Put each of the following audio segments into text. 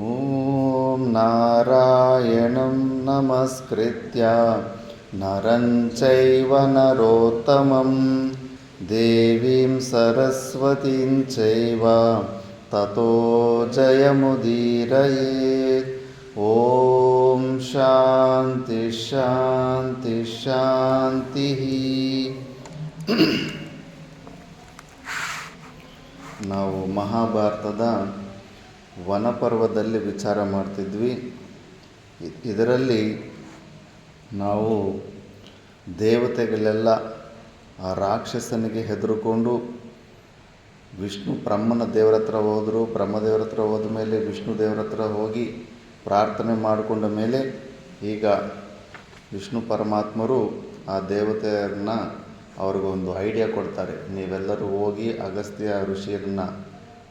ಓಂ ನಾರಾಯಣಂ ನಮಸ್ಕೃತ್ಯ ನರಂ ಚೈವ ನರೋತ್ತಮಂ ದೇವೀಂ ಸರಸ್ವತೀಂ ಚೈವ ತತೋ ಜಯಮುದೀರಯೇತ್. ಓಂ ಶಾಂತಿ ಶಾಂತಿ ಶಾಂತಿ. ನಾವು ಮಹಾಭಾರತದ ವನಪರ್ವದಲ್ಲಿ ವಿಚಾರ ಮಾಡ್ತಿದ್ವಿ. ಇದರಲ್ಲಿ ನಾವು ದೇವತೆಗಳೆಲ್ಲ ಆ ರಾಕ್ಷಸನಿಗೆ ಹೆದರುಕೊಂಡು ವಿಷ್ಣು ಬ್ರಹ್ಮನ ದೇವರ ಹತ್ರ ಹೋದರು. ಬ್ರಹ್ಮದೇವರ ಹತ್ರ ಹೋದ ಮೇಲೆ ವಿಷ್ಣು ದೇವರ ಹತ್ರ ಹೋಗಿ ಪ್ರಾರ್ಥನೆ ಮಾಡಿಕೊಂಡ ಮೇಲೆ ಈಗ ವಿಷ್ಣು ಪರಮಾತ್ಮರು ಆ ದೇವತೆಯರನ್ನ ಅವ್ರಿಗೊಂದು ಐಡಿಯಾ ಕೊಡ್ತಾರೆ. ನೀವೆಲ್ಲರೂ ಹೋಗಿ ಅಗಸ್ತ್ಯ ಋಷಿಯರನ್ನ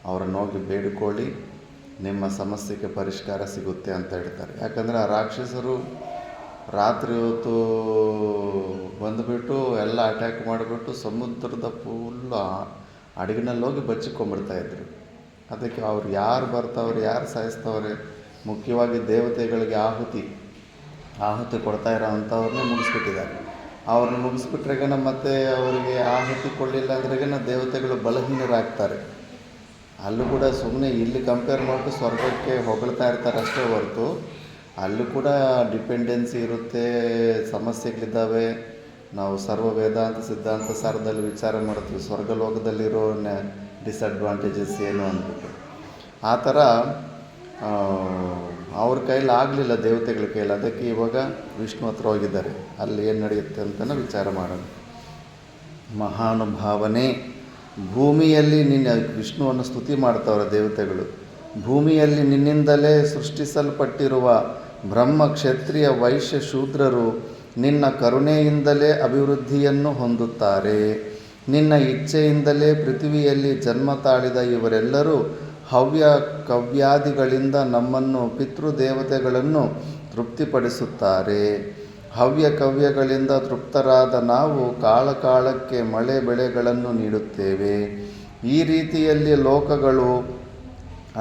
ಅವರನ್ನು ಹೋಗಿ ಬೇಡಿಕೊಳ್ಳಿ, ನಿಮ್ಮ ಸಮಸ್ಯೆಗೆ ಪರಿಷ್ಕಾರ ಸಿಗುತ್ತೆ ಅಂತ ಹೇಳ್ತಾರೆ. ಯಾಕಂದರೆ ಆ ರಾಕ್ಷಸರು ರಾತ್ರಿ ಹೊತ್ತು ಬಂದುಬಿಟ್ಟು ಎಲ್ಲ ಅಟ್ಯಾಕ್ ಮಾಡಿಬಿಟ್ಟು ಸಮುದ್ರದ ಫುಲ್ ಅಡಗಿನಲ್ಲಿ ಹೋಗಿ ಬಚ್ಚಿಕೊಂಡ್ಬಿಡ್ತಾಯಿದ್ರು. ಅದಕ್ಕೆ ಅವ್ರು ಯಾರು ಬರ್ತಾವ್ರೆ, ಯಾರು ಸಾಯಿಸ್ತವ್ರೆ, ಮುಖ್ಯವಾಗಿ ದೇವತೆಗಳಿಗೆ ಆಹುತಿ ಕೊಡ್ತಾ ಇರೋ ಅಂಥವ್ರನ್ನೇ ಮುಗಿಸ್ಬಿಟ್ಟಿದ್ದಾರೆ. ಅವ್ರನ್ನ ಮುಗಿಸ್ಬಿಟ್ರೆಗನ ಮತ್ತೆ ಅವರಿಗೆ ಆಹುತಿ ಕೊಡಲಿಲ್ಲ ಅಂದ್ರೆಗನ ದೇವತೆಗಳು ಬಲಹೀನರಾಗ್ತಾರೆ. ಅಲ್ಲೂ ಕೂಡ ಸುಮ್ಮನೆ ಇಲ್ಲಿ ಕಂಪೇರ್ ಮಾಡಿಬಿಟ್ಟು ಸ್ವರ್ಗಕ್ಕೆ ಹೊಗಳ್ತಾ ಇರ್ತಾರೆ ಅಷ್ಟೇ ಹೊರತು ಅಲ್ಲೂ ಕೂಡ ಡಿಪೆಂಡೆನ್ಸಿ ಇರುತ್ತೆ, ಸಮಸ್ಯೆಗಳಿದ್ದಾವೆ. ನಾವು ಸರ್ವ ವೇದಾಂತ ಸಿದ್ಧಾಂತ ಸಾರದಲ್ಲಿ ವಿಚಾರ ಮಾಡ್ತೀವಿ ಸ್ವರ್ಗಲೋಕದಲ್ಲಿರೋ ಡಿಸಡ್ವಾಂಟೇಜಸ್ ಏನು ಅಂದ್ಬಿಟ್ಟು. ಆ ಥರ ಅವ್ರ ಕೈಲಿ ಆಗಲಿಲ್ಲ, ದೇವತೆಗಳ ಕೈಲಿ. ಅದಕ್ಕೆ ಇವಾಗ ವಿಷ್ಣು ಹತ್ರ ಹೋಗಿದ್ದಾರೆ. ಅಲ್ಲಿ ಏನು ನಡೆಯುತ್ತೆ ಅಂತಲೂ ವಿಚಾರ ಮಾಡೋಣ. ಮಹಾನುಭಾವನೆ, ಭೂಮಿಯಲ್ಲಿ ನಿನ್ನ ವಿಷ್ಣುವನ್ನು ಸ್ತುತಿ ಮಾಡ್ತಾವ್ರೆ ದೇವತೆಗಳು. ಭೂಮಿಯಲ್ಲಿ ನಿನ್ನಿಂದಲೇ ಸೃಷ್ಟಿಸಲ್ಪಟ್ಟಿರುವ ಬ್ರಹ್ಮ, ಕ್ಷತ್ರಿಯ, ವೈಶ್ಯ, ಶೂದ್ರರು ನಿನ್ನ ಕರುಣೆಯಿಂದಲೇ ಅಭಿವೃದ್ಧಿಯನ್ನು ಹೊಂದುತ್ತಾರೆ. ನಿನ್ನ ಇಚ್ಛೆಯಿಂದಲೇ ಪೃಥ್ವಿಯಲ್ಲಿ ಜನ್ಮ ತಾಳಿದ ಇವರೆಲ್ಲರೂ ಹವ್ಯ ಕವ್ಯಾದಿಗಳಿಂದ ನಮ್ಮನ್ನು ಪಿತೃದೇವತೆಗಳನ್ನು ತೃಪ್ತಿಪಡಿಸುತ್ತಾರೆ. ಹವ್ಯ ಕವ್ಯಗಳಿಂದ ತೃಪ್ತರಾದ ನಾವು ಕಾಲಕಾಲಕ್ಕೆ ಮಳೆ ಬೆಳೆಗಳನ್ನು ನೀಡುತ್ತೇವೆ. ಈ ರೀತಿಯಲ್ಲಿ ಲೋಕಗಳು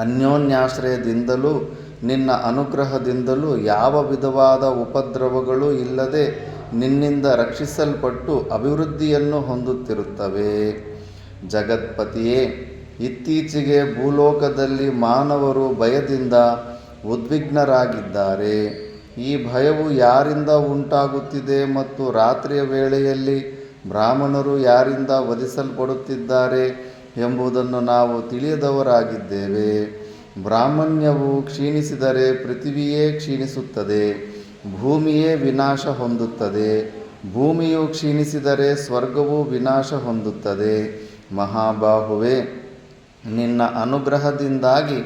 ಅನ್ಯೋನ್ಯಾಶ್ರಯದಿಂದಲೂ ನಿನ್ನ ಅನುಗ್ರಹದಿಂದಲೂ ಯಾವ ವಿಧವಾದ ಉಪದ್ರವಗಳು ಇಲ್ಲದೆ ನಿನ್ನಿಂದ ರಕ್ಷಿಸಲ್ಪಟ್ಟು ಅಭಿವೃದ್ಧಿಯನ್ನು ಹೊಂದುತ್ತಿರುತ್ತವೆ. ಜಗತ್ಪತಿಯೇ, ಇತ್ತೀಚೆಗೆ ಭೂಲೋಕದಲ್ಲಿ ಮಾನವರು ಭಯದಿಂದ ಉದ್ವಿಗ್ನರಾಗಿದ್ದಾರೆ. ಈ ಭಯವು ಯಾರಿಂದ ಉಂಟಾಗುತ್ತಿದೆ ಮತ್ತು ರಾತ್ರಿಯ ವೇಳೆಯಲ್ಲಿ ಬ್ರಾಹ್ಮಣರು ಯಾರಿಂದ ವಧಿಸಲ್ಪಡುತ್ತಿದ್ದಾರೆ ಎಂಬುದನ್ನು ನಾವು ತಿಳಿಯದವರಾಗಿದ್ದೇವೆ. ಬ್ರಾಹ್ಮಣ್ಯವು ಕ್ಷೀಣಿಸಿದರೆ ಪೃಥ್ವಿಯೇ ಕ್ಷೀಣಿಸುತ್ತದೆ, ಭೂಮಿಯೇ ವಿನಾಶ ಹೊಂದುತ್ತದೆ. ಭೂಮಿಯು ಕ್ಷೀಣಿಸಿದರೆ ಸ್ವರ್ಗವು ವಿನಾಶ ಹೊಂದುತ್ತದೆ. ಮಹಾಬಾಹುವೆ, ನಿನ್ನ ಅನುಗ್ರಹದಿಂದಾಗಿ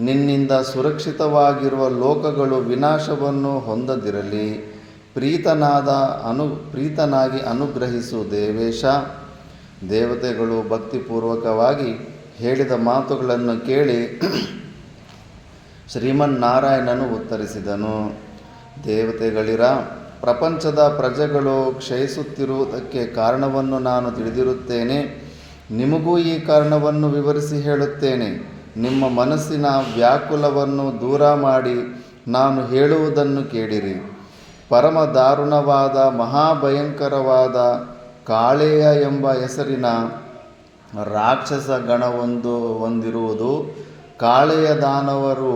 ನಿನ್ನಿಂದ ಸುರಕ್ಷಿತವಾಗಿರುವ ಲೋಕಗಳು ವಿನಾಶವನ್ನು ಹೊಂದದಿರಲಿ. ಪ್ರೀತನಾಗಿ ಅನುಗ್ರಹಿಸು ದೇವೇಶ. ದೇವತೆಗಳು ಭಕ್ತಿಪೂರ್ವಕವಾಗಿ ಹೇಳಿದ ಮಾತುಗಳನ್ನು ಕೇಳಿ ಶ್ರೀಮನ್ನಾರಾಯಣನು ಉತ್ತರಿಸಿದನು. ದೇವತೆಗಳಿರ, ಪ್ರಪಂಚದ ಪ್ರಜೆಗಳು ಕ್ಷಯಿಸುತ್ತಿರುವುದಕ್ಕೆ ಕಾರಣವನ್ನು ನಾನು ತಿಳಿದಿರುತ್ತೇನೆ. ನಿಮಗೂ ಈ ಕಾರಣವನ್ನು ವಿವರಿಸಿ ಹೇಳುತ್ತೇನೆ. ನಿಮ್ಮ ಮನಸ್ಸಿನ ವ್ಯಾಕುಲವನ್ನು ದೂರ ಮಾಡಿ ನಾನು ಹೇಳುವುದನ್ನು ಕೇಳಿರಿ. ಪರಮ ದಾರುಣವಾದ ಮಹಾಭಯಂಕರವಾದ ಕಾಳೆಯ ಎಂಬ ಹೆಸರಿನ ರಾಕ್ಷಸ ಹೊಂದಿರುವುದು. ಕಾಳೆಯ ದಾನವರು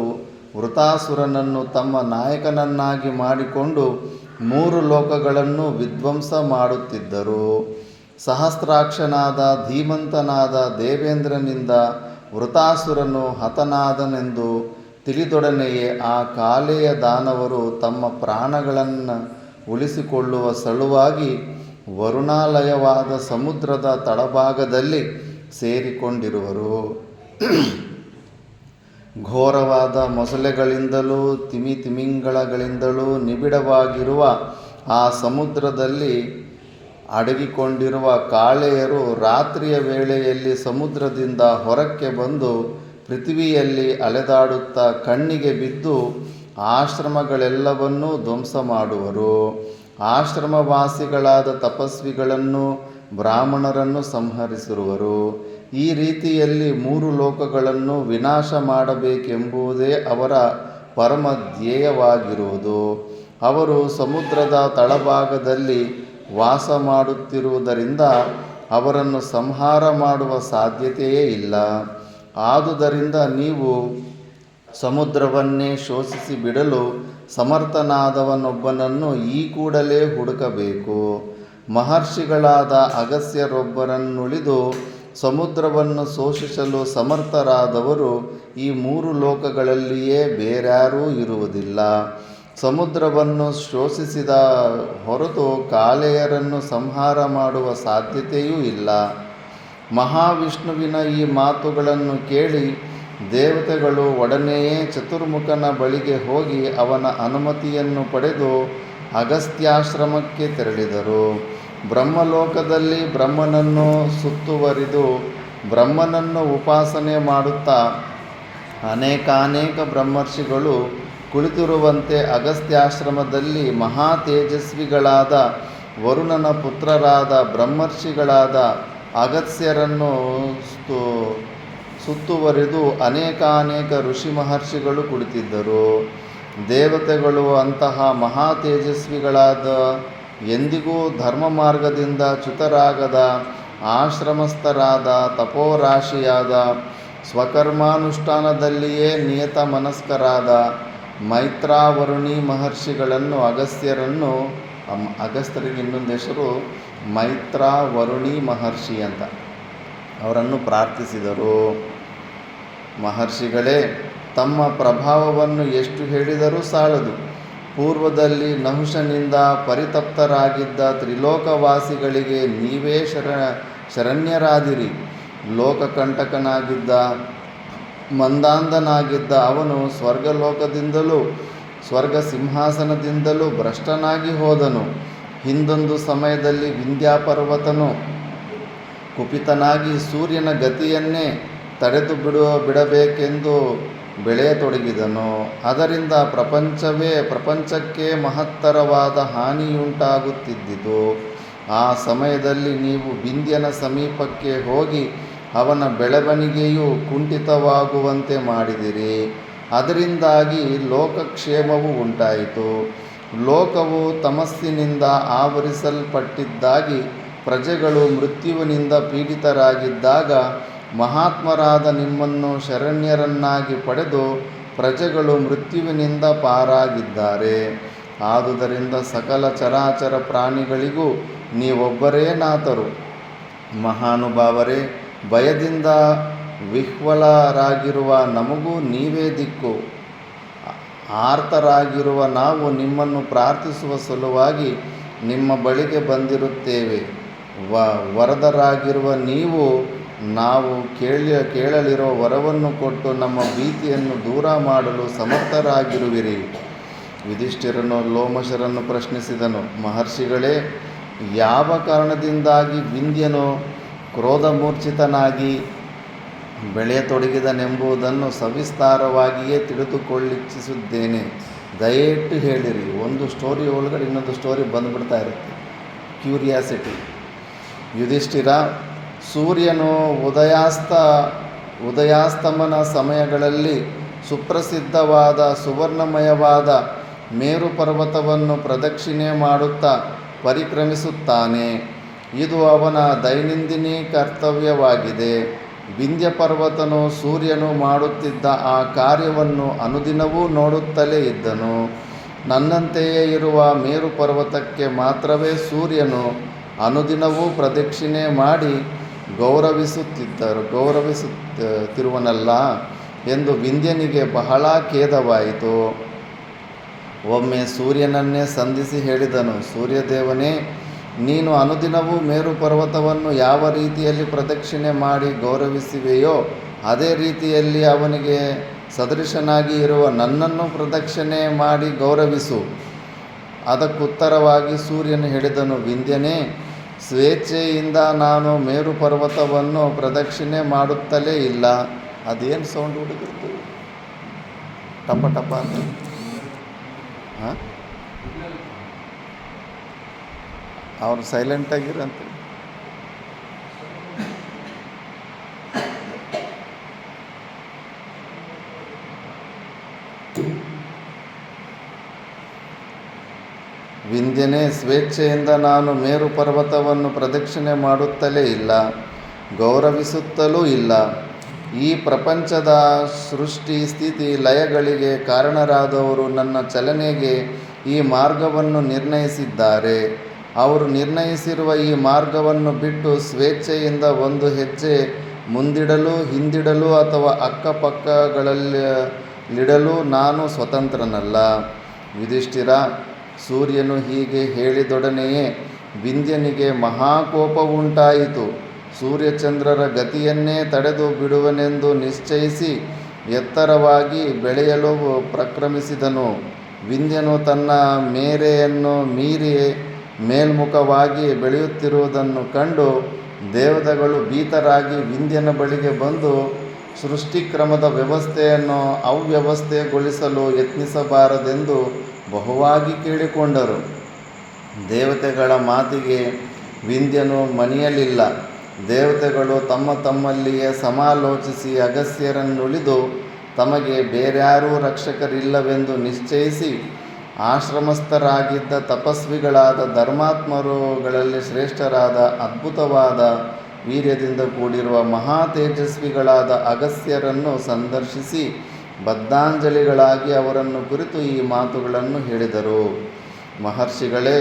ವೃತಾಸುರನನ್ನು ತಮ್ಮ ನಾಯಕನನ್ನಾಗಿ ಮಾಡಿಕೊಂಡು 3 ಲೋಕಗಳನ್ನು ವಿಧ್ವಂಸ ಮಾಡುತ್ತಿದ್ದರು. ಸಹಸ್ರಾಕ್ಷನಾದ ಧೀಮಂತನಾದ ದೇವೇಂದ್ರನಿಂದ ವೃತಾಸುರನು ಹತನಾದನೆಂದು ತಿಳಿದೊಡನೆಯೇ ಆ ಕಾಳೆಯ ದಾನವರು ತಮ್ಮ ಪ್ರಾಣಗಳನ್ನು ಉಳಿಸಿಕೊಳ್ಳುವ ಸಲುವಾಗಿ ವರುಣಾಲಯವಾದ ಸಮುದ್ರದ ತಳಭಾಗದಲ್ಲಿ ಸೇರಿಕೊಂಡಿರುವರು. ಘೋರವಾದ ಮೊಸಳೆಗಳಿಂದಲೂ ತಿಮಿಂಗಳಗಳಿಂದಲೂ ನಿಬಿಡವಾಗಿರುವ ಆ ಸಮುದ್ರದಲ್ಲಿ ಅಡಗಿಕೊಂಡಿರುವ ಕಾಳೆಯರು ರಾತ್ರಿಯ ವೇಳೆಯಲ್ಲಿ ಸಮುದ್ರದಿಂದ ಹೊರಕ್ಕೆ ಬಂದು ಪೃಥ್ವಿಯಲ್ಲಿ ಅಲೆದಾಡುತ್ತಾ ಕಣ್ಣಿಗೆ ಬಿದ್ದು ಆಶ್ರಮಗಳೆಲ್ಲವನ್ನೂ ಧ್ವಂಸ ಮಾಡುವರು. ಆಶ್ರಮವಾಸಿಗಳಾದ ತಪಸ್ವಿಗಳನ್ನು ಬ್ರಾಹ್ಮಣರನ್ನು ಸಂಹರಿಸಿರುವರು. ಈ ರೀತಿಯಲ್ಲಿ 3 ಲೋಕಗಳನ್ನು ವಿನಾಶ ಮಾಡಬೇಕೆಂಬುದೇ ಅವರ ಪರಮ ಧ್ಯೇಯವಾಗಿರುವುದು. ಅವರು ಸಮುದ್ರದ ತಳಭಾಗದಲ್ಲಿ ವಾಸ ಮಾಡುತ್ತಿರುವುದರಿಂದ ಅವರನ್ನು ಸಂಹಾರ ಮಾಡುವ ಸಾಧ್ಯತೆಯೇ ಇಲ್ಲ. ಆದುದರಿಂದ ನೀವು ಸಮುದ್ರವನ್ನೇ ಶೋಷಿಸಿ ಬಿಡಲು ಸಮರ್ಥನಾದವನೊಬ್ಬನನ್ನು ಈ ಕೂಡಲೇ ಹುಡುಕಬೇಕು. ಮಹರ್ಷಿಗಳಾದ ಅಗಸ್ತ್ಯರೊಬ್ಬರನ್ನುಳಿದು ಸಮುದ್ರವನ್ನು ಶೋಷಿಸಲು ಸಮರ್ಥರಾದವರು ಈ 3 ಲೋಕಗಳಲ್ಲಿಯೇ ಬೇರ್ಯಾರೂ ಇರುವುದಿಲ್ಲ. ಸಮುದ್ರವನ್ನು ಶೋಷಿಸಿದ ಹೊರತು ಕಾಲೇಯರನ್ನು ಸಂಹಾರ ಮಾಡುವ ಸಾಧ್ಯತೆಯೂ ಇಲ್ಲ. ಮಹಾವಿಷ್ಣುವಿನ ಈ ಮಾತುಗಳನ್ನು ಕೇಳಿ ದೇವತೆಗಳು ಒಡನೆಯೇ ಚತುರ್ಮುಖನ ಬಳಿಗೆ ಹೋಗಿ ಅವನ ಅನುಮತಿಯನ್ನು ಪಡೆದು ಅಗಸ್ತ್ಯಾಶ್ರಮಕ್ಕೆ ತೆರಳಿದರು. ಬ್ರಹ್ಮಲೋಕದಲ್ಲಿ ಬ್ರಹ್ಮನನ್ನು ಸುತ್ತುವರಿದು ಬ್ರಹ್ಮನನ್ನು ಉಪಾಸನೆ ಮಾಡುತ್ತಾ ಅನೇಕಾನೇಕ ಬ್ರಹ್ಮರ್ಷಿಗಳು ಕುಳಿತಿರುವಂತೆ ಅಗಸ್ತ್ಯಾಶ್ರಮದಲ್ಲಿ ಮಹಾ ತೇಜಸ್ವಿಗಳಾದ ವರುಣನ ಪುತ್ರರಾದ ಬ್ರಹ್ಮರ್ಷಿಗಳಾದ ಅಗಸ್ತ್ಯರನ್ನು ಸುತ್ತುವರಿದು ಅನೇಕಾನೇಕ ಋಷಿ ಮಹರ್ಷಿಗಳು ಕುಳಿತಿದ್ದರು. ದೇವತೆಗಳು ಅಂತಹ ಮಹಾ ತೇಜಸ್ವಿಗಳಾದ ಎಂದಿಗೂ ಧರ್ಮ ಮಾರ್ಗದಿಂದ ಚ್ಯುತರಾಗದ ಆಶ್ರಮಸ್ಥರಾದ ತಪೋರಾಶಿಯಾದ ಸ್ವಕರ್ಮಾನುಷ್ಠಾನದಲ್ಲಿಯೇ ನಿಯತ ಮನಸ್ಕರಾದ ಮೈತ್ರಾವರುಣಿ ಮಹರ್ಷಿಗಳನ್ನು ಅಗಸ್ತ್ಯರಿಗೆ ಇನ್ನೊಂದು ಹೆಸರು ಮೈತ್ರಾವರುಣಿ ಮಹರ್ಷಿ ಅಂತ ಅವರನ್ನು ಪ್ರಾರ್ಥಿಸಿದರು. ಮಹರ್ಷಿಗಳೇ, ತಮ್ಮ ಪ್ರಭಾವವನ್ನು ಎಷ್ಟು ಹೇಳಿದರೂ ಸಾಲದು. ಪೂರ್ವದಲ್ಲಿ ನಹುಷನಿಂದ ಪರಿತಪ್ತರಾಗಿದ್ದ ತ್ರಿಲೋಕವಾಸಿಗಳಿಗೆ ನೀವೇ ಶರಣ್ಯರಾದಿರಿ. ಲೋಕಕಂಟಕನಾಗಿದ್ದ ಮಂದಾಂಧನಾಗಿದ್ದ ಅವನು ಸ್ವರ್ಗಲೋಕದಿಂದಲೂ ಸ್ವರ್ಗ ಸಿಂಹಾಸನದಿಂದಲೂ ಭ್ರಷ್ಟನಾಗಿ ಹೋದನು. ಹಿಂದೊಂದು ಸಮಯದಲ್ಲಿ ವಿಂಧ್ಯಾಪರ್ವತನು ಕುಪಿತನಾಗಿ ಸೂರ್ಯನ ಗತಿಯನ್ನೇ ತಡೆದು ಬಿಡಬೇಕೆಂದು ಬೆಳೆಯತೊಡಗಿದನು. ಅದರಿಂದ ಪ್ರಪಂಚಕ್ಕೆ ಮಹತ್ತರವಾದ ಹಾನಿಯುಂಟಾಗುತ್ತಿದ್ದಿತು. ಆ ಸಮಯದಲ್ಲಿ ನೀವು ವಿಂಧ್ಯನ ಸಮೀಪಕ್ಕೆ ಹೋಗಿ ಅವನ ಬೆಳವಣಿಗೆಯು ಕುಂಠಿತವಾಗುವಂತೆ ಮಾಡಿದಿರಿ. ಅದರಿಂದಾಗಿ ಲೋಕಕ್ಷೇಮವು ಉಂಟಾಯಿತು. ಲೋಕವು ತಮಸ್ಸಿನಿಂದ ಆವರಿಸಲ್ಪಟ್ಟಿದ್ದಾಗಿ ಪ್ರಜೆಗಳು ಮೃತ್ಯುವಿನಿಂದ ಪೀಡಿತರಾಗಿದ್ದಾಗ ಮಹಾತ್ಮರಾದ ನಿಮ್ಮನ್ನು ಶರಣ್ಯರನ್ನಾಗಿ ಪಡೆದು ಪ್ರಜೆಗಳು ಮೃತ್ಯುವಿನಿಂದ ಪಾರಾಗಿದ್ದಾರೆ. ಆದುದರಿಂದ ಸಕಲ ಚರಾಚರ ಪ್ರಾಣಿಗಳಿಗೂ ನೀವೊಬ್ಬರೇ ನಾಥರು. ಮಹಾನುಭಾವರೇ, ಭಯದಿಂದ ವಿಹ್ವಲರಾಗಿರುವ ನಮಗೂ ನೀವೇ ದಿಕ್ಕು. ಆರ್ತರಾಗಿರುವ ನಾವು ನಿಮ್ಮನ್ನು ಪ್ರಾರ್ಥಿಸುವ ಸಲುವಾಗಿ ನಿಮ್ಮ ಬಳಿಗೆ ಬಂದಿರುತ್ತೇವೆ. ವರದರಾಗಿರುವ ನೀವು ನಾವು ಕೇಳಲಿರೋ ವರವನ್ನು ಕೊಟ್ಟು ನಮ್ಮ ಭೀತಿಯನ್ನು ದೂರ ಮಾಡಲು ಸಮರ್ಥರಾಗಿರುವಿರಿ. ಯುಧಿಷ್ಠಿರನು ಲೋಮಶರನ್ನು ಪ್ರಶ್ನಿಸಿದನು, ಮಹರ್ಷಿಗಳೇ, ಯಾವ ಕಾರಣದಿಂದಾಗಿ ವಿಂಧ್ಯನು ಕ್ರೋಧಮೂರ್ಛಿತನಾಗಿ ಬೆಳೆಯತೊಡಗಿದನೆಂಬುದನ್ನು ಸವಿಸ್ತಾರವಾಗಿಯೇ ತಿಳಿದುಕೊಳ್ಳಿಚ್ಛಿಸಿದ್ದೇನೆ. ದಯವಿಟ್ಟು ಹೇಳಿರಿ. ಒಂದು ಸ್ಟೋರಿ ಒಳಗಡೆ ಇನ್ನೊಂದು ಸ್ಟೋರಿ ಬಂದುಬಿಡ್ತಾ ಇರುತ್ತೆ. ಕ್ಯೂರಿಯಾಸಿಟಿ. ಯುಧಿಷ್ಠಿರ, ಸೂರ್ಯನು ಉದಯಾಸ್ತಮನ ಸಮಯಗಳಲ್ಲಿ ಸುಪ್ರಸಿದ್ಧವಾದ ಸುವರ್ಣಮಯವಾದ ಮೇರು ಪರ್ವತವನ್ನು ಪ್ರದಕ್ಷಿಣೆ ಮಾಡುತ್ತಾ ಪರಿಕ್ರಮಿಸುತ್ತಾನೆ. ಇದು ಅವನ ದೈನಂದಿನ ಕರ್ತವ್ಯವಾಗಿದೆ. ವಿಂಧ್ಯ ಪರ್ವತನು ಸೂರ್ಯನು ಮಾಡುತ್ತಿದ್ದ ಆ ಕಾರ್ಯವನ್ನು ಅನುದಿನವೂ ನೋಡುತ್ತಲೇ ಇದ್ದನು. ನನ್ನಂತೆಯೇ ಇರುವ ಮೇರು ಪರ್ವತಕ್ಕೆ ಮಾತ್ರವೇ ಸೂರ್ಯನು ಅನುದಿನವೂ ಪ್ರದಕ್ಷಿಣೆ ಮಾಡಿ ಗೌರವಿಸುತ್ತಿರುವನಲ್ಲ ಎಂದು ವಿಂಧ್ಯನಿಗೆ ಬಹಳ ಖೇದವಾಯಿತು. ಒಮ್ಮೆ ಸೂರ್ಯನನ್ನೇ ಸಂಧಿಸಿ ಹೇಳಿದನು, ಸೂರ್ಯದೇವನೇ, ನೀನು ಅನುದಿನವೂ ಮೇರು ಪರ್ವತವನ್ನು ಯಾವ ರೀತಿಯಲ್ಲಿ ಪ್ರದಕ್ಷಿಣೆ ಮಾಡಿ ಗೌರವಿಸುವೆಯೋ ಅದೇ ರೀತಿಯಲ್ಲಿ ಅವನಿಗೆ ಸದೃಶನಾಗಿ ಇರುವ ನನ್ನನ್ನು ಪ್ರದಕ್ಷಿಣೆ ಮಾಡಿ ಗೌರವಿಸು. ಅದಕ್ಕುತ್ತರವಾಗಿ ಸೂರ್ಯನು ಹೇಳಿದನು, ವಿಂಧ್ಯನೇ, ಸ್ವೇಚ್ಛೆಯಿಂದ ನಾನು ಮೇರು ಪರ್ವತವನ್ನು ಪ್ರದಕ್ಷಿಣೆ ಮಾಡುತ್ತಲೇ ಇಲ್ಲ. ಅದೇನು ಸೌಂಡ್ ಹುಡುಗಿರ್ತು ಟಪ ಟಪ ಅಂತ? ಹಾಂ, ಅವ್ರು ಸೈಲೆಂಟಾಗಿರಂತೆ. ವಿಂಧ್ಯನೇ, ಸ್ವೇಚ್ಛೆಯಿಂದ ನಾನು ಮೇರು ಪರ್ವತವನ್ನು ಪ್ರದಕ್ಷಿಣೆ ಮಾಡುತ್ತಲೇ ಇಲ್ಲ, ಗೌರವಿಸುತ್ತಲೂ ಇಲ್ಲ. ಈ ಪ್ರಪಂಚದ ಸೃಷ್ಟಿ ಸ್ಥಿತಿ ಲಯಗಳಿಗೆ ಕಾರಣರಾದವರು ನನ್ನ ಚಲನೆಗೆ ಈ ಮಾರ್ಗವನ್ನು ನಿರ್ಣಯಿಸಿದ್ದಾರೆ. ಅವರು ನಿರ್ಣಯಿಸಿರುವ ಈ ಮಾರ್ಗವನ್ನು ಬಿಟ್ಟು ಸ್ವೇಚ್ಛೆಯಿಂದ ಒಂದು ಹೆಜ್ಜೆ ಮುಂದಿಡಲು, ಹಿಂದಿಡಲು ಅಥವಾ ಅಕ್ಕಪಕ್ಕಗಳಲ್ಲಿಡಲು ನಾನು ಸ್ವತಂತ್ರನಲ್ಲ. ಯುಧಿಷ್ಠಿರ, ಸೂರ್ಯನು ಹೀಗೆ ಹೇಳಿದೊಡನೆಯೇ ವಿಂಧ್ಯನಿಗೆ ಮಹಾಕೋಪವುಂಟಾಯಿತು. ಸೂರ್ಯಚಂದ್ರರ ಗತಿಯನ್ನೇ ತಡೆದು ಬಿಡುವನೆಂದು ನಿಶ್ಚಯಿಸಿ ಎತ್ತರವಾಗಿ ಬೆಳೆಯಲು ಪ್ರಕ್ರಮಿಸಿದನು. ವಿಂಧ್ಯನು ತನ್ನ ಮೇರೆಯನ್ನು ಮೀರಿ ಮೇಲ್ಮುಖವಾಗಿ ಬೆಳೆಯುತ್ತಿರುವುದನ್ನು ಕಂಡು ದೇವತೆಗಳು ಭೀತರಾಗಿ ವಿಂಧ್ಯನ ಬಳಿಗೆ ಬಂದು ಸೃಷ್ಟಿಕ್ರಮದ ವ್ಯವಸ್ಥೆಯನ್ನು ಅವ್ಯವಸ್ಥೆಗೊಳಿಸಲು ಯತ್ನಿಸಬಾರದೆಂದು ಬಹುವಾಗಿ ಕೇಳಿಕೊಂಡರು. ದೇವತೆಗಳ ಮಾತಿಗೆ ವಿಂಧ್ಯನು ಮಣಿಯಲಿಲ್ಲ. ದೇವತೆಗಳು ತಮ್ಮಲ್ಲಿಯೇ ಸಮಾಲೋಚಿಸಿ ಅಗಸ್ತ್ಯರನ್ನುಳಿದು ತಮಗೆ ಬೇರ್ಯಾರೂ ರಕ್ಷಕರಿಲ್ಲವೆಂದು ನಿಶ್ಚಯಿಸಿ ಆಶ್ರಮಸ್ಥರಾಗಿದ್ದ ತಪಸ್ವಿಗಳಾದ ಧರ್ಮಾತ್ಮರುಗಳಲ್ಲಿ ಶ್ರೇಷ್ಠರಾದ ಅದ್ಭುತವಾದ ವೀರ್ಯದಿಂದ ಕೂಡಿರುವ ಮಹಾ ತೇಜಸ್ವಿಗಳಾದ ಅಗಸ್ತ್ಯರನ್ನು ಸಂದರ್ಶಿಸಿ ಬದ್ಧಾಂಜಲಿಗಳಾಗಿ ಅವರನ್ನು ಕುರಿತು ಈ ಮಾತುಗಳನ್ನು ಹೇಳಿದರು. ಮಹರ್ಷಿಗಳೇ,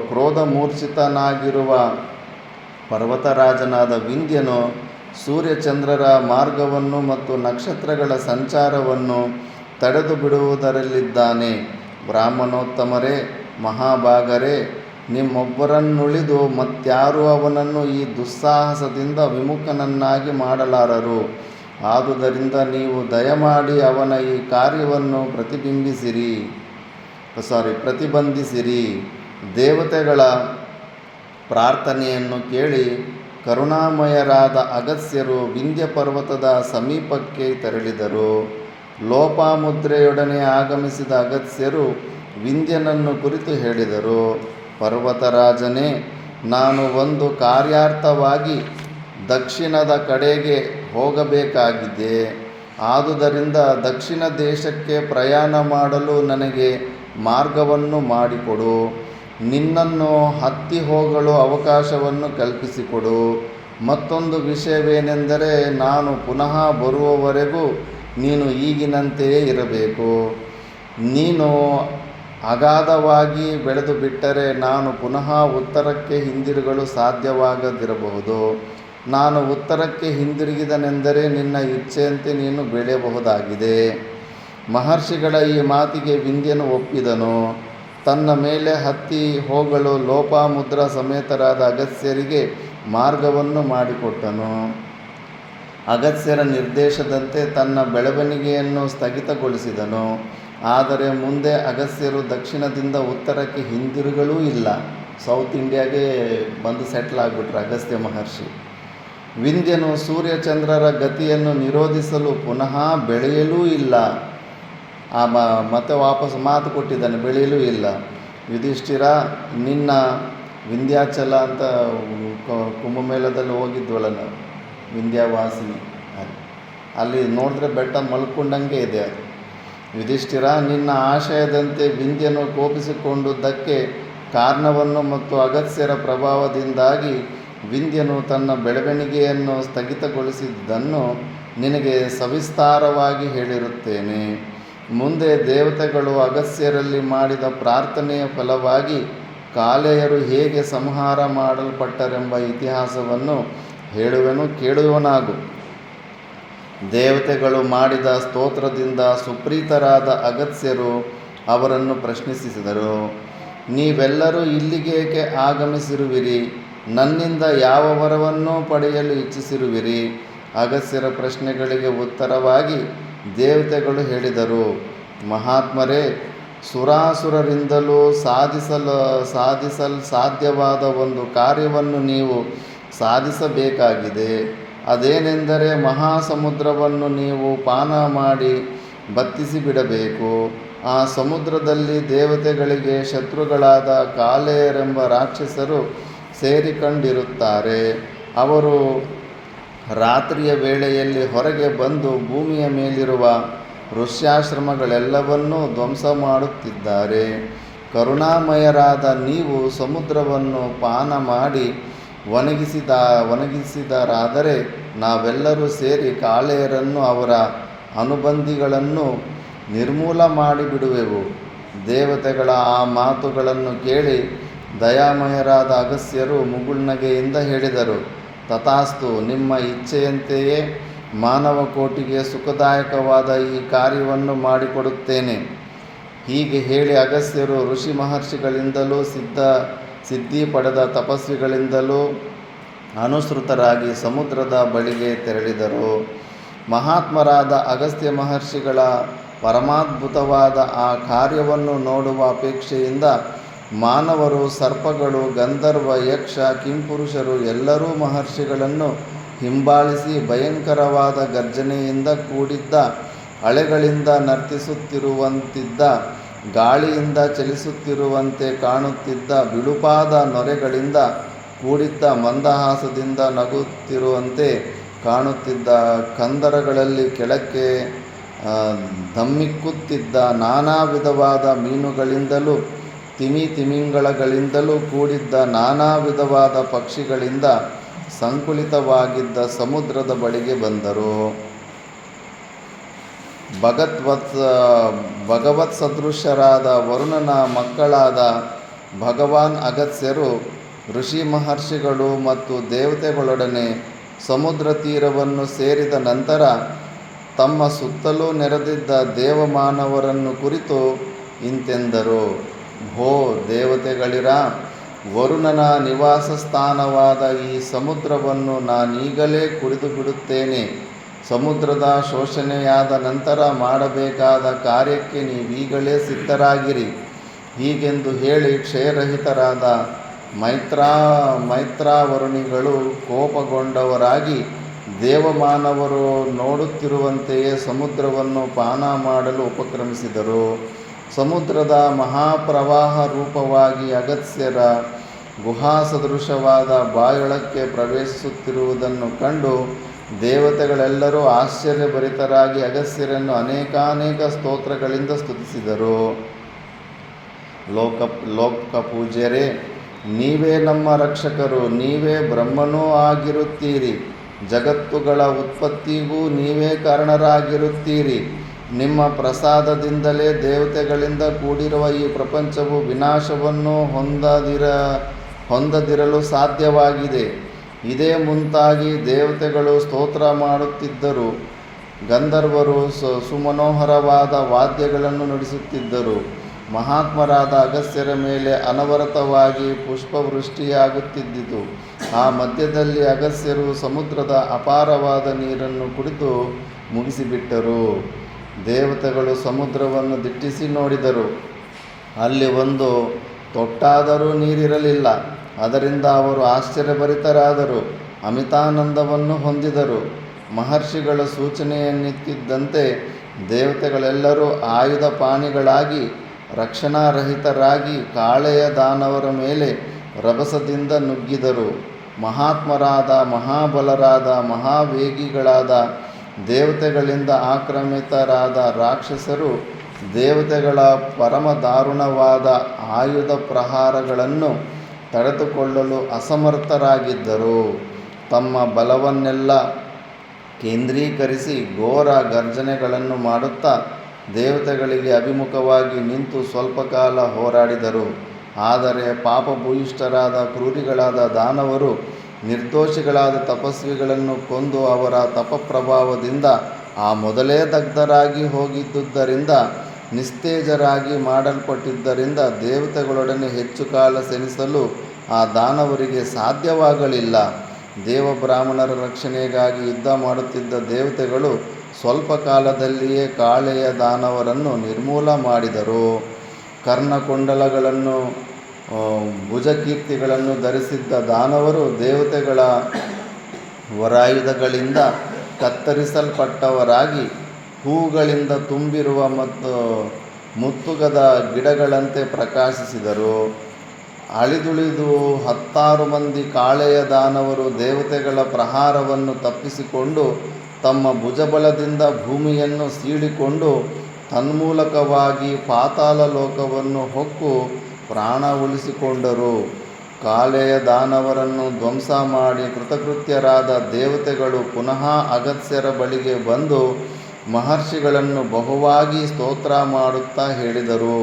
ಕ್ರೋಧಮೂರ್ಛಿತನಾಗಿರುವ ಪರ್ವತರಾಜನಾದ ವಿಂಧ್ಯನು ಸೂರ್ಯಚಂದ್ರರ ಮಾರ್ಗವನ್ನು ಮತ್ತು ನಕ್ಷತ್ರಗಳ ಸಂಚಾರವನ್ನು ತಡೆದು ಬಿಡುವುದರಲ್ಲಿದ್ದಾನೆ. ಬ್ರಾಹ್ಮಣೋತ್ತಮರೇ, ಮಹಾಭಾಗರೇ, ನಿಮ್ಮೊಬ್ಬರನ್ನುಳಿದು ಮತ್ಯಾರೂ ಅವನನ್ನು ಈ ದುಸ್ಸಾಹಸದಿಂದ ವಿಮುಖನನ್ನಾಗಿ ಮಾಡಲಾರರು. ಆದುದರಿಂದ ನೀವು ದಯಮಾಡಿ ಅವನ ಈ ಕಾರ್ಯವನ್ನು ಪ್ರತಿಬಂಧಿಸಿರಿ. ದೇವತೆಗಳ ಪ್ರಾರ್ಥನೆಯನ್ನು ಕೇಳಿ ಕರುಣಾಮಯರಾದ ಅಗಸ್ತ್ಯರು ವಿಂಧ್ಯ ಪರ್ವತದ ಸಮೀಪಕ್ಕೆ ತೆರಳಿದರು. ಲೋಪಾಮುದ್ರೆಯೊಡನೆ ಆಗಮಿಸಿದ ಅಗಸ್ತ್ಯರು ವಿಂಧ್ಯನನ್ನು ಕುರಿತು ಹೇಳಿದರು. ಪರ್ವತರಾಜನೇ, ನಾನು ಒಂದು ಕಾರ್ಯಾರ್ಥವಾಗಿ ದಕ್ಷಿಣದ ಕಡೆಗೆ ಹೋಗಬೇಕಾಗಿದೆ. ಆದುದರಿಂದ ದಕ್ಷಿಣ ದೇಶಕ್ಕೆ ಪ್ರಯಾಣ ಮಾಡಲು ನನಗೆ ಮಾರ್ಗವನ್ನು ಮಾಡಿಕೊಡು. ನಿನ್ನನ್ನು ಹತ್ತಿ ಹೋಗಲು ಅವಕಾಶವನ್ನು ಕಲ್ಪಿಸಿಕೊಡು. ಮತ್ತೊಂದು ವಿಷಯವೇನೆಂದರೆ, ನಾನು ಪುನಃ ಬರುವವರೆಗೂ ನೀನು ಈಗಿನಂತೆಯೇ ಇರಬೇಕು. ನೀನು ಅಗಾಧವಾಗಿ ಬೆಳೆದು ಬಿಟ್ಟರೆ ನಾನು ಪುನಃ ಉತ್ತರಕ್ಕೆ ಹಿಂದಿರುಗಲು ಸಾಧ್ಯವಾಗದಿರಬಹುದು. ನಾನು ಉತ್ತರಕ್ಕೆ ಹಿಂದಿರುಗಿದನೆಂದರೆ ನಿನ್ನ ಇಚ್ಛೆಯಂತೆ ನೀನು ಬೆಳೆಯಬಹುದಾಗಿದೆ. ಮಹರ್ಷಿಗಳ ಈ ಮಾತಿಗೆ ವಿಂಧ್ಯನು ಒಪ್ಪಿದನು. ತನ್ನ ಮೇಲೆ ಹತ್ತಿ ಹೋಗಲು ಲೋಪಾಮುದ್ರ ಸಮೇತರಾದ ಅಗಸ್ತ್ಯರಿಗೆ ಮಾರ್ಗವನ್ನು ಮಾಡಿಕೊಟ್ಟನು. ಅಗಸ್ತ್ಯರ ನಿರ್ದೇಶದಂತೆ ತನ್ನ ಬೆಳವಣಿಗೆಯನ್ನು ಸ್ಥಗಿತಗೊಳಿಸಿದನು. ಆದರೆ ಮುಂದೆ ಅಗಸ್ತ್ಯರು ದಕ್ಷಿಣದಿಂದ ಉತ್ತರಕ್ಕೆ ಹಿಂದಿರುಗಳೂ ಇಲ್ಲ. ಸೌತ್ ಇಂಡಿಯಾಗೆ ಬಂದು ಸೆಟ್ಲ್ ಆಗಿಬಿಟ್ರು ಅಗಸ್ತ್ಯ ಮಹರ್ಷಿ. ವಿಂಧ್ಯನು ಸೂರ್ಯಚಂದ್ರರ ಗತಿಯನ್ನು ನಿರೋಧಿಸಲು ಪುನಃ ಬೆಳೆಯಲೂ ಇಲ್ಲ. ಮತ್ತೆ ವಾಪಸ್ ಮಾತು ಕೊಟ್ಟಿದ್ದಾನೆ, ಬೆಳೆಯಲೂ ಇಲ್ಲ. ಯುಧಿಷ್ಠಿರ, ನಿನ್ನ ವಿಂಧ್ಯಾಚಲ ಅಂತ ಕುಂಭಮೇಳದಲ್ಲಿ ಹೋಗಿದ್ವಳ ನಾವು, ವಿಂಧ್ಯಾವಾಸಿನಿ, ಅಲ್ಲಿ ನೋಡಿದ್ರೆ ಬೆಟ್ಟ ಮಲ್ಕೊಂಡಂಗೆ ಇದೆ ಅದು. ಯುಧಿಷ್ಠಿರ, ನಿನ್ನ ಆಶಯದಂತೆ ವಿಂಧ್ಯನು ಕೋಪಿಸಿಕೊಂಡುದಕ್ಕೆ ಕಾರಣವನ್ನು ಮತ್ತು ಅಗಸ್ತ್ಯರ ಪ್ರಭಾವದಿಂದಾಗಿ ವಿಂಧ್ಯನು ತನ್ನ ಬೆಳವಣಿಗೆಯನ್ನು ಸ್ಥಗಿತಗೊಳಿಸಿದ್ದನ್ನು ನಿನಗೆ ಸವಿಸ್ತಾರವಾಗಿ ಹೇಳಿರುತ್ತೇನೆ. ಮುಂದೆ ದೇವತೆಗಳು ಅಗಸ್ತ್ಯರಲ್ಲಿ ಮಾಡಿದ ಪ್ರಾರ್ಥನೆಯ ಫಲವಾಗಿ ಕಾಲೇಯರು ಹೇಗೆ ಸಂಹಾರ ಮಾಡಲ್ಪಟ್ಟರೆಂಬ ಇತಿಹಾಸವನ್ನು ಹೇಳುವೆನು, ಕೇಳುವನಾಗು. ದೇವತೆಗಳು ಮಾಡಿದ ಸ್ತೋತ್ರದಿಂದ ಸುಪ್ರೀತರಾದ ಅಗಸ್ತ್ಯರು ಅವರನ್ನು ಪ್ರಶ್ನಿಸಿದರು. ನೀವೆಲ್ಲರೂ ಇಲ್ಲಿಗೇಕೆ ಆಗಮಿಸಿರುವಿರಿ? ನನ್ನಿಂದ ಯಾವ ವರವನ್ನು ಪಡೆಯಲು ಇಚ್ಛಿಸಿರುವಿರಿ? ಅಗಸ್ತ್ಯರ ಪ್ರಶ್ನೆಗಳಿಗೆ ಉತ್ತರವಾಗಿ ದೇವತೆಗಳು ಹೇಳಿದರು. ಮಹಾತ್ಮರೇ, ಸುರಾಸುರರಿಂದಲೂ ಸಾಧಿಸಲು ಸಾಧ್ಯವಾದ ಒಂದು ಕಾರ್ಯವನ್ನು ನೀವು ಸಾಧಿಸಬೇಕಾಗಿದೆ. ಅದೇನೆಂದರೆ, ಮಹಾಸಮುದ್ರವನ್ನು ನೀವು ಪಾನ ಮಾಡಿ ಬತ್ತಿಸಿಬಿಡಬೇಕು. ಆ ಸಮುದ್ರದಲ್ಲಿ ದೇವತೆಗಳಿಗೆ ಶತ್ರುಗಳಾದ ಕಾಲೇಯರೆಂಬ ರಾಕ್ಷಸರು ಸೇರಿಕೊಂಡಿರುತ್ತಾರೆ. ಅವರು ರಾತ್ರಿಯ ವೇಳೆಯಲ್ಲಿ ಹೊರಗೆ ಬಂದು ಭೂಮಿಯ ಮೇಲಿರುವ ಋಷ್ಯಾಶ್ರಮಗಳೆಲ್ಲವನ್ನೂ ಧ್ವಂಸ ಮಾಡುತ್ತಿದ್ದಾರೆ. ಕರುಣಾಮಯರಾದ ನೀವು ಸಮುದ್ರವನ್ನು ಪಾನ ಮಾಡಿ ಒಣಗಿಸಿದರಾದರೆ ನಾವೆಲ್ಲರೂ ಸೇರಿ ಕಾಳೆಯರನ್ನು ಅವರ ಅನುಬಂಧಿಗಳನ್ನು ನಿರ್ಮೂಲ ಮಾಡಿಬಿಡುವೆವು. ದೇವತೆಗಳ ಆ ಮಾತುಗಳನ್ನು ಕೇಳಿ ದಯಾಮಯರಾದ ಅಗಸ್ತ್ಯರು ಮುಗುಳ್ನಗೆಯಿಂದ ಹೇಳಿದರು, ತಥಾಸ್ತು, ನಿಮ್ಮ ಇಚ್ಛೆಯಂತೆಯೇ ಮಾನವ ಕೋಟಿಗೆ ಸುಖದಾಯಕವಾದ ಈ ಕಾರ್ಯವನ್ನು ಮಾಡಿಕೊಡುತ್ತೇನೆ. ಹೀಗೆ ಹೇಳಿ ಅಗಸ್ತ್ಯರು ಋಷಿ ಮಹರ್ಷಿಗಳಿಂದಲೂ ಸಿದ್ಧಿ ಪಡೆದ ತಪಸ್ವಿಗಳಿಂದಲೂ ಅನುಸೃತರಾಗಿ ಸಮುದ್ರದ ಬಳಿಗೆ ತೆರಳಿದರು. ಮಹಾತ್ಮರಾದ ಅಗಸ್ತ್ಯ ಮಹರ್ಷಿಗಳ ಪರಮಾದ್ಭುತವಾದ ಆ ಕಾರ್ಯವನ್ನು ನೋಡುವ ಅಪೇಕ್ಷೆಯಿಂದ ಮಾನವರು, ಸರ್ಪಗಳು, ಗಂಧರ್ವ, ಯಕ್ಷ, ಕಿಂಪುರುಷರು ಎಲ್ಲರೂ ಮಹರ್ಷಿಗಳನ್ನು ಹಿಂಬಾಲಿಸಿ ಭಯಂಕರವಾದ ಗರ್ಜನೆಯಿಂದ ಕೂಡಿದ್ದ, ಅಲೆಗಳಿಂದ ನರ್ತಿಸುತ್ತಿರುವಂತಿದ್ದ, ಗಾಳಿಯಿಂದ ಚಲಿಸುತ್ತಿರುವಂತೆ ಕಾಣುತ್ತಿದ್ದ, ಬಿಳುಪಾದ ನೊರೆಗಳಿಂದ ಕೂಡಿದ್ದ, ಮಂದಹಾಸದಿಂದ ನಗುತ್ತಿರುವಂತೆ ಕಾಣುತ್ತಿದ್ದ, ಕಂದರಗಳಲ್ಲಿ ಕೆಳಕ್ಕೆ ಧಮ್ಮಿಕ್ಕುತ್ತಿದ್ದ, ನಾನಾ ವಿಧವಾದ ಮೀನುಗಳಿಂದಲೂ ತಿಮಿಂಗಳಗಳಿಂದಲೂ ಕೂಡಿದ್ದ, ನಾನಾ ವಿಧವಾದ ಪಕ್ಷಿಗಳಿಂದ ಸಂಕುಲಿತವಾಗಿದ್ದ ಸಮುದ್ರದ ಬಳಿಗೆ ಬಂದರು. ಭಗವತ್ ಸದೃಶರಾದ ವರುಣನ ಮಕ್ಕಳಾದ ಭಗವಾನ್ ಅಗಸ್ತ್ಯರು ಋಷಿ ಮಹರ್ಷಿಗಳು ಮತ್ತು ದೇವತೆಗಳೊಡನೆ ಸಮುದ್ರ ತೀರವನ್ನು ಸೇರಿದ ನಂತರ ತಮ್ಮ ಸುತ್ತಲೂ ನೆರೆದಿದ್ದ ದೇವಮಾನವರನ್ನು ಕುರಿತು ಇಂತೆಂದರು. ಹೋ ದೇವತೆಗಳಿರ, ವರುಣನ ನಿವಾಸ ಸ್ಥಾನವಾದ ಈ ಸಮುದ್ರವನ್ನು ನಾನೀಗಲೇ ಕುಡಿದು ಬಿಡುತ್ತೇನೆ. ಸಮುದ್ರದ ಶೋಷಣೆಯಾದ ನಂತರ ಮಾಡಬೇಕಾದ ಕಾರ್ಯಕ್ಕೆ ನೀವೀಗಲೇ ಸಿದ್ಧರಾಗಿರಿ. ಹೀಗೆಂದು ಹೇಳಿ ಕ್ಷಯರಹಿತರಾದ ಮೈತ್ರಾವರುಣಿಗಳು ಕೋಪಗೊಂಡವರಾಗಿ ದೇವಮಾನವರು ನೋಡುತ್ತಿರುವಂತೆಯೇ ಸಮುದ್ರವನ್ನು ಪಾನ ಮಾಡಲು ಉಪಕ್ರಮಿಸಿದರು. ಸಮುದ್ರದ ಮಹಾಪ್ರವಾಹ ರೂಪವಾಗಿ ಅಗಸ್ತ್ಯರ ಗುಹಾಸದೃಶವಾದ ಬಾಯೊಳಕ್ಕೆ ಪ್ರವೇಶಿಸುತ್ತಿರುವುದನ್ನು ಕಂಡು ದೇವತೆಗಳೆಲ್ಲರೂ ಆಶ್ಚರ್ಯಭರಿತರಾಗಿ ಅಗಸ್ತ್ಯರನ್ನು ಅನೇಕಾನೇಕ ಸ್ತೋತ್ರಗಳಿಂದ ಸ್ತುತಿಸಿದರು. ಲೋಕಪೂಜ್ಯರೇ, ನೀವೇ ನಮ್ಮ ರಕ್ಷಕರು, ನೀವೇ ಬ್ರಹ್ಮನೂ ಆಗಿರುತ್ತೀರಿ, ಜಗತ್ತುಗಳ ಉತ್ಪತ್ತಿಗೂ ನೀವೇ ಕಾರಣರಾಗಿರುತ್ತೀರಿ. ನಿಮ್ಮ ಪ್ರಸಾದದಿಂದಲೇ ದೇವತೆಗಳಿಂದ ಕೂಡಿರುವ ಈ ಪ್ರಪಂಚವು ವಿನಾಶವನ್ನು ಹೊಂದದಿರಲು ಸಾಧ್ಯವಾಗಿದೆ. ಇದೇ ಮುಂತಾಗಿ ದೇವತೆಗಳು ಸ್ತೋತ್ರ ಮಾಡುತ್ತಿದ್ದರು. ಗಂಧರ್ವರು ಸುಮನೋಹರವಾದ ವಾದ್ಯಗಳನ್ನು ನುಡಿಸುತ್ತಿದ್ದರು. ಮಹಾತ್ಮರಾದ ಅಗಸ್ತ್ಯರ ಮೇಲೆ ಅನವರತವಾಗಿ ಪುಷ್ಪವೃಷ್ಟಿಯಾಗುತ್ತಿದ್ದಿತು. ಆ ಮಧ್ಯದಲ್ಲಿ ಅಗಸ್ತ್ಯರು ಸಮುದ್ರದ ಅಪಾರವಾದ ನೀರನ್ನು ಕುಡಿದು ಮುಗಿಸಿಬಿಟ್ಟರು. ದೇವತೆಗಳು ಸಮುದ್ರವನ್ನು ದಿಟ್ಟಿಸಿ ನೋಡಿದರು. ಅಲ್ಲಿ ಒಂದು ತೊಟ್ಟಾದರೂ ನೀರಿರಲಿಲ್ಲ. ಅದರಿಂದ ಅವರು ಆಶ್ಚರ್ಯಭರಿತರಾದರು, ಅಮಿತಾನಂದವನ್ನು ಹೊಂದಿದರು. ಮಹರ್ಷಿಗಳ ಸೂಚನೆಯನ್ನಿತ್ತಿದ್ದಂತೆ ದೇವತೆಗಳೆಲ್ಲರೂ ಆಯುಧಪಾಣಿಗಳಾಗಿ ರಕ್ಷಣಾರಹಿತರಾಗಿ ಕಾಳೆಯ ದಾನವರ ಮೇಲೆ ರಭಸದಿಂದ ನುಗ್ಗಿದರು. ಮಹಾತ್ಮರಾದ, ಮಹಾಬಲರಾದ, ಮಹಾವೇಗಿಗಳಾದ ದೇವತೆಗಳಿಂದ ಆಕ್ರಮಿತರಾದ ರಾಕ್ಷಸರು ದೇವತೆಗಳ ಪರಮ ದಾರುಣವಾದ ಆಯುಧ ಪ್ರಹಾರಗಳನ್ನು ತಡೆದುಕೊಳ್ಳಲು ಅಸಮರ್ಥರಾಗಿದ್ದರು. ತಮ್ಮ ಬಲವನ್ನೆಲ್ಲ ಕೇಂದ್ರೀಕರಿಸಿ ಘೋರ ಗರ್ಜನೆಗಳನ್ನು ಮಾಡುತ್ತಾ ದೇವತೆಗಳಿಗೆ ಅಭಿಮುಖವಾಗಿ ನಿಂತು ಸ್ವಲ್ಪ ಕಾಲ ಹೋರಾಡಿದರು. ಆದರೆ ಪಾಪಭೂಯಿಷ್ಠರಾದ ಕ್ರೂರಿಗಳಾದ ದಾನವರು ನಿರ್ದೋಷಿಗಳಾದ ತಪಸ್ವಿಗಳನ್ನು ಕೊಂದು ಅವರ ತಪಪ್ರಭಾವದಿಂದ ಆ ಮೊದಲೇ ದಗ್ಧರಾಗಿ ಹೋಗಿದ್ದುದರಿಂದ ನಿಸ್ತೇಜರಾಗಿ ಮಾಡಲ್ಪಟ್ಟಿದ್ದರಿಂದ ದೇವತೆಗಳೊಡನೆ ಹೆಚ್ಚು ಕಾಲ ಸೆಣಸಲು ಆ ದಾನವರಿಗೆ ಸಾಧ್ಯವಾಗಲಿಲ್ಲ. ದೇವಬ್ರಾಹ್ಮಣರ ರಕ್ಷಣೆಗಾಗಿ ಯುದ್ಧ ಮಾಡುತ್ತಿದ್ದ ದೇವತೆಗಳು ಸ್ವಲ್ಪ ಕಾಲದಲ್ಲಿಯೇ ಕಾಳೆಯ ದಾನವರನ್ನು ನಿರ್ಮೂಲ ಮಾಡಿದರು. ಕರ್ಣಕುಂಡಲಗಳನ್ನು ಭುಜಕೀರ್ತಿಗಳನ್ನು ಧರಿಸಿದ್ದ ದಾನವರು ದೇವತೆಗಳ ವರಾಯುಧಗಳಿಂದ ಕತ್ತರಿಸಲ್ಪಟ್ಟವರಾಗಿ ಹೂಗಳಿಂದ ತುಂಬಿರುವ ಮತ್ತು ಮುತ್ತುಗದ ಗಿಡಗಳಂತೆ ಪ್ರಕಾಶಿಸಿದರು. ಅಳಿದುಳಿದು 10 ಮಂದಿ ಕಾಳೆಯ ದಾನವರು ದೇವತೆಗಳ ಪ್ರಹಾರವನ್ನು ತಪ್ಪಿಸಿಕೊಂಡು ತಮ್ಮ ಭುಜಬಲದಿಂದ ಭೂಮಿಯನ್ನು ಸೀಳಿಕೊಂಡು ತನ್ಮೂಲಕವಾಗಿ ಪಾತಾಳ ಲೋಕವನ್ನು ಹೊಕ್ಕು ಪ್ರಾಣ ಉಳಿಸಿಕೊಂಡರು. ಕಾಲೇಯ ದಾನವರನ್ನು ಧ್ವಂಸ ಮಾಡಿ ಕೃತಕೃತ್ಯರಾದ ದೇವತೆಗಳು ಪುನಃ ಅಗಸ್ತ್ಯರ ಬಳಿಗೆ ಬಂದು ಮಹರ್ಷಿಗಳನ್ನು ಬಹುವಾಗಿ ಸ್ತೋತ್ರ ಮಾಡುತ್ತಾ ಹೇಳಿದರು.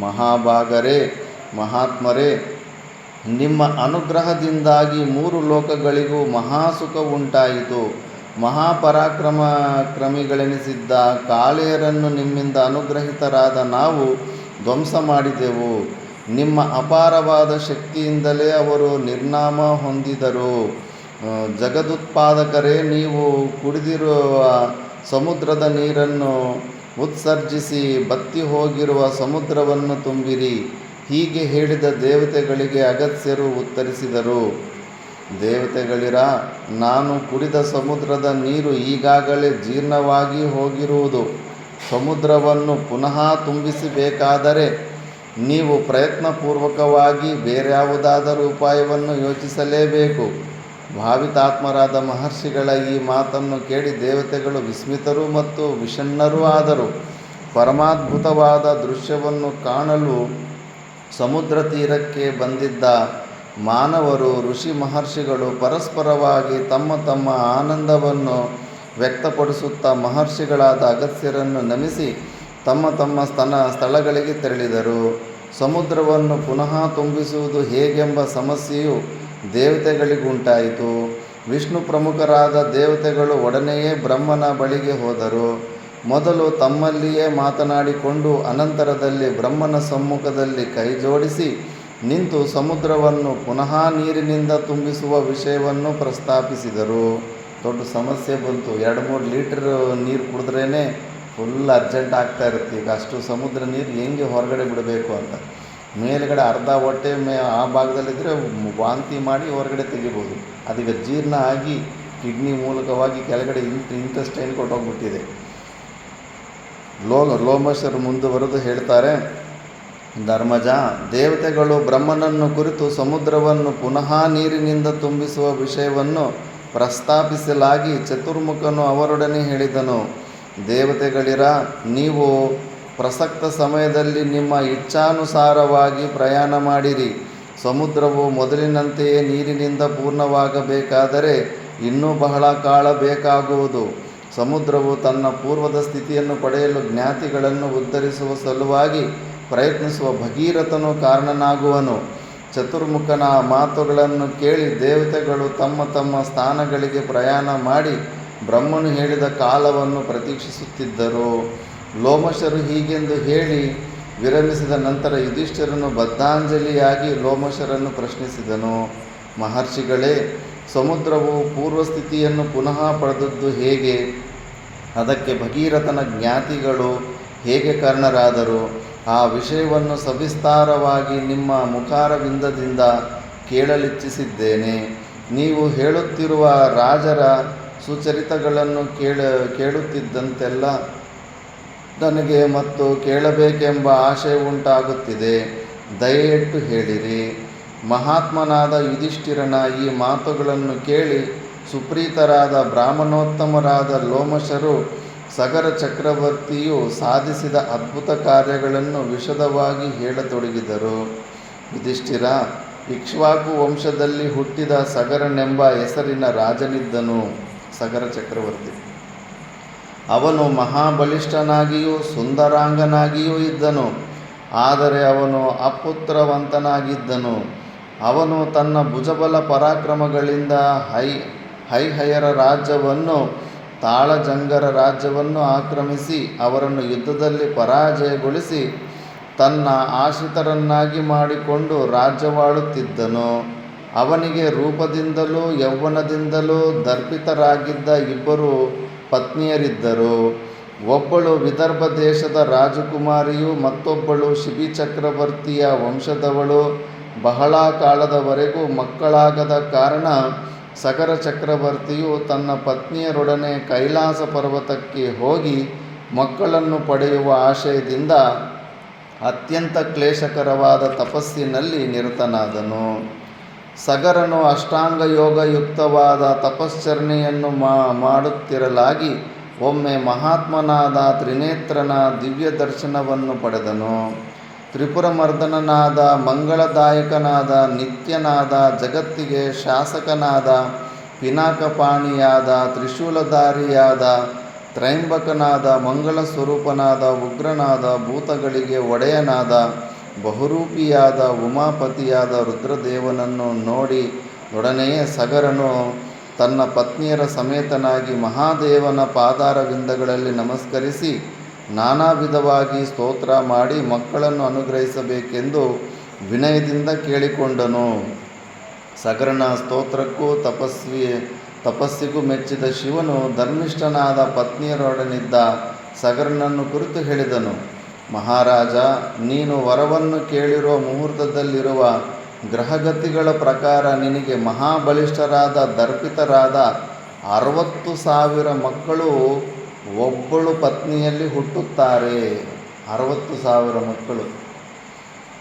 ಮಹಾಭಾಗರೇ, ಮಹಾತ್ಮರೇ, ನಿಮ್ಮ ಅನುಗ್ರಹದಿಂದಾಗಿ 3 ಲೋಕಗಳಿಗೂ ಮಹಾಸುಖ ಉಂಟಾಯಿತು. ಮಹಾಪರಾಕ್ರಮಿಗಳೆನಿಸಿದ್ದ ಕಾಲೇಯರನ್ನು ನಿಮ್ಮಿಂದ ಅನುಗ್ರಹಿತರಾದ ನಾವು ಧ್ವಂಸ ಮಾಡಿದೆವು. ನಿಮ್ಮ ಅಪಾರವಾದ ಶಕ್ತಿಯಿಂದಲೇ ಅವರು ನಿರ್ನಾಮ ಹೊಂದಿದರು. ಜಗದುತ್ಪಾದಕರೇ, ನೀವು ಕುಡಿದಿರುವ ಸಮುದ್ರದ ನೀರನ್ನು ಉತ್ಸರ್ಜಿಸಿ ಬತ್ತಿ ಹೋಗಿರುವ ಸಮುದ್ರವನ್ನು ತುಂಬಿರಿ. ಹೀಗೆ ಹೇಳಿದ ದೇವತೆಗಳಿಗೆ ಅಗಸ್ತ್ಯರು ಉತ್ತರಿಸಿದರು. ದೇವತೆಗಳಿರ, ನಾನು ಕುಡಿದ ಸಮುದ್ರದ ನೀರು ಈಗಾಗಲೇ ಜೀರ್ಣವಾಗಿ ಹೋಗಿರುವುದು. ಸಮುದ್ರವನ್ನು ಪುನಃ ತುಂಬಿಸಬೇಕಾದರೆ ನೀವು ಪ್ರಯತ್ನಪೂರ್ವಕವಾಗಿ ಬೇರ್ಯಾವುದಾದರೂ ಉಪಾಯವನ್ನು ಯೋಚಿಸಲೇಬೇಕು. ಭಾವಿತಾತ್ಮರಾದ ಮಹರ್ಷಿಗಳ ಈ ಮಾತನ್ನು ಕೇಳಿ ದೇವತೆಗಳು ವಿಸ್ಮಿತರು ಮತ್ತು ವಿಷಣ್ಣರೂ ಆದರು. ಪರಮಾದ್ಭುತವಾದ ದೃಶ್ಯವನ್ನು ಕಾಣಲು ಸಮುದ್ರ ತೀರಕ್ಕೆ ಬಂದಿದ್ದ ಮಾನವರು, ಋಷಿ ಮಹರ್ಷಿಗಳು ಪರಸ್ಪರವಾಗಿ ತಮ್ಮ ತಮ್ಮ ಆನಂದವನ್ನು ವ್ಯಕ್ತಪಡಿಸುತ್ತಾ ಮಹರ್ಷಿಗಳಾದ ಅಗಸ್ತ್ಯರನ್ನು ನಮಿಸಿ ತಮ್ಮ ತಮ್ಮ ಸ್ಥಳಗಳಿಗೆ ತೆರಳಿದರು. ಸಮುದ್ರವನ್ನು ಪುನಃ ತುಂಬಿಸುವುದು ಹೇಗೆಂಬ ಸಮಸ್ಯೆಯು ದೇವತೆಗಳಿಗುಂಟಾಯಿತು. ವಿಷ್ಣು ಪ್ರಮುಖರಾದ ದೇವತೆಗಳು ಒಡನೆಯೇ ಬ್ರಹ್ಮನ ಬಳಿಗೆ ಹೋದರು. ಮೊದಲು ತಮ್ಮಲ್ಲಿಯೇ ಮಾತನಾಡಿಕೊಂಡು ಅನಂತರದಲ್ಲಿ ಬ್ರಹ್ಮನ ಸಮ್ಮುಖದಲ್ಲಿ ಕೈಜೋಡಿಸಿ ನಿಂತು ಸಮುದ್ರವನ್ನು ಪುನಃ ನೀರಿನಿಂದ ತುಂಬಿಸುವ ವಿಷಯವನ್ನು ಪ್ರಸ್ತಾಪಿಸಿದರು. ದೊಡ್ಡ ಸಮಸ್ಯೆ ಬಂತು. 2-3 ಲೀಟರ್ ನೀರು ಕುಡಿದ್ರೇ ಫುಲ್ ಅರ್ಜೆಂಟ್ ಆಗ್ತಾ ಇರುತ್ತೆ. ಈಗ ಅಷ್ಟು ಸಮುದ್ರ ನೀರು ಹೆಂಗೆ ಹೊರಗಡೆ ಬಿಡಬೇಕು ಅಂತ. ಮೇಲ್ಗಡೆ ಅರ್ಧ ಹೊಟ್ಟೆ ಆ ಭಾಗದಲ್ಲಿದ್ದರೆ ವಾಂತಿ ಮಾಡಿ ಹೊರಗಡೆ ತೆಗಿಬೋದು. ಅದೀಗ ಜೀರ್ಣ ಆಗಿ ಕಿಡ್ನಿ ಮೂಲಕವಾಗಿ ಕೆಳಗಡೆ ಇಂಟೆಸ್ಟೈನ್ ಕೊಟ್ಟೋಗ್ಬಿಟ್ಟಿದೆ. ಲೋಮಶರು ಮುಂದುವರೆದು ಹೇಳ್ತಾರೆ, ಧರ್ಮಜ, ದೇವತೆಗಳು ಬ್ರಹ್ಮನನ್ನು ಕುರಿತು ಸಮುದ್ರವನ್ನು ಪುನಃ ನೀರಿನಿಂದ ತುಂಬಿಸುವ ವಿಷಯವನ್ನು ಪ್ರಸ್ತಾಪಿಸಲಾಗಿ ಚತುರ್ಮುಖನು ಅವರೊಡನೆ ಹೇಳಿದನು. ದೇವತೆಗಳಿರ, ನೀವು ಪ್ರಸಕ್ತ ಸಮಯದಲ್ಲಿ ನಿಮ್ಮ ಇಚ್ಛಾನುಸಾರವಾಗಿ ಪ್ರಯಾಣ ಮಾಡಿರಿ. ಸಮುದ್ರವು ಮೊದಲಿನಂತೆಯೇ ನೀರಿನಿಂದ ಪೂರ್ಣವಾಗಬೇಕಾದರೆ ಇನ್ನೂ ಬಹಳ ಕಾಲ ಬೇಕಾಗುವುದು. ಸಮುದ್ರವು ತನ್ನ ಪೂರ್ವದ ಸ್ಥಿತಿಯನ್ನು ಪಡೆಯಲು ಜ್ಞಾತಿಗಳನ್ನು ಉದ್ಧರಿಸುವ ಸಲುವಾಗಿ ಪ್ರಯತ್ನಿಸುವ ಭಗೀರಥನು ಕಾರಣನಾಗುವನು. ಚತುರ್ಮುಖನ ಮಾತುಗಳನ್ನು ಕೇಳಿ ದೇವತೆಗಳು ತಮ್ಮ ತಮ್ಮ ಸ್ಥಾನಗಳಿಗೆ ಪ್ರಯಾಣ ಮಾಡಿ ಬ್ರಹ್ಮನು ಹೇಳಿದ ಕಾಲವನ್ನು ಪ್ರತೀಕ್ಷಿಸುತ್ತಿದ್ದರು. ಲೋಮಶರು ಹೀಗೆಂದು ಹೇಳಿ ವಿರಮಿಸಿದ ನಂತರ ಯುಧಿಷ್ಠಿರನು ಬದ್ಧಾಂಜಲಿಯಾಗಿ ಲೋಮಶರನ್ನು ಪ್ರಶ್ನಿಸಿದನು. ಮಹರ್ಷಿಗಳೇ, ಸಮುದ್ರವು ಪೂರ್ವಸ್ಥಿತಿಯನ್ನು ಪುನಃ ಪಡೆದದ್ದು ಹೇಗೆ? ಅದಕ್ಕೆ ಭಗೀರಥನ ಜ್ಞಾತಿಗಳು ಹೇಗೆ ಕಾರಣರಾದರು? ಆ ವಿಷಯವನ್ನು ಸವಿಸ್ತಾರವಾಗಿ ನಿಮ್ಮ ಮುಖಾರವಿಂದದಿಂದ ಕೇಳಲಿಚ್ಛಿಸಿದ್ದೇನೆ. ನೀವು ಹೇಳುತ್ತಿರುವ ರಾಜರ ಸುಚರಿತಗಳನ್ನು ಕೇಳುತ್ತಿದ್ದಂತೆಲ್ಲ ನನಗೆ ಮತ್ತು ಕೇಳಬೇಕೆಂಬ ಆಶಯ ಉಂಟಾಗುತ್ತಿದೆ. ದಯೆಯಿಟ್ಟು ಹೇಳಿರಿ. ಮಹಾತ್ಮನಾದ ಯುಧಿಷ್ಠಿರನ ಈ ಮಾತುಗಳನ್ನು ಕೇಳಿ ಸುಪ್ರೀತರಾದ ಬ್ರಾಹ್ಮಣೋತ್ತಮರಾದ ಲೋಮಶರು ಸಗರ ಚಕ್ರವರ್ತಿಯು ಸಾಧಿಸಿದ ಅದ್ಭುತ ಕಾರ್ಯಗಳನ್ನು ವಿಶದವಾಗಿ ಹೇಳತೊಡಗಿದರು. ಯುಧಿಷ್ಠಿರ, ಇಕ್ಷ್ವಾಕು ವಂಶದಲ್ಲಿ ಹುಟ್ಟಿದ ಸಗರನೆಂಬ ಹೆಸರಿನ ರಾಜನಿದ್ದನು. ಸಗರ ಚಕ್ರವರ್ತಿ. ಅವನು ಮಹಾಬಲಿಷ್ಠನಾಗಿಯೂ ಸುಂದರಾಂಗನಾಗಿಯೂ ಇದ್ದನು. ಆದರೆ ಅವನು ಅಪುತ್ರವಂತನಾಗಿದ್ದನು. ಅವನು ತನ್ನ ಭುಜಬಲ ಪರಾಕ್ರಮಗಳಿಂದ ಹೈಹಯರ ರಾಜ್ಯವನ್ನು, ತಾಳಜಂಗರ ರಾಜ್ಯವನ್ನು ಆಕ್ರಮಿಸಿ ಅವರನ್ನು ಯುದ್ಧದಲ್ಲಿ ಪರಾಜಯಗೊಳಿಸಿ ತನ್ನ ಆಶ್ರಿತರನ್ನಾಗಿ ಮಾಡಿಕೊಂಡು ರಾಜ್ಯವಾಳುತ್ತಿದ್ದನು. ಅವನಿಗೆ ರೂಪದಿಂದಲೂ ಯೌವನದಿಂದಲೂ ದರ್ಪಿತರಾಗಿದ್ದ 2 ಪತ್ನಿಯರಿದ್ದರು. ಒಬ್ಬಳು ವಿದರ್ಭ ದೇಶದ ರಾಜಕುಮಾರಿಯು, ಮತ್ತೊಬ್ಬಳು ಶಿಬಿ ಚಕ್ರವರ್ತಿಯ ವಂಶದವಳು. ಬಹಳ ಕಾಲದವರೆಗೂ ಮಕ್ಕಳಾಗದ ಕಾರಣ ಸಗರ ಚಕ್ರವರ್ತಿಯು ತನ್ನ ಪತ್ನಿಯರೊಡನೆ ಕೈಲಾಸ ಪರ್ವತಕ್ಕೆ ಹೋಗಿ ಮಕ್ಕಳನ್ನು ಪಡೆಯುವ ಆಶಯದಿಂದ ಅತ್ಯಂತ ಕ್ಲೇಶಕರವಾದ ತಪಸ್ಸಿನಲ್ಲಿ ನಿರತನಾದನು. ಸಗರನು ಅಷ್ಟಾಂಗ ಯೋಗಯುಕ್ತವಾದ ತಪಶ್ಚರಣೆಯನ್ನು ಮಾಡುತ್ತಿರಲಾಗಿ ಒಮ್ಮೆ ಮಹಾತ್ಮನಾದ ತ್ರಿನೇತ್ರನ ದಿವ್ಯ ದರ್ಶನವನ್ನು ಪಡೆದನು. ತ್ರಿಪುರಮರ್ದನನಾದ, ಮಂಗಳದಾಯಕನಾದ, ನಿತ್ಯನಾದ, ಜಗತ್ತಿಗೆ ಶಾಸಕನಾದ, ಪಿನಾಕಪಾಣಿಯಾದ, ತ್ರಿಶೂಲಧಾರಿಯಾದ, ತ್ರೈಂಬಕನಾದ, ಮಂಗಳ ಸ್ವರೂಪನಾದ, ಉಗ್ರನಾದ, ಭೂತಗಳಿಗೆ ಒಡೆಯನಾದ, ಬಹುರೂಪಿಯಾದ, ಉಮಾಪತಿಯಾದ ರುದ್ರದೇವನನ್ನು ನೋಡಿ ಒಡನೆಯೇ ಸಗರನು ತನ್ನ ಪತ್ನಿಯರ ಸಮೇತನಾಗಿ ಮಹಾದೇವನ ಪಾದಾರವಿಂದಗಳಲ್ಲಿ ನಮಸ್ಕರಿಸಿ ನಾನಾ ವಿಧವಾಗಿ ಸ್ತೋತ್ರ ಮಾಡಿ ಮಕ್ಕಳನ್ನು ಅನುಗ್ರಹಿಸಬೇಕೆಂದು ವಿನಯದಿಂದ ಕೇಳಿಕೊಂಡನು. ಸಗರನ ಸ್ತೋತ್ರಕ್ಕೂ ತಪಸ್ಸಿಗೂ ಮೆಚ್ಚಿದ ಶಿವನು ಧರ್ಮಿಷ್ಠನಾದ ಪತ್ನಿಯರೊಡನಿದ್ದ ಸಗರನನ್ನು ಕುರಿತು ಹೇಳಿದನು. ಮಹಾರಾಜ, ನೀನು ವರವನ್ನು ಕೇಳಿರುವ ಮುಹೂರ್ತದಲ್ಲಿರುವ ಗ್ರಹಗತಿಗಳ ಪ್ರಕಾರ ನಿನಗೆ ಮಹಾಬಲಿಷ್ಠರಾದ ದರ್ಪಿತರಾದ 60,000 ಮಕ್ಕಳು ಒಬ್ಬಳು ಪತ್ನಿಯಲ್ಲಿ ಹುಟ್ಟುತ್ತಾರೆ. 60,000 ಮಕ್ಕಳು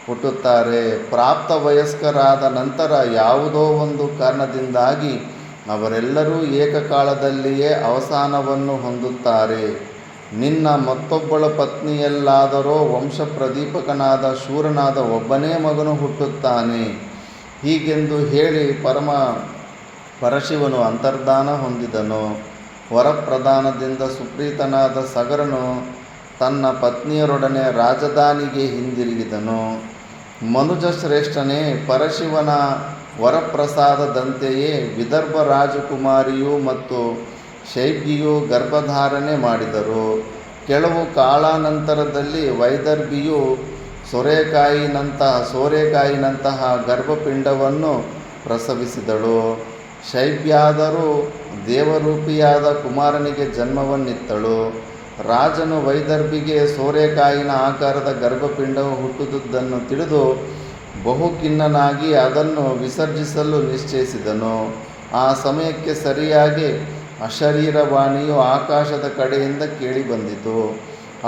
ಹುಟ್ಟುತ್ತಾರೆ. ಪ್ರಾಪ್ತ ವಯಸ್ಕರಾದ ನಂತರ ಯಾವುದೋ ಒಂದು ಕಾರಣದಿಂದಾಗಿ ಅವರೆಲ್ಲರೂ ಏಕಕಾಲದಲ್ಲಿಯೇ ಅವಸಾನವನ್ನು ಹೊಂದುತ್ತಾರೆ. ನಿನ್ನ ಮತ್ತೊಬ್ಬಳ ಪತ್ನಿಯಲ್ಲಾದರೋ ವಂಶಪ್ರದೀಪಕನಾದ ಶೂರನಾದ ಒಬ್ಬನೇ ಮಗನು ಹುಟ್ಟುತ್ತಾನೆ. ಹೀಗೆಂದು ಹೇಳಿ ಪರಶಿವನು ಅಂತರ್ಧಾನ ಹೊಂದಿದನು. ವರಪ್ರದಾನದಿಂದ ಸುಪ್ರೀತನಾದ ಸಗರನು ತನ್ನ ಪತ್ನಿಯರೊಡನೆ ರಾಜಧಾನಿಗೆ ಹಿಂದಿರುಗಿದನು. ಮನುಜ ಶ್ರೇಷ್ಠನೇ, ಪರಶಿವನ ವರಪ್ರಸಾದದಂತೆಯೇ ವಿದರ್ಭ ರಾಜಕುಮಾರಿಯು ಮತ್ತು ಶೈಬ್ಯಿಯು ಗರ್ಭಧಾರಣೆ ಮಾಡಿದರು. ಕೆಲವು ಕಾಲಾನಂತರದಲ್ಲಿ ವೈದರ್ಭಿಯು ಸೋರೆಕಾಯಿನಂತಹ ಗರ್ಭಪಿಂಡವನ್ನು ಪ್ರಸವಿಸಿದಳು. ಶೈಬ್ಯಾದರೂ ದೇವರೂಪಿಯಾದ ಕುಮಾರನಿಗೆ ಜನ್ಮವನ್ನಿತ್ತಳು. ರಾಜನು ವೈದರ್ಭಿಗೆ ಸೋರೆಕಾಯಿನ ಆಕಾರದ ಗರ್ಭಪಿಂಡವು ಹುಟ್ಟುವುದನ್ನು ತಿಳಿದು ಬಹುಖಿನ್ನನಾಗಿ ಅದನ್ನು ವಿಸರ್ಜಿಸಲು ನಿಶ್ಚಯಿಸಿದನು. ಆ ಸಮಯಕ್ಕೆ ಸರಿಯಾಗಿ ಅಶರೀರವಾಣಿಯು ಆಕಾಶದ ಕಡೆಯಿಂದ ಕೇಳಿಬಂದಿತು.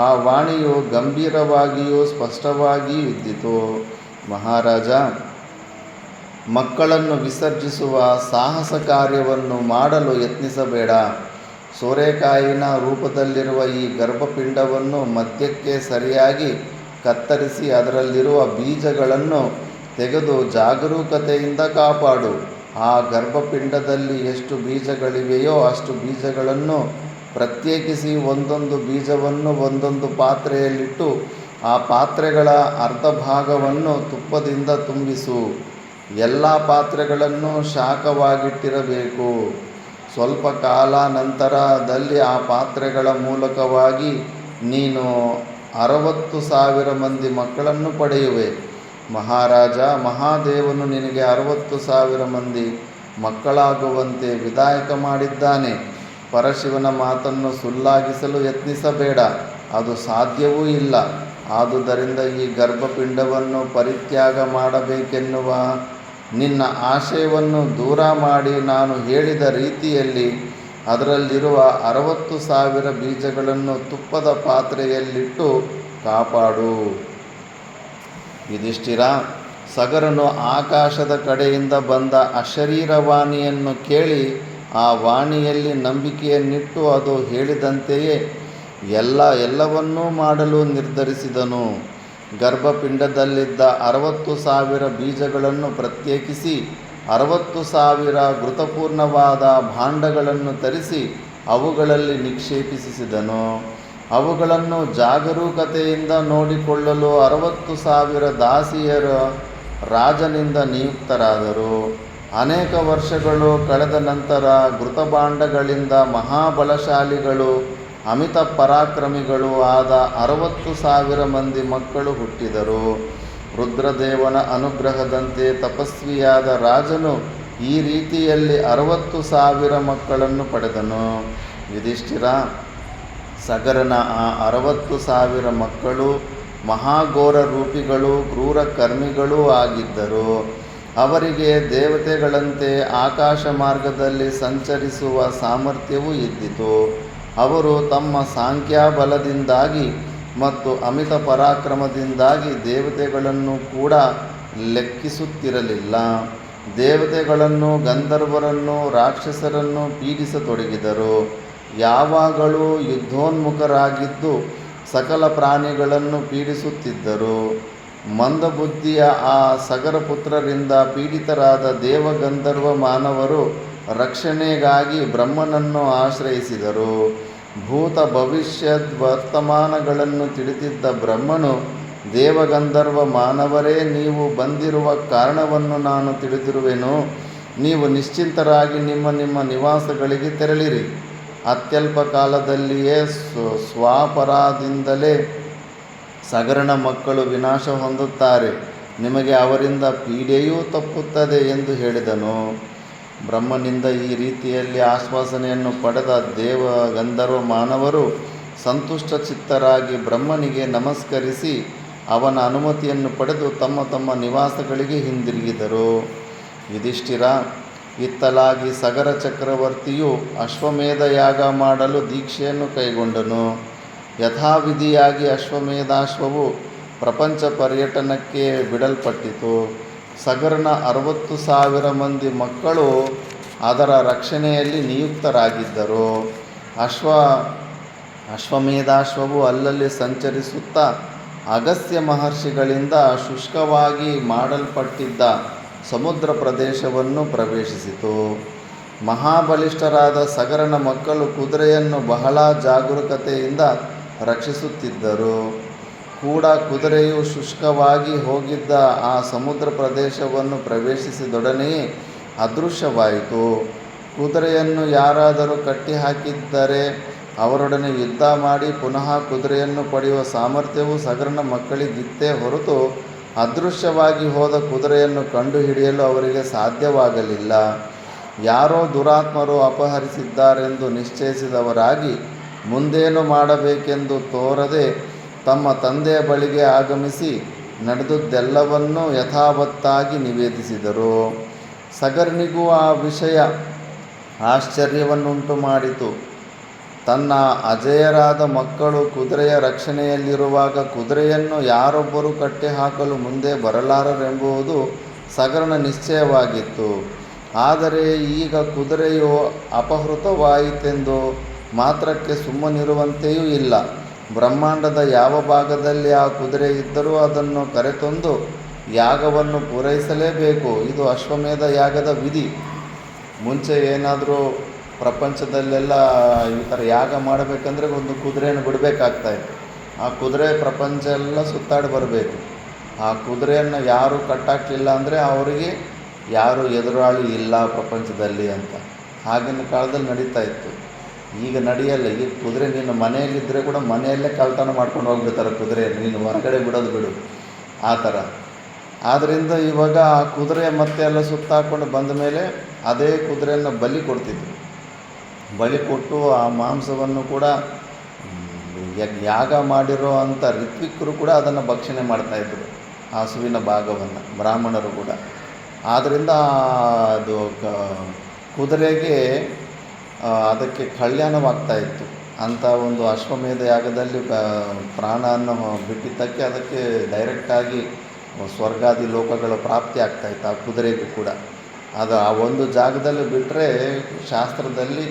ಆ ವಾಣಿಯು ಗಂಭೀರವಾಗಿಯೂ ಸ್ಪಷ್ಟವಾಗಿಯೂ ಇದ್ದಿತು. ಮಹಾರಾಜ, ಮಕ್ಕಳನ್ನು ವಿಸರ್ಜಿಸುವ ಸಾಹಸ ಕಾರ್ಯವನ್ನು ಮಾಡಲು ಯತ್ನಿಸಬೇಡ. ಸೋರೆಕಾಯಿನ ರೂಪದಲ್ಲಿರುವ ಈ ಗರ್ಭಪಿಂಡವನ್ನು ಮಧ್ಯಕ್ಕೆ ಸರಿಯಾಗಿ ಕತ್ತರಿಸಿ ಅದರಲ್ಲಿರುವ ಬೀಜಗಳನ್ನು ತೆಗೆದು ಜಾಗರೂಕತೆಯಿಂದ ಕಾಪಾಡು. ಆ ಗರ್ಭಪಿಂಡದಲ್ಲಿ ಎಷ್ಟು ಬೀಜಗಳಿವೆಯೋ ಅಷ್ಟು ಬೀಜಗಳನ್ನು ಪ್ರತ್ಯೇಕಿಸಿ ಒಂದೊಂದು ಬೀಜವನ್ನು ಒಂದೊಂದು ಪಾತ್ರೆಯಲ್ಲಿಟ್ಟು ಆ ಪಾತ್ರೆಗಳ ಅರ್ಧ ಭಾಗವನ್ನು ತುಪ್ಪದಿಂದ ತುಂಬಿಸು. ಎಲ್ಲ ಪಾತ್ರೆಗಳನ್ನು ಶಾಖವಾಗಿಟ್ಟಿರಬೇಕು. ಸ್ವಲ್ಪ ಕಾಲ ನಂತರದಲ್ಲಿ ಆ ಪಾತ್ರೆಗಳ ಮೂಲಕವಾಗಿ ನೀನು 60,000 ಮಂದಿ ಮಕ್ಕಳನ್ನು ಪಡೆಯುವೆ. ಮಹಾರಾಜ, ಮಹಾದೇವನು ನಿನಗೆ 60,000 ಮಂದಿ ಮಕ್ಕಳಾಗುವಂತೆ ವಿಧಾಯಕ ಮಾಡಿದ್ದಾನೆ. ಪರಶಿವನ ಮಾತನ್ನು ಸುಳ್ಳಾಗಿಸಲು ಯತ್ನಿಸಬೇಡ, ಅದು ಸಾಧ್ಯವೂ ಇಲ್ಲ. ಆದುದರಿಂದ ಈ ಗರ್ಭಪಿಂಡವನ್ನು ಪರಿತ್ಯಾಗ ಮಾಡಬೇಕೆನ್ನುವ ನಿನ್ನ ಆಶಯವನ್ನು ದೂರ ಮಾಡಿ ನಾನು ಹೇಳಿದ ರೀತಿಯಲ್ಲಿ ಅದರಲ್ಲಿರುವ 60,000 ಬೀಜಗಳನ್ನು ತುಪ್ಪದ ಪಾತ್ರೆಯಲ್ಲಿಟ್ಟು ಕಾಪಾಡು. ಯುಧಿಷ್ಠಿರ, ಸಗರನು ಆಕಾಶದ ಕಡೆಯಿಂದ ಬಂದ ಅಶರೀರವಾಣಿಯನ್ನು ಕೇಳಿ ಆ ವಾಣಿಯಲ್ಲಿ ನಂಬಿಕೆಯನ್ನಿಟ್ಟು ಅದು ಹೇಳಿದಂತೆಯೇ ಎಲ್ಲವನ್ನೂ ಮಾಡಲು ನಿರ್ಧರಿಸಿದನು. ಗರ್ಭಪಿಂಡದಲ್ಲಿದ್ದ 60,000 ಬೀಜಗಳನ್ನು ಪ್ರತ್ಯೇಕಿಸಿ 60,000 ಘೃತಪೂರ್ಣವಾದ ಭಾಂಡಗಳನ್ನು ತರಿಸಿ ಅವುಗಳಲ್ಲಿ ನಿಕ್ಷೇಪಿಸಿದನು. ಅವುಗಳನ್ನು ಜಾಗರೂಕತೆಯಿಂದ ನೋಡಿಕೊಳ್ಳಲು 60,000 ದಾಸಿಯರು ರಾಜನಿಂದ ನಿಯುಕ್ತರಾದರು. ಅನೇಕ ವರ್ಷಗಳು ಕಳೆದ ನಂತರ ಘೃತಭಾಂಡಗಳಿಂದ ಮಹಾಬಲಶಾಲಿಗಳು ಅಮಿತ ಪರಾಕ್ರಮಿಗಳೂ ಆದ 60,000 ಮಂದಿ ಮಕ್ಕಳು ಹುಟ್ಟಿದರು. ರುದ್ರದೇವನ ಅನುಗ್ರಹದಂತೆ ತಪಸ್ವಿಯಾದ ರಾಜನು ಈ ರೀತಿಯಲ್ಲಿ 60,000 ಮಕ್ಕಳನ್ನು ಪಡೆದನು. ಯುಧಿಷ್ಠಿರ, ಸಗರನ ಆ 60,000 ಮಕ್ಕಳು ಮಹಾಘೋರ ರೂಪಿಗಳೂ ಕ್ರೂರ ಕರ್ಮಿಗಳೂ ಆಗಿದ್ದರು. ಅವರಿಗೆ ದೇವತೆಗಳಂತೆ ಆಕಾಶ ಮಾರ್ಗದಲ್ಲಿ ಸಂಚರಿಸುವ ಸಾಮರ್ಥ್ಯವೂ ಇದ್ದಿತು. ಅವರು ತಮ್ಮ ಸಾಂಖ್ಯಾಬಲದಿಂದಾಗಿ ಮತ್ತು ಅಮಿತ ಪರಾಕ್ರಮದಿಂದಾಗಿ ದೇವತೆಗಳನ್ನು ಕೂಡ ಲೆಕ್ಕಿಸುತ್ತಿರಲಿಲ್ಲ. ದೇವತೆಗಳನ್ನು, ಗಂಧರ್ವರನ್ನು, ರಾಕ್ಷಸರನ್ನು ಪೀಡಿಸತೊಡಗಿದರು. ಯಾವಾಗಲೂ ಯುದ್ಧೋನ್ಮುಖರಾಗಿದ್ದು ಸಕಲ ಪ್ರಾಣಿಗಳನ್ನು ಪೀಡಿಸುತ್ತಿದ್ದರು. ಮಂದಬುದ್ಧಿಯ ಆ ಸಗರ ಪುತ್ರರಿಂದ ಪೀಡಿತರಾದ ದೇವಗಂಧರ್ವ ಮಾನವರು ರಕ್ಷಣೆಗಾಗಿ ಬ್ರಹ್ಮನನ್ನು ಆಶ್ರಯಿಸಿದರು. ಭೂತ ಭವಿಷ್ಯದ್ ವರ್ತಮಾನಗಳನ್ನು ತಿಳಿದಿದ್ದ ಬ್ರಹ್ಮನು, ದೇವಗಂಧರ್ವ ಮಾನವರೇ, ನೀವು ಬಂದಿರುವ ಕಾರಣವನ್ನು ನಾನು ತಿಳಿದಿರುವೆನು. ನೀವು ನಿಶ್ಚಿಂತರಾಗಿ ನಿಮ್ಮ ನಿಮ್ಮ ನಿವಾಸಗಳಿಗೆ ತೆರಳಿರಿ. ಅತ್ಯಲ್ಪ ಕಾಲದಲ್ಲಿಯೇ ಸ್ವಾಪರಾಧದಿಂದಲೇ ಸಗರನ ಮಕ್ಕಳು ವಿನಾಶ ಹೊಂದುತ್ತಾರೆ. ನಿಮಗೆ ಅವರಿಂದ ಪೀಡೆಯೂ ತಪ್ಪುತ್ತದೆ ಎಂದು ಹೇಳಿದನು. ಬ್ರಹ್ಮನಿಂದ ಈ ರೀತಿಯಲ್ಲಿ ಆಶ್ವಾಸನೆಯನ್ನು ಪಡೆದ ದೇವ ಗಂಧರ್ವ ಮಾನವರು ಸಂತುಷ್ಟ ಚಿತ್ತರಾಗಿ ಬ್ರಹ್ಮನಿಗೆ ನಮಸ್ಕರಿಸಿ ಅವನ ಅನುಮತಿಯನ್ನು ಪಡೆದು ತಮ್ಮ ತಮ್ಮ ನಿವಾಸಗಳಿಗೆ ಹಿಂದಿರುಗಿದರು. ಯುಧಿಷ್ಠಿರ, ಇತ್ತಲಾಗಿ ಸಗರ ಚಕ್ರವರ್ತಿಯು ಅಶ್ವಮೇಧ ಯಾಗ ಮಾಡಲು ದೀಕ್ಷೆಯನ್ನು ಕೈಗೊಂಡನು. ಯಥಾವಿಧಿಯಾಗಿ ಅಶ್ವಮೇಧಾಶ್ವವು ಪ್ರಪಂಚ ಪರ್ಯಟನಕ್ಕೆ ಬಿಡಲ್ಪಟ್ಟಿತು. ಸಗರನ 60,000 ಮಂದಿ ಮಕ್ಕಳು ಅದರ ರಕ್ಷಣೆಯಲ್ಲಿ ನಿಯುಕ್ತರಾಗಿದ್ದರು. ಅಶ್ವಮೇಧಾಶ್ವವು ಅಲ್ಲಲ್ಲಿ ಸಂಚರಿಸುತ್ತಾ ಅಗಸ್ತ್ಯ ಮಹರ್ಷಿಗಳಿಂದ ಶುಷ್ಕವಾಗಿ ಮಾಡಲ್ಪಟ್ಟಿದ್ದ ಸಮುದ್ರ ಪ್ರದೇಶವನ್ನು ಪ್ರವೇಶಿಸಿತು. ಮಹಾಬಲಿಷ್ಠರಾದ ಸಗರನ ಮಕ್ಕಳು ಕುದುರೆಯನ್ನು ಬಹಳ ಜಾಗರೂಕತೆಯಿಂದ ರಕ್ಷಿಸುತ್ತಿದ್ದರು. ಕುದುರೆಯು ಶುಷ್ಕವಾಗಿ ಹೋಗಿದ್ದ ಆ ಸಮುದ್ರ ಪ್ರದೇಶವನ್ನು ಪ್ರವೇಶಿಸಿದೊಡನೆಯೇ ಅದೃಶ್ಯವಾಯಿತು. ಕುದುರೆಯನ್ನು ಯಾರಾದರೂ ಕಟ್ಟಿಹಾಕಿದ್ದರೆ ಅವರೊಡನೆ ಯುದ್ಧ ಮಾಡಿ ಪುನಃ ಕುದುರೆಯನ್ನು ಪಡೆಯುವ ಸಾಮರ್ಥ್ಯವು ಸಗರನ ಮಕ್ಕಳಿಗಿತ್ತೇ ಹೊರತು ಅದೃಶ್ಯವಾಗಿ ಹೋದ ಕುದುರೆಯನ್ನು ಕಂಡುಹಿಡಿಯಲು ಅವರಿಗೆ ಸಾಧ್ಯವಾಗಲಿಲ್ಲ. ಯಾರೋ ದುರಾತ್ಮರು ಅಪಹರಿಸಿದ್ದಾರೆಂದು ನಿಶ್ಚಯಿಸಿದವರಾಗಿ ಮುಂದೇನು ಮಾಡಬೇಕೆಂದು ತೋರದೆ ತಮ್ಮ ತಂದೆಯ ಬಳಿಗೆ ಆಗಮಿಸಿ ನಡೆದುದೆಲ್ಲವನ್ನೂ ಯಥಾವತ್ತಾಗಿ ನಿವೇದಿಸಿದರು. ಸಗರನಿಗೂ ಆ ವಿಷಯ ಆಶ್ಚರ್ಯವನ್ನುಂಟು ಮಾಡಿತು. ತನ್ನ ಅಜೇಯರಾದ ಮಕ್ಕಳು ಕುದುರೆಯ ರಕ್ಷಣೆಯಲ್ಲಿರುವಾಗ ಕುದುರೆಯನ್ನು ಯಾರೊಬ್ಬರೂ ಕಟ್ಟಿಹಾಕಲು ಮುಂದೆ ಬರಲಾರರೆಂಬುದು ಸಗರನ ನಿಶ್ಚಯವಾಗಿತ್ತು. ಆದರೆ ಈಗ ಕುದುರೆಯು ಅಪಹೃತವಾಯಿತೆಂದು ಮಾತ್ರಕ್ಕೆ ಸುಮ್ಮನಿರುವಂತೆಯೂ ಇಲ್ಲ. ಬ್ರಹ್ಮಾಂಡದ ಯಾವ ಭಾಗದಲ್ಲಿ ಆ ಕುದುರೆ ಇದ್ದರೂ ಅದನ್ನು ಕರೆತಂದು ಯಾಗವನ್ನು ಪೂರೈಸಲೇಬೇಕು. ಇದು ಅಶ್ವಮೇಧ ಯಾಗದ ವಿಧಿ. ಮುಂಚೆ ಏನಾದರೂ ಪ್ರಪಂಚದಲ್ಲೆಲ್ಲ ಈ ಥರ ಯಾಗ ಮಾಡಬೇಕಂದ್ರೆ ಒಂದು ಕುದುರೆಯನ್ನು ಬಿಡಬೇಕಾಗ್ತಾಯಿತ್ತು. ಆ ಕುದುರೆ ಪ್ರಪಂಚ ಎಲ್ಲ ಸುತ್ತಾಡಿ ಬರಬೇಕು. ಆ ಕುದುರೆಯನ್ನು ಯಾರು ಕಟ್ಟಾಕಲಿಲ್ಲ ಅಂದರೆ ಅವರಿಗೆ ಯಾರು ಎದುರಾಳಿ ಇಲ್ಲ ಪ್ರಪಂಚದಲ್ಲಿ ಅಂತ ಆಗಿನ ಕಾಲದಲ್ಲಿ ನಡೀತಾ ಇತ್ತು. ಈಗ ನಡೆಯಲ್ಲ. ಈಗ ಕುದುರೆ ನೀನು ಮನೆಯಲ್ಲಿದ್ದರೆ ಕೂಡ ಮನೆಯಲ್ಲೇ ಕಳ್ತನ ಮಾಡ್ಕೊಂಡು ಹೋಗ್ಬಿಡ್ತಾರೆ ಕುದುರೆಯನ್ನು. ನೀನು ಹೊರಗಡೆ ಬಿಡೋದು ಬಿಡು ಆ ಥರ. ಆದ್ದರಿಂದ ಇವಾಗ ಆ ಕುದುರೆ ಮತ್ತೆ ಎಲ್ಲ ಸುತ್ತಾಕೊಂಡು ಬಂದ ಮೇಲೆ ಅದೇ ಕುದುರೆಯನ್ನು ಬಲಿ ಕೊಡ್ತಿದ್ರು. ಬಲಿ ಕೊಟ್ಟು ಆ ಮಾಂಸವನ್ನು ಕೂಡ ಯಾಗ ಮಾಡಿರೋ ಅಂಥ ಋತ್ವಿಕರು ಕೂಡ ಅದನ್ನು ಭಕ್ಷಣೆ ಮಾಡ್ತಾಯಿದ್ರು, ಆ ಹಸುವಿನ ಭಾಗವನ್ನು, ಬ್ರಾಹ್ಮಣರು ಕೂಡ. ಆದ್ದರಿಂದ ಅದು ಕುದುರೆಗೆ ಅದಕ್ಕೆ ಕಲ್ಯಾಣವಾಗ್ತಾಯಿತ್ತು. ಅಂಥ ಒಂದು ಅಶ್ವಮೇಧ ಯಾಗದಲ್ಲಿ ಪ್ರಾಣವನ್ನು ಬಿಟ್ಟಿದ್ದಕ್ಕೆ ಅದಕ್ಕೆ ಡೈರೆಕ್ಟಾಗಿ ಸ್ವರ್ಗಾದಿ ಲೋಕಗಳ ಪ್ರಾಪ್ತಿ ಆಗ್ತಾಯಿತ್ತು ಆ ಕುದುರೆಗೂ ಕೂಡ. ಅದು ಆ ಒಂದು ಜಾಗದಲ್ಲಿ ಬಿಟ್ಟರೆ ಶಾಸ್ತ್ರದಲ್ಲಿ